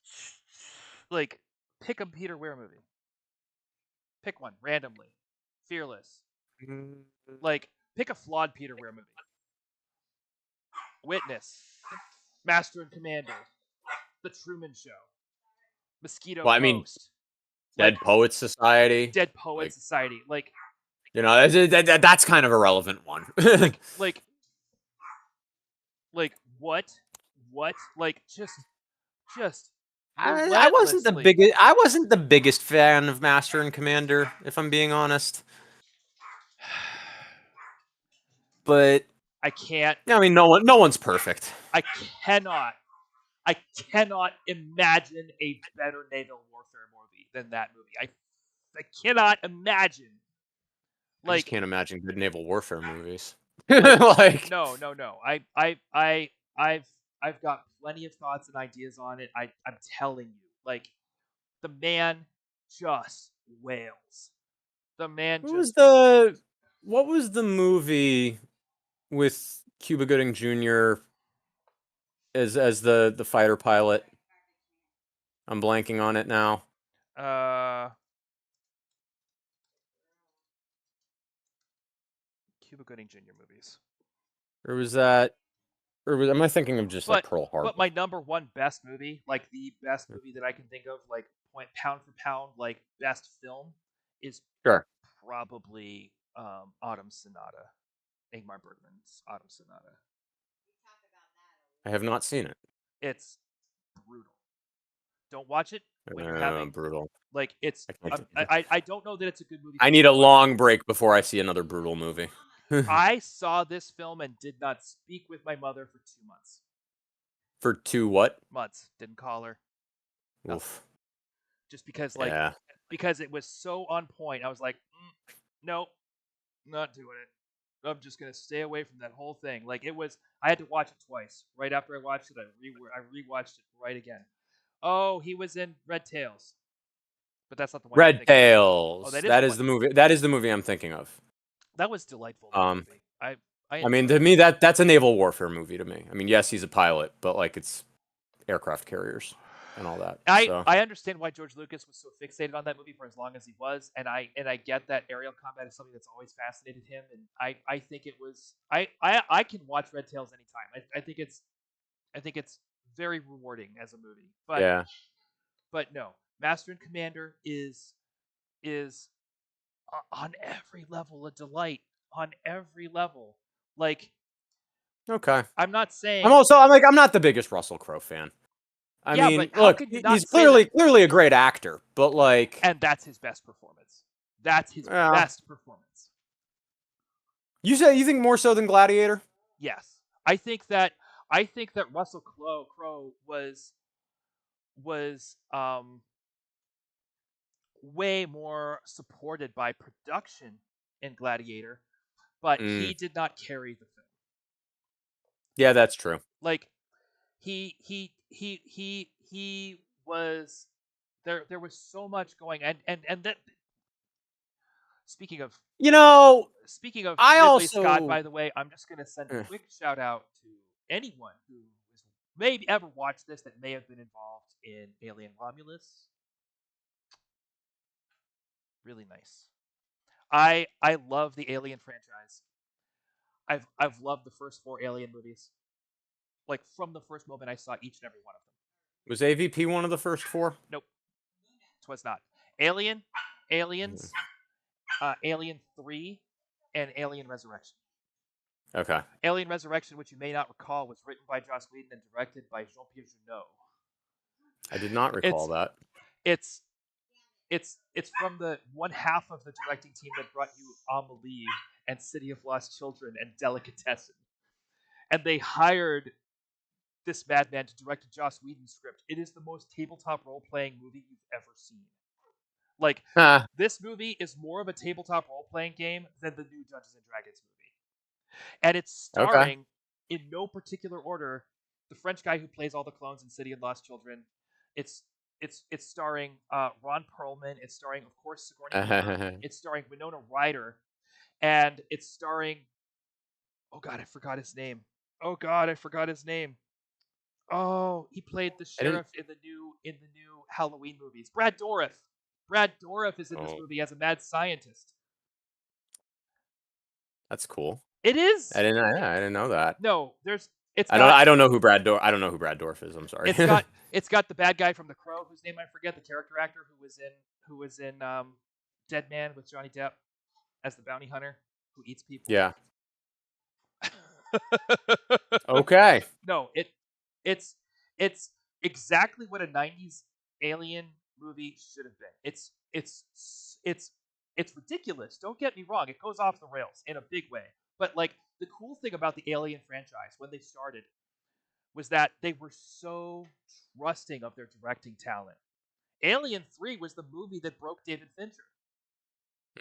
like pick a Peter Weir movie. Pick one randomly. Fearless. Like pick a flawed Peter Weir movie. Witness. Master and Commander. The Truman Show. Mosquito Well, I mean, Coast. Dead Poets Society. Dead Poets Society. Like, you know, that's kind of a relevant one. like what? Like just I wasn't the biggest fan of Master and Commander, if I'm being honest. But I can't. I mean, no one's perfect. I cannot imagine a better naval warfare movie than that movie. I cannot imagine. I just can't imagine good naval warfare movies. Like no. I've got plenty of thoughts and ideas on it. I'm telling you, like the man just wails. The man what was the movie with Cuba Gooding Jr. as the fighter pilot? I'm blanking on it now. Cuba Gooding Jr. movies. Or was that? Or am I thinking of just like Pearl Harbor? But my number one best movie, like the best movie that I can think of, like pound for pound, like best film, is Sure. probably Autumn Sonata, Ingmar Bergman's Autumn Sonata. I have not seen it. It's brutal. Don't watch it when you're having Brutal. like it's. I can't. I don't know that it's a good movie. I need a long break before I see another brutal movie. I saw this film and did not speak with my mother for 2 months. For 2 what? Months. Didn't call her. Oof. Just because Yeah. because it was so on point. I was like, nope, not doing it. I'm just gonna stay away from that whole thing. Like it was, I had to watch it twice. Right after I watched it, I rewatched it right again. Oh, he was in Red Tails, but that's not the one you're Red thinking of. Oh, Tails. that is That the is one. the movie. That is the movie I'm thinking of. That was delightful. That movie. I I mean, enjoyed to it. me, that's a naval warfare movie to me. I mean, yes, he's a pilot, but like it's aircraft carriers and all that. So I understand why George Lucas was so fixated on that movie for as long as he was, and I get that aerial combat is something that's always fascinated him, and I think it was I can watch Red Tails anytime. I think it's very rewarding as a movie, yeah. but no, Master and Commander is on every level a delight, on every level. Like Okay. I'm not saying I'm not the biggest Russell Crowe fan. I yeah, but mean, how look, can you not he's say that? clearly a great actor, but like, And that's his best performance. That's his yeah. best performance. You think more so than Gladiator? Yes, I think that Russell Crowe was way more supported by production in Gladiator, but he Mm. did not carry the film. Yeah, that's true. Like he was there. There was so much going, and that speaking of You know, speaking of I Ridley Scott, also by the way, I'm just going to send a quick shout out to anyone who has maybe ever watched this that may have been involved in Alien Romulus. Really nice. I love the Alien franchise. I've loved the first 4 Alien movies. Like from the first moment I saw each and every one of them. was AVP one of the first 4. Nope, twas not. Alien, Aliens, Alien 3, and Alien Resurrection. Okay. Alien Resurrection, which you may not recall, was written by Joss Whedon and directed by Jean-Pierre Jeunet. I did not recall that. It's it's from the one half of the directing team that brought you Amelie and City of Lost Children and Delicatessen, and they hired this madman to direct a Joss Whedon script. It is the most tabletop role-playing movie you've ever seen. Like Huh. this movie is more of a tabletop role-playing game than the new Dungeons and Dragons movie, and it's Okay. starring in no particular order the French guy who plays all the clones in City of Lost Children. It's it's starring Ron Perlman. It's starring, of course, Sigourney Weaver. It's starring Winona Ryder, and it's starring. Oh God, I forgot his name. Oh God, I forgot his name. Oh, he played the I didn't. sheriff in the new Halloween movies. Brad Dourif. Brad Dourif is in this Oh, movie as a mad scientist. that's cool. It is. I didn't. Yeah, I didn't know that. No, there's. It's I don't. got. I don't know who Brad Dorf. I don't know who Brad Dorf is. I'm sorry. It's got. It's got the bad guy from The Crow, whose name I forget. The character actor who was in Dead Man with Johnny Depp as the bounty hunter who eats people. Yeah. Okay. No, it's it's exactly what a '90s alien movie should have been. It's ridiculous. Don't get me wrong; it goes off the rails in a big way. But like the cool thing about the Alien franchise when they started was that they were so trusting of their directing talent. Alien 3 was the movie that broke David Fincher.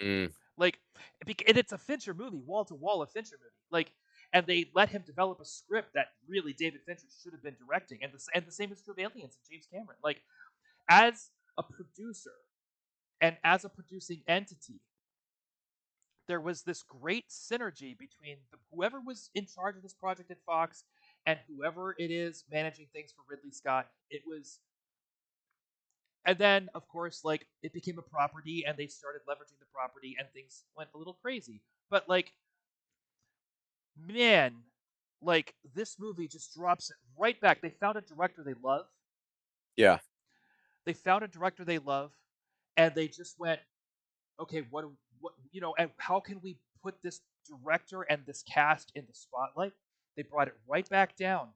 Mm. Like, and it's a Fincher movie, wall to wall a Fincher movie. Like, and they let him develop a script that really David Fincher should have been directing. And the same is true of Aliens and James Cameron. Like, as a producer and as a producing entity, there was this great synergy between whoever was in charge of this project at Fox and whoever it is managing things for Ridley Scott. It was, and then of course, like it became a property, and they started leveraging the property, and things went a little crazy. But like, man, like this movie just drops it right back. They found a director they love. Yeah. They found a director they love, and they just went. okay, what and how can we put this director and this cast in the spotlight? They brought it right back down.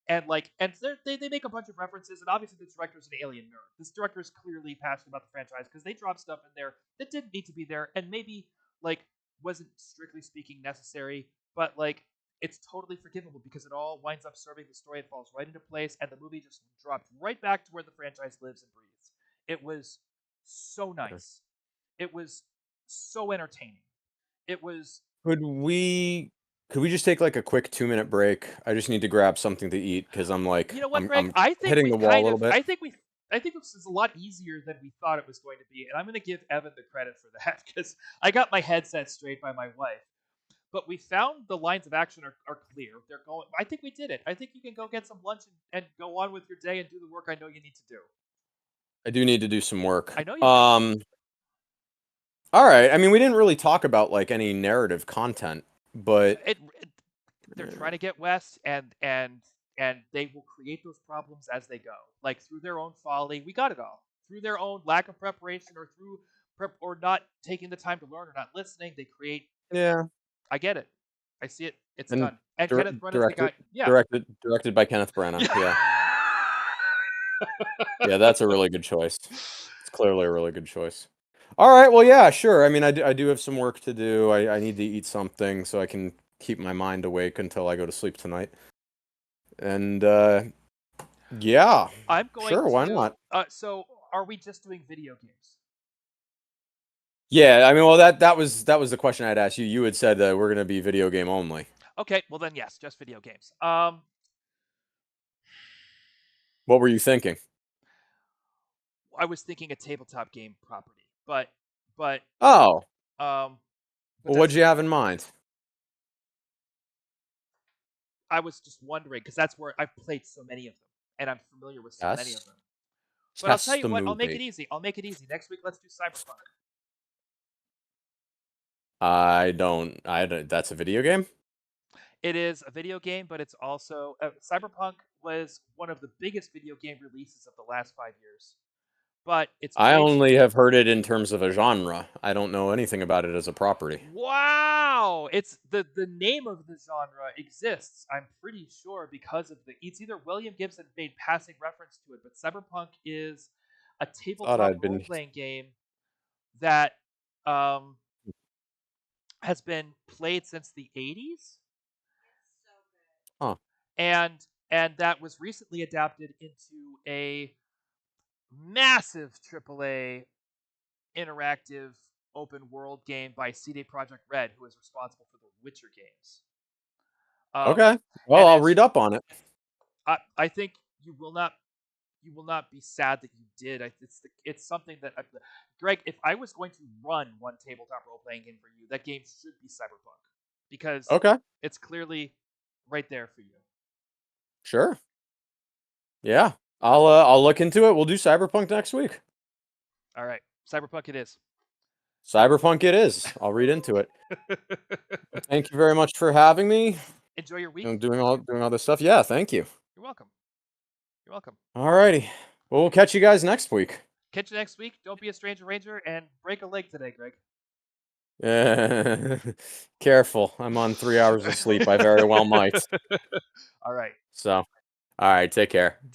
And they make a bunch of references, and obviously this director's an alien nerd. This director is clearly passionate about the franchise because they dropped stuff in there that didn't need to be there, and maybe like wasn't strictly speaking necessary, but like it's totally forgivable because it all winds up serving the story. It falls right into place, and the movie just dropped right back to where the franchise lives and breathes. It was so nice. It was so entertaining. It was Could we just take like a quick 2 minute break? I just need to grab something to eat because I'm like You know what, Greg? I'm hitting the wall a little bit. I think this is a lot easier than we thought it was going to be, and I'm going to give Evan the credit for that because I got my headset straight by my wife. But we found the lines of action are clear. They're going. I think we did it. I think you can go get some lunch and go on with your day and do the work I know you need to do. I do need to do some work. I know you do. All right. I mean, we didn't really talk about like any narrative content, but They're trying to get west, and they will create those problems as they go, like through their own folly. We got it all through their own lack of preparation, or through or not taking the time to learn, or not listening. They create. yeah. I get it. I see it. It's And done. And Kenneth Branagh's the directed guy. Yeah. directed by Kenneth Branagh. Yeah. Yeah, that's a really good choice. It's clearly a really good choice. All right. Well, yeah, sure. I mean, I do have some work to do. I need to eat something so I can keep my mind awake until I go to sleep tonight. And yeah, I'm going sure. to. Why not? So, are we just doing video games? Yeah. I mean, well, that was the question I'd asked you. You had said that we're gonna be video game only. Okay. Well, then yes, just video games. What were you thinking? I was thinking a tabletop game property, but Oh, um, but well, that's what'd you have in mind? I was just wondering because that's where I've played so many of them, and I'm familiar with so many of Yes. them. But I'll tell Yes, you the what, I'll make it movie. easy. I'll make it easy. Next week, let's do Cyberpunk. That's a video game? It is a video game, but it's also Cyberpunk was one of the biggest video game releases of the last 5 years. But it's I way only have heard it in terms of a genre. I don't know anything about it as a property. wow! It's the name of the genre exists. I'm pretty sure because of it's either William Gibson made passing reference to it, but Cyberpunk is a Thought tabletop I'd role been. playing game that um, has been played since the 80s, Huh. and that was recently adapted into a massive AAA interactive open world game by CD Projekt Red, who is responsible for the Witcher games. Okay. Well, And I'll read up on it. I think you will not be sad that you did. It's something that Greg, if I was going to run one tabletop role playing game for you, that game should be Cyberpunk because Okay. it's clearly right there for you. Sure. Yeah. I'll look into it. We'll do Cyberpunk next week. All right, Cyberpunk it is. Cyberpunk it is. I'll read into it. Thank you very much for having me. Enjoy your week. And doing all this stuff. Yeah, thank you. You're welcome. You're welcome. Alrighty. Well, we'll catch you guys next week. Catch you next week. Don't be a stranger ranger and break a leg today, Greg. Careful. I'm on 3 hours of sleep. I very well might. All right. So, all right. Take care.